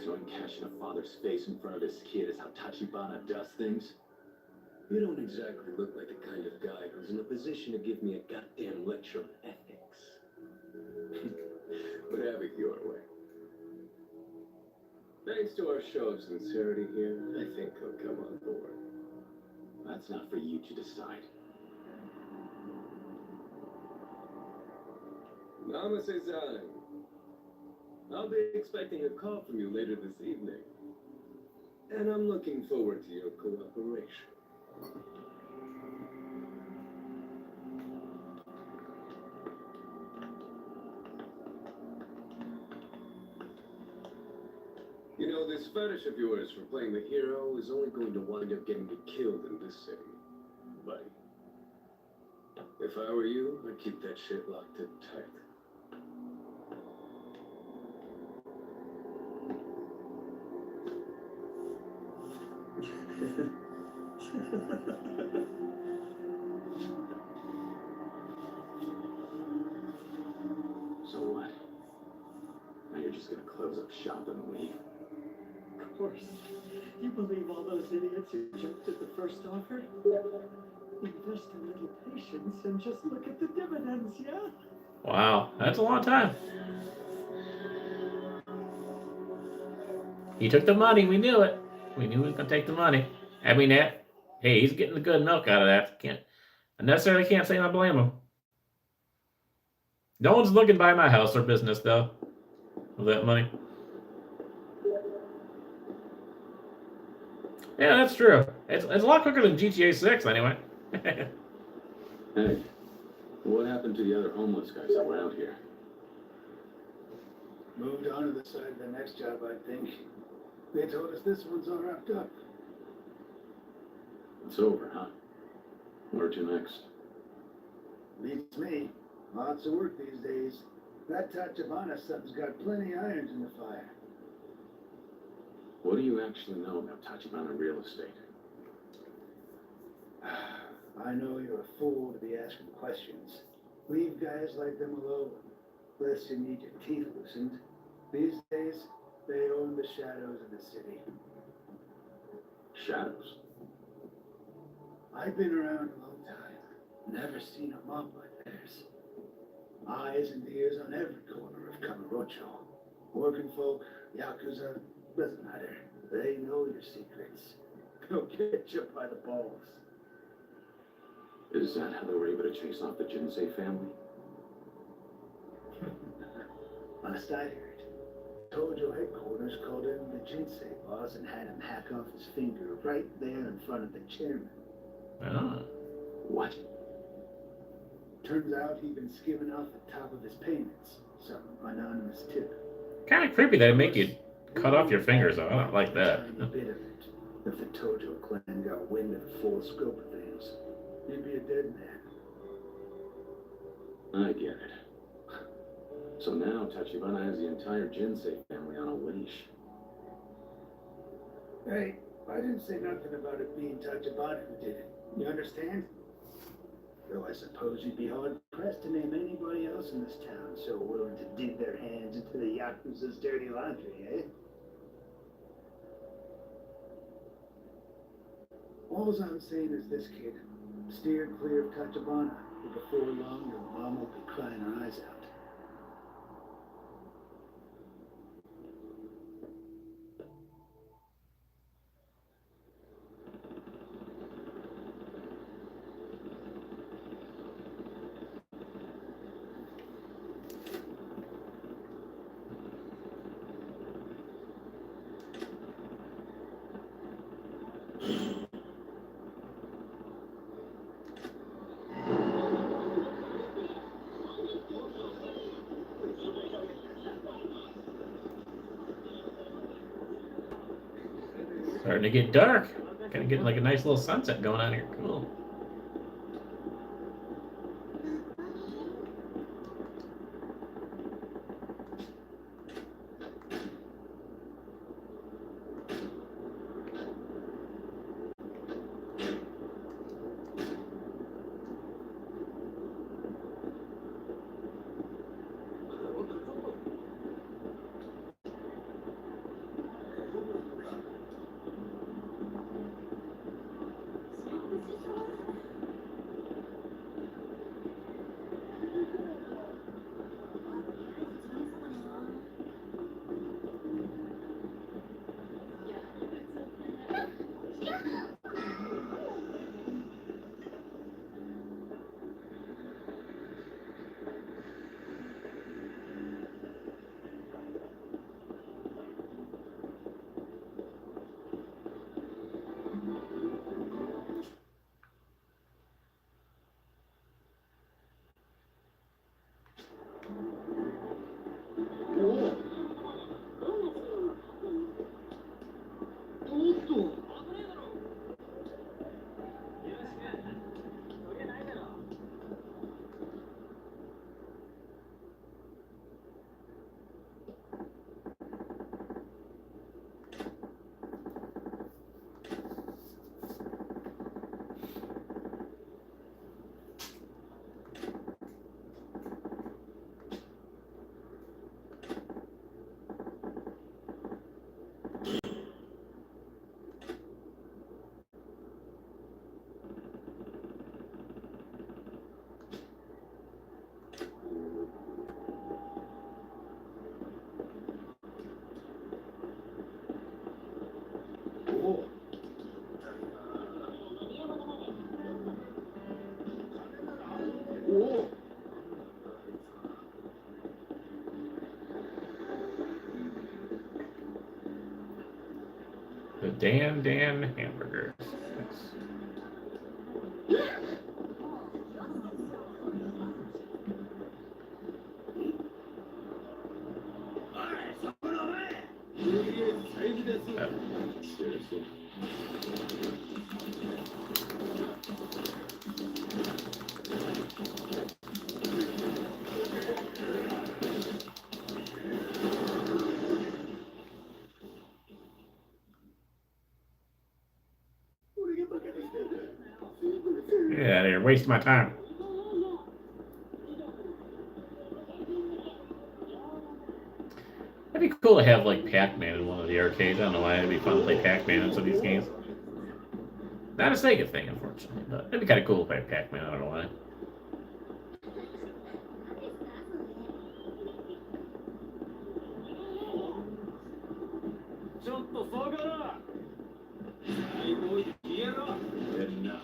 Throwing cash in a father's face in front of his kid is how Tachibana does things? You don't exactly look like the kind of guy who's in a position to give me a goddamn lecture on ethics. But have it your way. Thanks to our show of sincerity here, I think he'll come on board. That's not for you to decide. Namaste-san. I'll be expecting a call from you later this evening. And I'm looking forward to your cooperation. You know, this fetish of yours for playing the hero is only going to wind up getting you killed in this city, buddy. If I were you, I'd keep that shit locked in tight. So what? Now you're just gonna close up shop and leave? Of course. You believe all those idiots who jumped at the first offer? Invest a little patience and just look at the dividends, yeah? Wow, that's a long time. He took the money. We knew it. We knew he was gonna take the money. I mean, that. Hey, he's getting the good milk out of that. I necessarily can't say I blame him. No one's looking by my house or business though with that money. Yeah, that's true. It's a lot quicker than GTA 6 anyway. Hey, what happened to the other homeless guys that were out here? Moved on to the side of the next job, I think. They told us this one's all wrapped up. It's over, huh? Where to next? Beats me. Lots of work these days. That Tachibana son's got plenty irons in the fire. What do you actually know about Tachibana real estate? I know you're a fool to be asking questions. Leave guys like them alone, lest you need your teeth loosened. These days, they own the shadows of the city. Shadows. I've been around a long time. Never seen a mob like theirs. Eyes and ears on every corner of Kamurocho. Working folk, Yakuza, doesn't matter. They know your secrets. They'll get you by the balls. Is that how they were able to chase off the Jinsei family? Last I heard, Tojo headquarters called in the Jinsei boss and had him hack off his finger right there in front of the chairman. Oh. What? Turns out he'd been skimming off the top of his payments. Some anonymous tip. Kind of creepy that it make you cut off your fingers though. I don't like that. Tiny bit of it. If the Tojo clan got wind of the full scope of things, you'd be a dead man. I get it. So now Tachibana has the entire Jinsei family on a leash. Hey, I didn't say nothing about it being Tachibana who did it. You understand? Though I suppose you'd be hard-pressed to name anybody else in this town so willing to dig their hands into the Yakuza's dirty laundry, eh? All I'm saying is this, kid. Steer clear of Tachibana, or before long your mom will be crying her eyes out. Starting to get dark. Kind of getting like a nice little sunset going on here. Cool. The Dan hamburgers. Nice. Seriously. Yeah, they're wasting my time. It'd be cool to have like Pac-Man in one of the arcades. I don't know why it'd be fun to play Pac-Man in some of these games. Not a Sega thing, unfortunately, but it'd be kind of cool to play Pac-Man. I don't know why. Enough.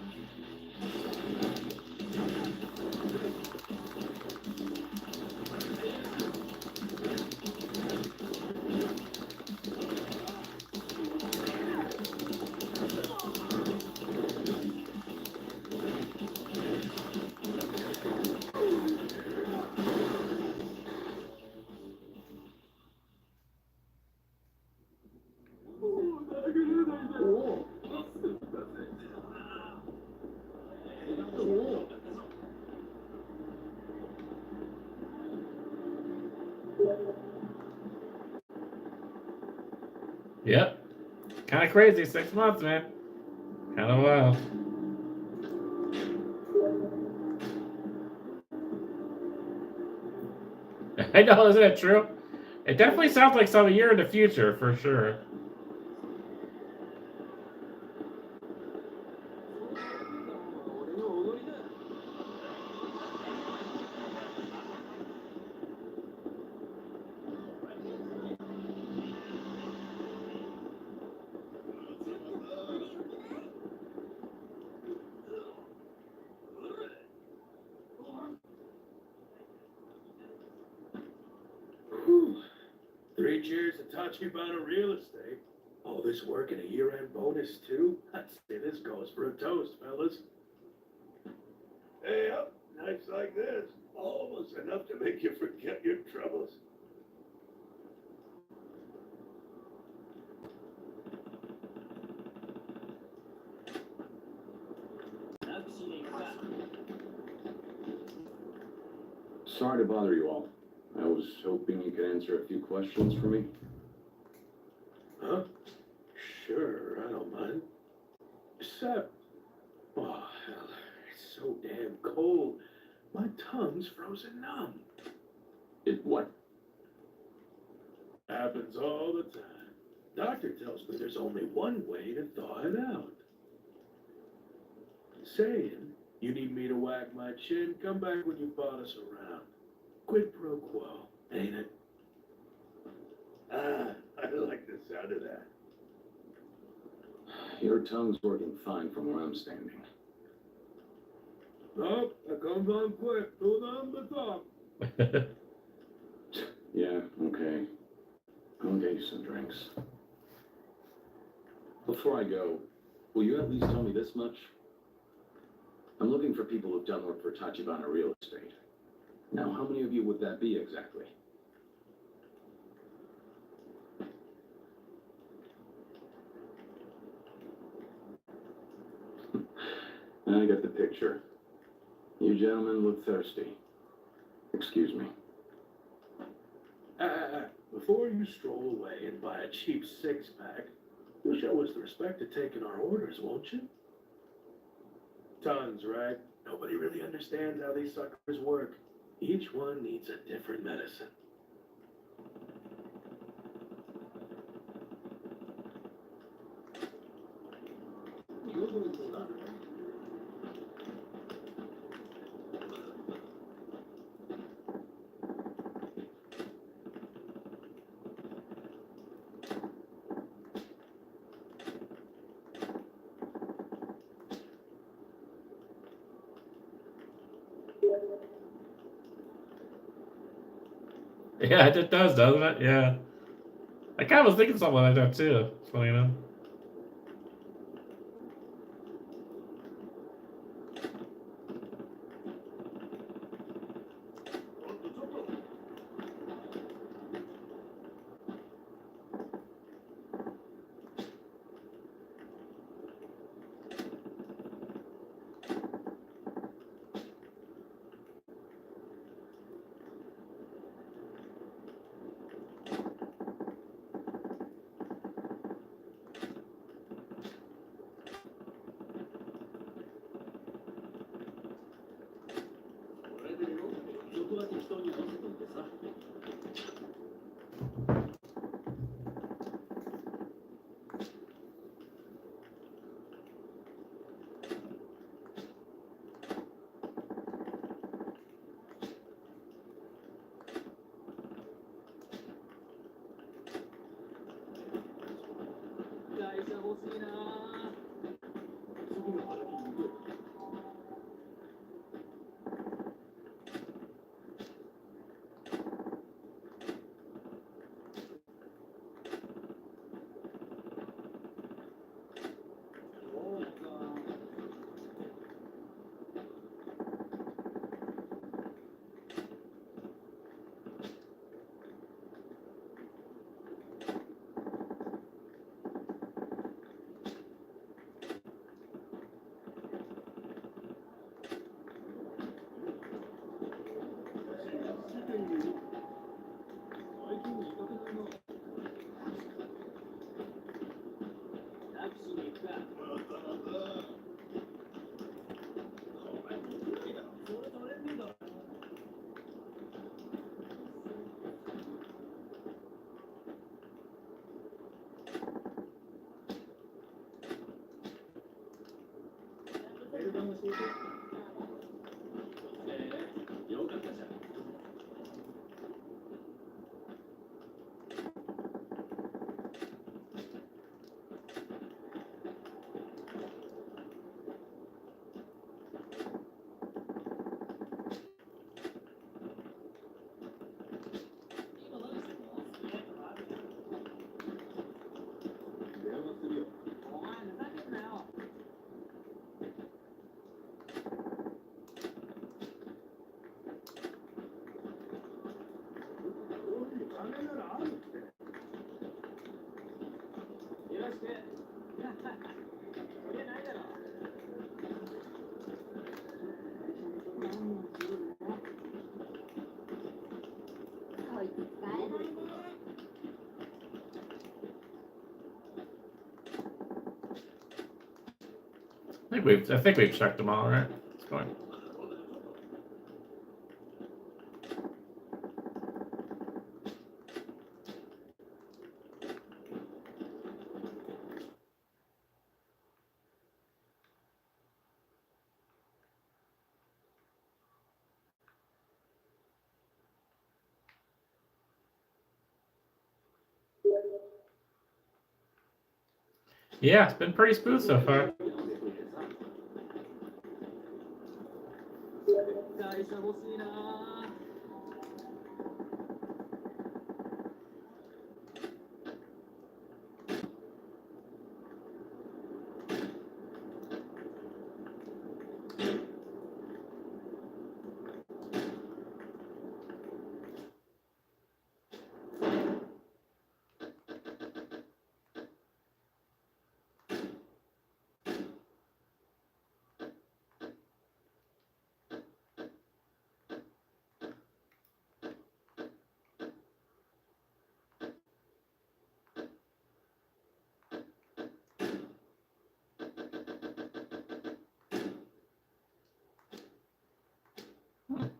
Yep. Kind of crazy. 6 months, man. Kind of wild. I know, isn't it true? It definitely sounds like some year in the future, for sure. Whew. 3 cheers to Tachibana Real Estate. All this work and a year-end bonus, too? I'd say this goes for a toast, fellas. Hey, up, nights like this, almost enough to make you forget your troubles. Sorry to bother you all. I was hoping you could answer a few questions for me. Huh? Sure, I don't mind. Except, oh, hell, it's so damn cold. My tongue's frozen numb. It what? Happens all the time. Doctor tells me there's only one way to thaw it out. Saying, you need me to whack my chin, come back when you bought us around. Quid pro quo, ain't it? Ah, I like the sound of that. Your tongue's working fine from where I'm standing. Oh, that comes on quick. Too long to talk. Yeah, okay. I'll get you some drinks. Before I go, will you at least tell me this much? I'm looking for people who've done work for Tachibana Real Estate. Now, how many of you would that be exactly? I get the picture. You gentlemen look thirsty. Excuse me. Before you stroll away and buy a cheap six-pack, you'll show us the respect of taking our orders, won't you? Tons, right? Nobody really understands how these suckers work. Each one needs a different medicine. Yeah, it does, doesn't it? Yeah. I kind of was thinking something like that too. It's funny, you know. よかったじゃん。電話するよ。お前ふざけんなよ。金ならあるって。よろしく。それないだろ。こいつ使えないね。I think we've checked them all, right? It's going. Yeah, it's been pretty smooth so far. 会社欲しいな。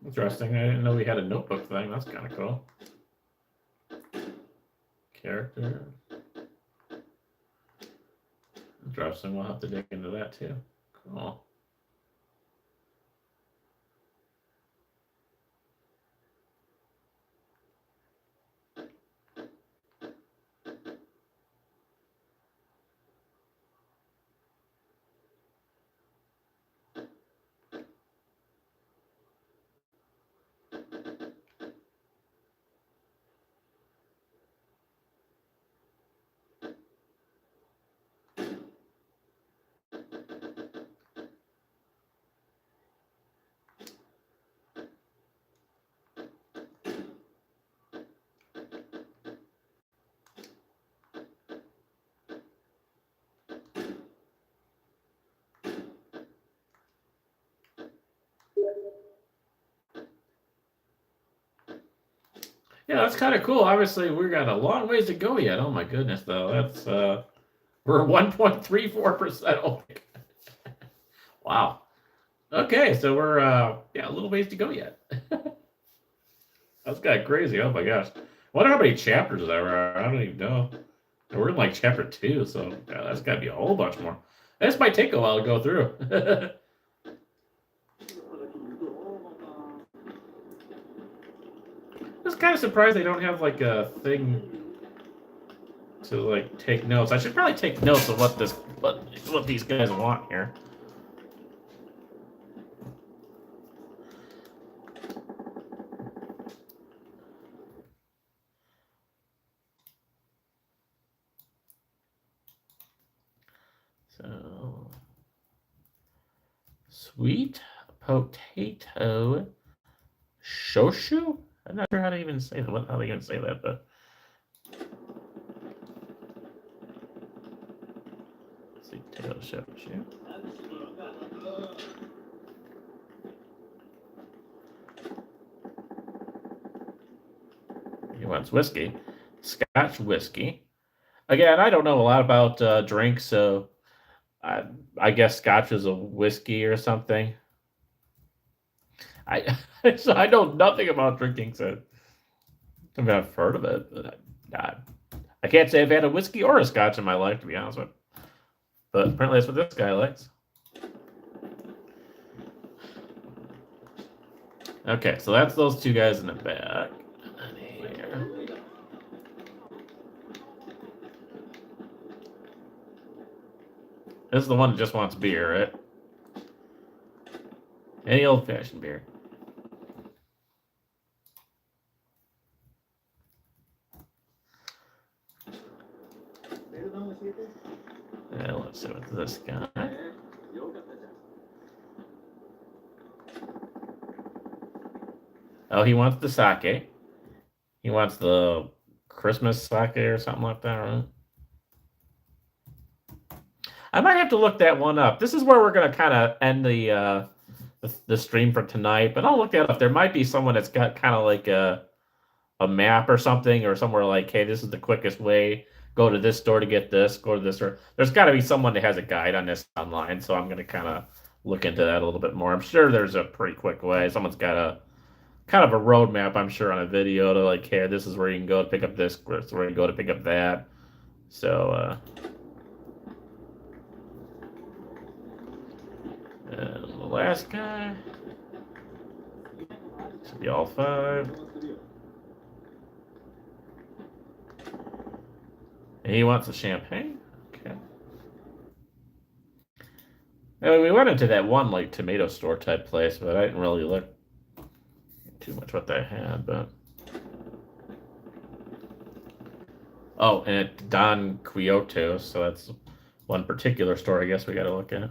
Interesting. I didn't know we had a notebook thing. That's kind of cool. Character. Interesting. We'll have to dig into that too. Cool. Yeah, that's kind of cool. Obviously, we got a long ways to go yet. Oh my goodness, though. That's we're 1.34% open. Wow. Okay, so we're yeah, a little ways to go yet. That's kind of crazy. Oh my gosh. I wonder how many chapters there are. I don't even know. And we're in like chapter 2, so yeah, that's got to be a whole bunch more. This might take a while to go through. I was kind of surprised they don't have like a thing to like take notes. I should probably take notes of what these guys want here. So, sweet potato shoshu? I'm not sure how to even say that. How they even say that, but sweet potato shoshu. He wants whiskey, Scotch whiskey. Again, I don't know a lot about drinks, so I guess Scotch is a whiskey or something. So I know nothing about drinking, so I mean, I've heard of it, but I can't say I've had a whiskey or a Scotch in my life, to be honest with you. But apparently that's what this guy likes. Okay, so that's those two guys in the back. Here. This is the one that just wants beer, right? Any old-fashioned beer. Let's see what this guy. Oh, he wants the sake. He wants the Christmas sake or something like that, right? I might have to look that one up. This is where we're going to kind of end the stream for tonight, but I'll look that up. There might be someone that's got kind of like a map or something, or somewhere like, hey, this is the quickest way. Go to this store to get this. Go to this store. There's got to be someone that has a guide on this online, so I'm going to kind of look into that a little bit more. I'm sure there's a pretty quick way. Someone's got a kind of a roadmap, I'm sure, on a video to like, hey, this is where you can go to pick up this. This is where you go to pick up that. So, and the last guy should be all 5. And he wants a champagne. Okay. I mean, we went into that one like tomato store type place, but I didn't really look too much what they had. But oh, and it's Don Quixote, so that's one particular store. I guess we got to look at.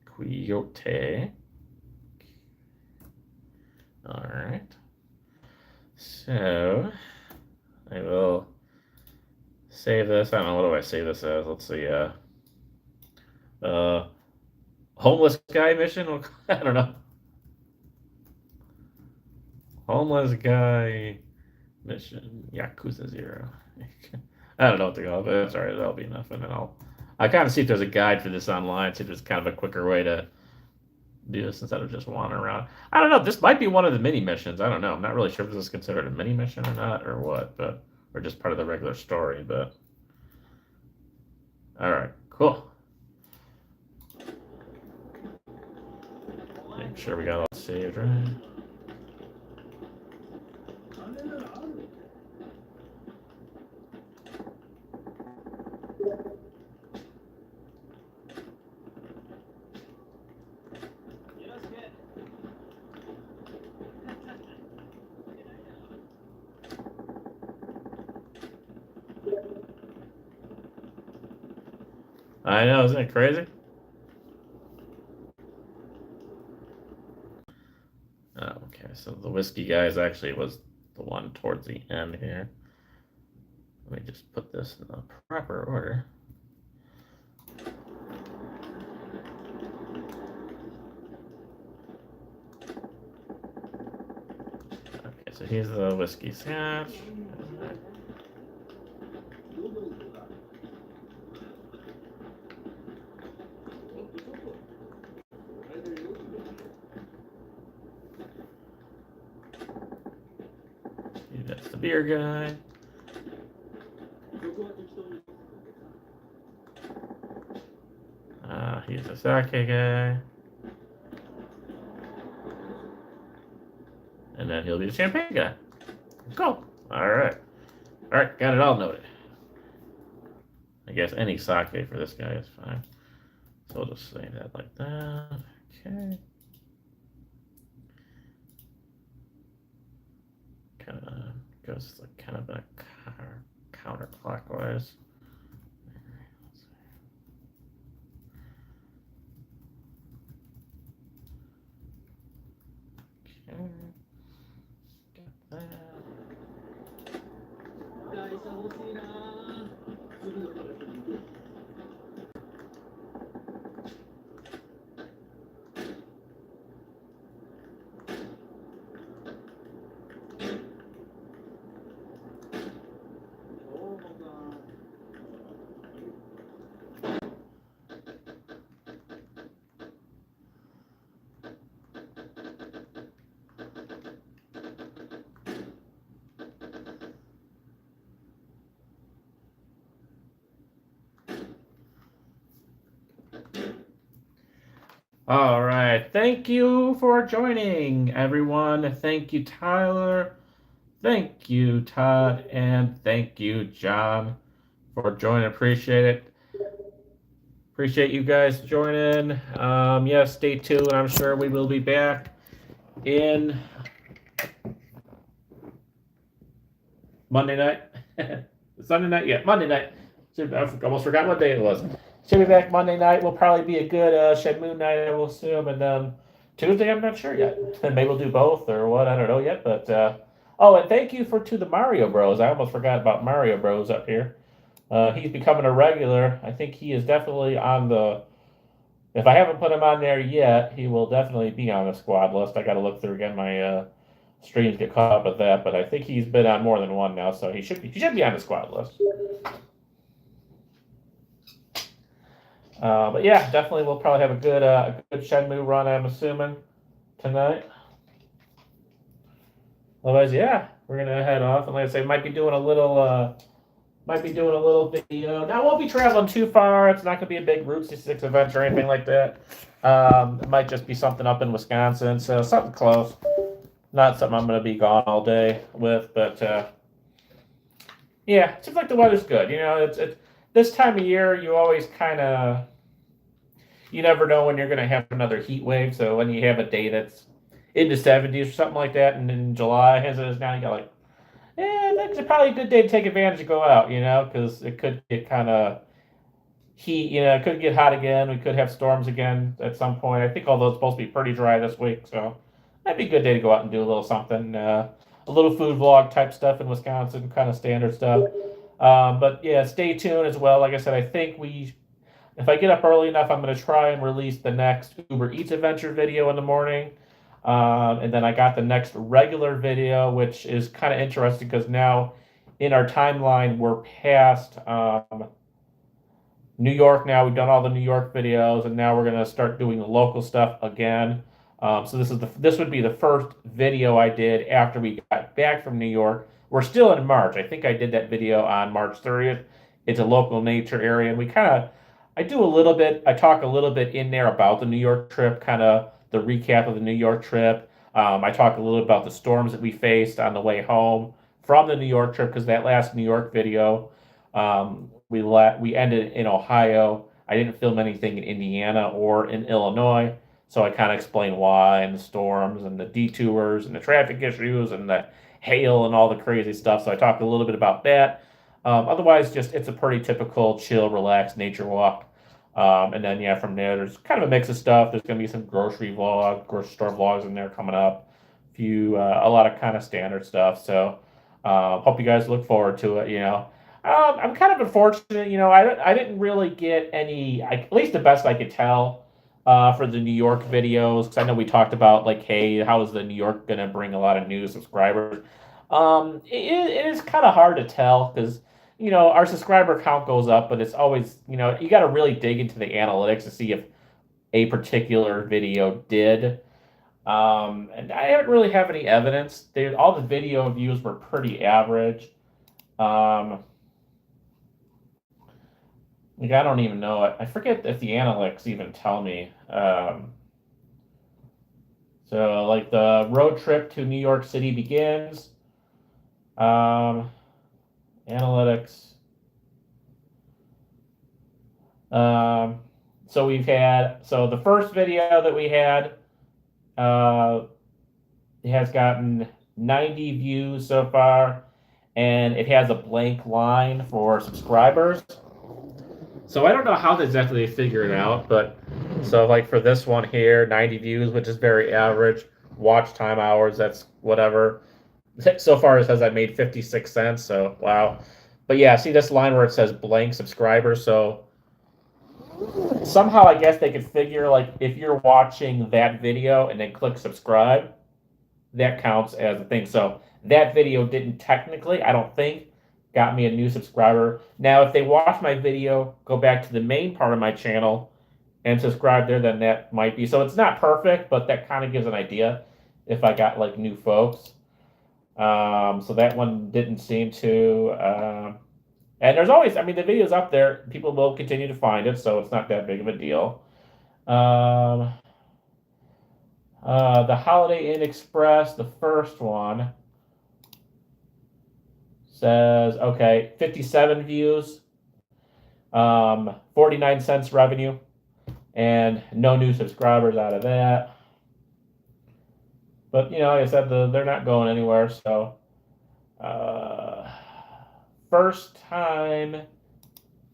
Quixote. All right. So I will save this. I don't know, what do I save this as? Let's see. Homeless guy mission. I don't know. Homeless guy mission. Yakuza 0. I don't know what to go, but that's all right. That'll be enough, and then I kind of see if there's a guide for this online. See if there's kind of a quicker way to do this instead of just wandering around. I don't know. This might be one of the mini missions. I don't know. I'm not really sure if this is considered a mini mission or not, or what, but or just part of the regular story. But all right, cool. Make sure we got all saved, right? I know, isn't it crazy? Oh, okay, so the whiskey guys actually was the one towards the end here. Let me just put this in the proper order. Okay, so here's the whiskey scotch. That's the beer guy. He's a sake guy. And then he'll be the champagne guy. Cool. Alright. Alright, got it all noted. I guess any sake for this guy is fine. So we'll just say that like that. Okay. Kind of goes like kind of a counterclockwise. Okay. Got that. All right. Thank you for joining, everyone. Thank you, Tyler. Thank you, Todd. And thank you, John, for joining. Appreciate it. Appreciate you guys joining. Yeah, stay tuned. I'm sure we will be back in Monday night. Sunday night? Yeah, Monday night. I almost forgot what day it was. Should be back Monday night. Will probably be a good Shenmue night, I will assume. And Tuesday, I'm not sure yet. Maybe we'll do both or what. I don't know yet. But oh, and thank you to the Mario Bros. I almost forgot about Mario Bros. Up here. He's becoming a regular. I think he is definitely on the. If I haven't put him on there yet, he will definitely be on the squad list. I got to look through again my streams, get caught up with that. But I think he's been on more than one now, so he should be on the squad list. But yeah, definitely we'll probably have a good Shenmue run, I'm assuming, tonight. Otherwise, yeah, we're gonna head off, and like I say, might be doing a little video. Now, I won't be traveling too far. It's not gonna be a big Route 66 event or anything like that. It might just be something up in Wisconsin, so something close. Not something I'm gonna be gone all day with, but yeah, it seems like the weather's good. You know, it's this time of year, you always kind of, you never know when you're going to have another heat wave. So when you have a day that's in the 70s or something like that, and in July, as it is now, you got like, that's probably a good day to take advantage of go out, you know, because it could get kind of heat, you know, it could get hot again. We could have storms again at some point. I think although it's supposed to be pretty dry this week, so that'd be a good day to go out and do a little something, a little food vlog type stuff in Wisconsin, kind of standard stuff. But yeah, stay tuned as well. Like I said, I think if I get up early enough, I'm going to try and release the next Uber Eats adventure video in the morning. And then I got the next regular video, which is kind of interesting because now in our timeline, we're past New York now. We've done all the New York videos, and now we're going to start doing the local stuff again. So this would be the first video I did after we got back from New York. We're still in March. I think I did that video on March 30th. It's a local nature area, and I talk a little bit in there about the New York trip, kind of the recap of the New York trip. I talk a little about the storms that we faced on the way home from the New York trip, because that last New York video, we ended in Ohio. I didn't film anything in Indiana or in Illinois. So I kind of explain why, and the storms and the detours and the traffic issues and the hail and all the crazy stuff. So I talked a little bit about that. Otherwise, it's a pretty typical chill, relaxed nature walk. And then, yeah, from there, there's kind of a mix of stuff. There's going to be some grocery store vlogs in there coming up. A lot of kind of standard stuff. So hope you guys look forward to it, you know. I'm kind of unfortunate, you know, I didn't really get any, at least the best I could tell, for the New York videos, because I know we talked about, like, hey, how is the New York going to bring a lot of new subscribers? It is kind of hard to tell, because, you know, our subscriber count goes up, but it's always, you know, you got to really dig into the analytics to see if a particular video did. And I don't really have any evidence. All the video views were pretty average. Like, I don't even know it. I forget if the analytics even tell me. So, like, the road trip to New York City begins. Analytics. So the first video that we had, it has gotten 90 views so far, and it has a blank line for subscribers. So I don't know how exactly they figure it out, but so like for this one here, 90 views, which is very average. Watch time hours, that's whatever. So far it says I made 56 cents, so wow. But yeah, see this line where it says blank subscribers, so somehow I guess they could figure, like, if you're watching that video and then click subscribe, that counts as a thing. So that video didn't technically, I don't think, got me a new subscriber. Now, if they watch my video, go back to the main part of my channel and subscribe there, then that might be. So it's not perfect, but that kind of gives an idea if I got, like, new folks. So that one didn't seem to. And there's always, I mean, the video's up there. People will continue to find it, so it's not that big of a deal. The Holiday Inn Express, the first one, says, okay, 57 views, 49 cents revenue, and no new subscribers out of that. But, like I said, they're not going anywhere, so first time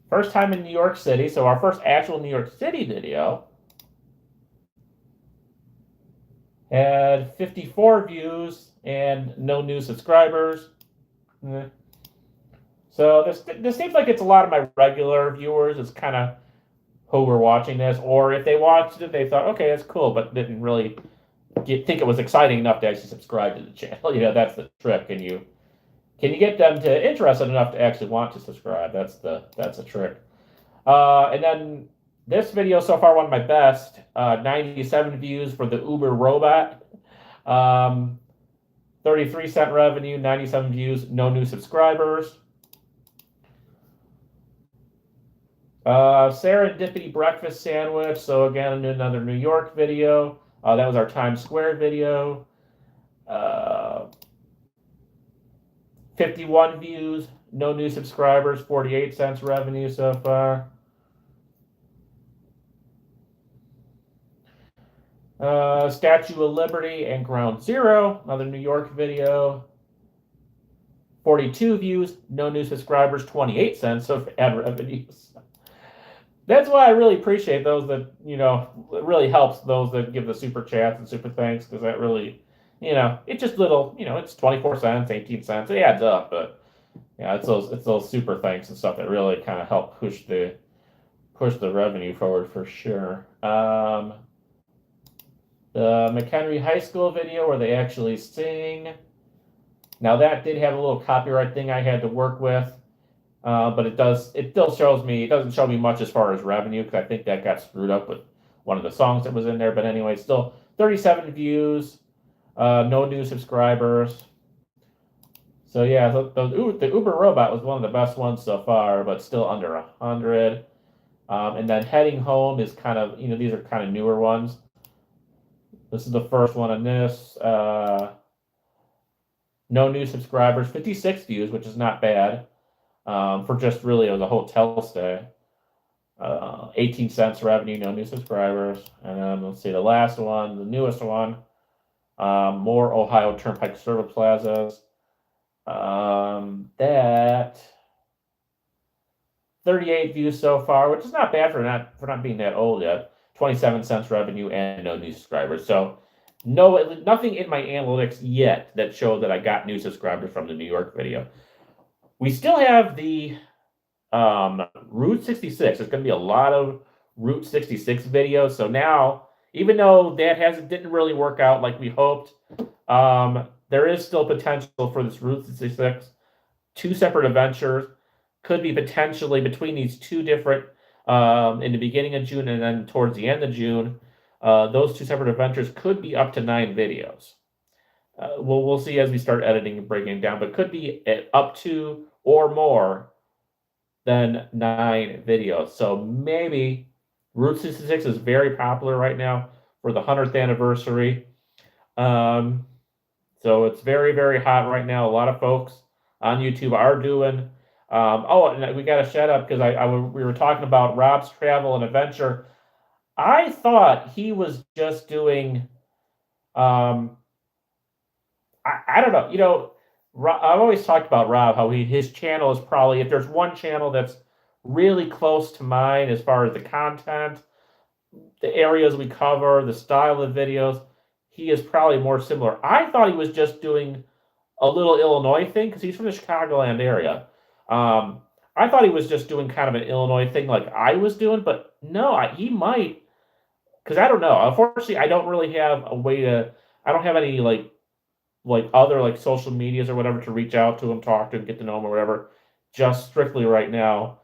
in New York City, so our first actual New York City video had 54 views and no new subscribers. So this seems like it's a lot of my regular viewers. It's kind of who were watching this, or if they watched it, they thought, okay, that's cool, but didn't really think it was exciting enough to actually subscribe to the channel. That's the trick. Can you get them to interested enough to actually want to subscribe? That's a trick. And then this video so far, one of my best, 97 views for the Uber robot, 33-cent revenue, 97 views, no new subscribers. Serendipity breakfast sandwich. So again, another New York video. That was our Times Square video. 51 views, no new subscribers, 48 cents revenue so far. Statue of Liberty and Ground Zero, another New York video. 42 views, no new subscribers, 28 cents of ad revenues. That's why I really appreciate those that, it really helps those that give the super chats and super thanks, because that really, it's just little, it's 24 cents, 18 cents. It adds up, but it's those super thanks and stuff that really kind of help push the revenue forward for sure. The McHenry High School video where they actually sing. Now that did have a little copyright thing I had to work with. But it still shows me, it doesn't show me much as far as revenue, because I think that got screwed up with one of the songs that was in there. But anyway, still 37 views, no new subscribers. So yeah, the Uber robot was one of the best ones so far, but still under 100. And then Heading Home is kind of, these are kind of newer ones. This is the first one on this. No new subscribers, 56 views, which is not bad. For just really as a hotel stay. 18 cents revenue, no new subscribers. And then let's see, the last one, the newest one, more Ohio Turnpike service plazas. That 38 views so far, which is not bad for not being that old yet. 27 cents revenue and no new subscribers. So nothing in my analytics yet that showed that I got new subscribers from the New York video. We still have the Route 66. There's going to be a lot of Route 66 videos. So now, even though that didn't really work out like we hoped, there is still potential for this Route 66. 2 separate adventures could be potentially between these 2 different, in the beginning of June and then towards the end of June. Those 2 separate adventures could be up to 9 videos. We'll see as we start editing and breaking it down, but could be up to or more than 9 videos. So maybe Route 66 is very popular right now for the 100th anniversary. So it's very, very hot right now. A lot of folks on YouTube are doing. And we got to shout out because we were talking about Rob's Travel and Adventure. I thought he was just doing. I don't know. I've always talked about Rob, how his channel is probably, if there's one channel that's really close to mine as far as the content, the areas we cover, the style of videos, he is probably more similar. I thought he was just doing a little Illinois thing because he's from the Chicagoland area. I thought he was just doing kind of an Illinois thing like I was doing, but no, he might, because I don't know. Unfortunately, I don't really have a way to, I don't have any like other social medias or whatever to reach out to him, talk to him, get to know him or whatever. Just strictly right now,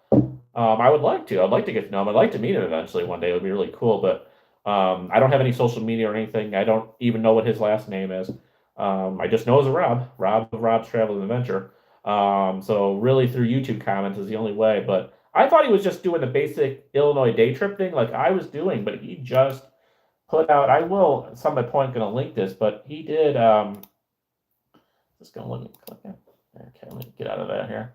I would like to. I'd like to get to know him. I'd like to meet him eventually one day. It would be really cool. But I don't have any social media or anything. I don't even know what his last name is. I just know as Rob of Rob's Travel and Adventure. So really through YouTube comments is the only way. But I thought he was just doing the basic Illinois day trip thing like I was doing, but he just put out, I will at some point gonna link this, but he did just gonna let me click it. Okay, let me get out of that here.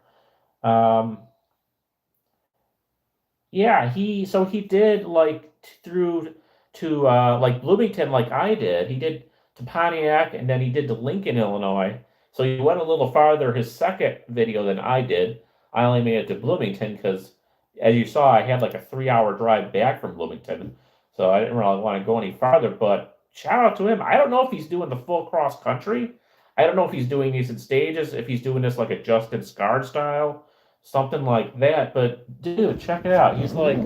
Yeah, he did like through to like Bloomington like I did. He did to Pontiac and then he did to Lincoln, Illinois. So he went a little farther his second video than I did. I only made it to Bloomington because as you saw, I had like a 3 hour drive back from Bloomington. So I didn't really want to go any farther, but shout out to him. I don't know if he's doing the full cross country. I don't know if he's doing these in stages, if he's doing this like a Justin Scarred style, something like that. But dude, check it out. He's like,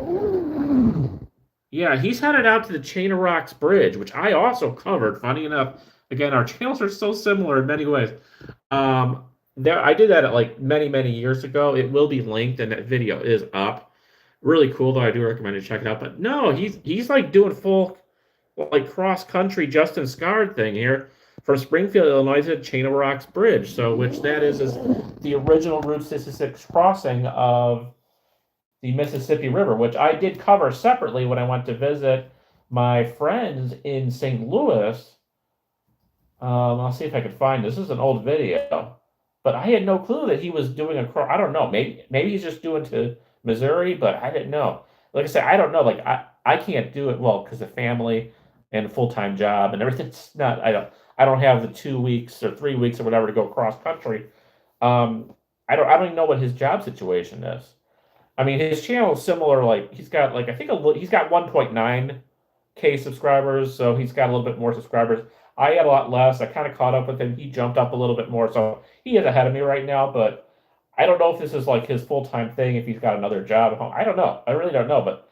yeah, he's headed out to the Chain of Rocks Bridge, which I also covered. Funny enough, again, our channels are so similar in many ways. There, I did that at like many years ago. It will be linked, and that video is up. Really cool, though. I do recommend you check it out. But no, he's like doing full like cross country Justin Scarred thing here from Springfield, Illinois to Chain of Rocks Bridge. So which that is the original Route 66 crossing of the Mississippi River, which I did cover separately when I went to visit my friends in St. Louis. I'll see if I can find this. This is an old video, but I had no clue that he was doing a cross. I don't know. Maybe he's just doing to Missouri, but I didn't know. Like I said, I don't know. Like I can't do it well because of family and a full-time job and everything. It's not. I don't have the 2 weeks or 3 weeks or whatever to go cross country. I don't even know what his job situation is. I mean, his channel is similar. Like he's got like I think he's got 1.9K subscribers, so he's got a little bit more subscribers. I had a lot less. I kind of caught up with him. He jumped up a little bit more, so he is ahead of me right now. But I don't know if this is like his full-time thing. If he's got another job at home, I don't know. I really don't know. But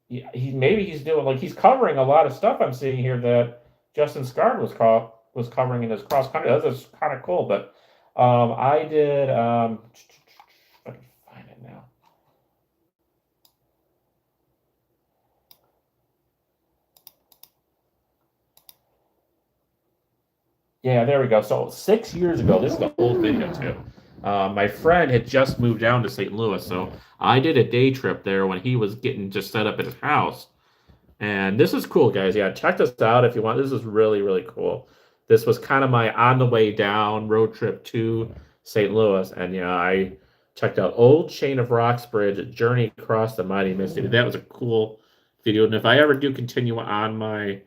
maybe he's doing like he's covering a lot of stuff. I'm seeing here that Justin Scarred was covering in his cross country. That's just kind of cool. But I did. If I can find it now. Yeah, there we go. So 6 years ago, this is the old video too. My friend had just moved down to St. Louis, so I did a day trip there when he was getting just set up at his house. And this is cool, guys. Yeah, check this out if you want. This is really cool. This was kind of my on the way down road trip to St. Louis, and yeah, I checked out Old Chain of Rocks Bridge, Journey Across the Mighty Mississippi. That was a cool video, and if I ever do continue on my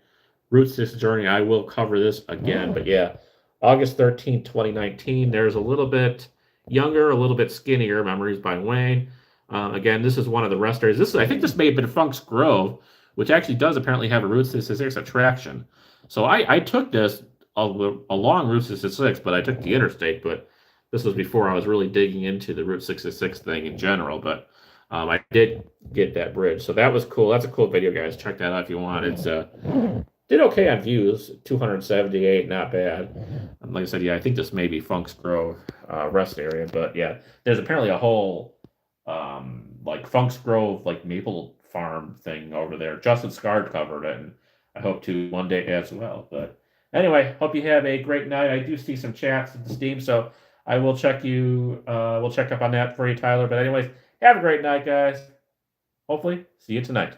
Route 6 journey, I will cover this again. But yeah, August 13th, 2019. There's a little bit younger, a little bit skinnier. Memories by Wayne. Again, this is one of the rest areas. I think this may have been Funk's Grove, which actually does apparently have a Route 66 attraction. So I took this along Route 66, but I took the interstate. But this was before I was really digging into the Route 66 thing in general. But I did get that bridge. So that was cool. That's a cool video, guys. Check that out if you want. It's did okay on views, 278, not bad. Like I said, yeah, I think this may be Funk's Grove rest area, but yeah, there's apparently a whole like Funk's Grove like maple farm thing over there. Justin Scarred covered it, and I hope to one day as well. But anyway, hope you have a great night. I do see some chats in Steam, so I will check we'll check up on that for you, Tyler. But anyways, have a great night, guys. Hopefully, see you tonight.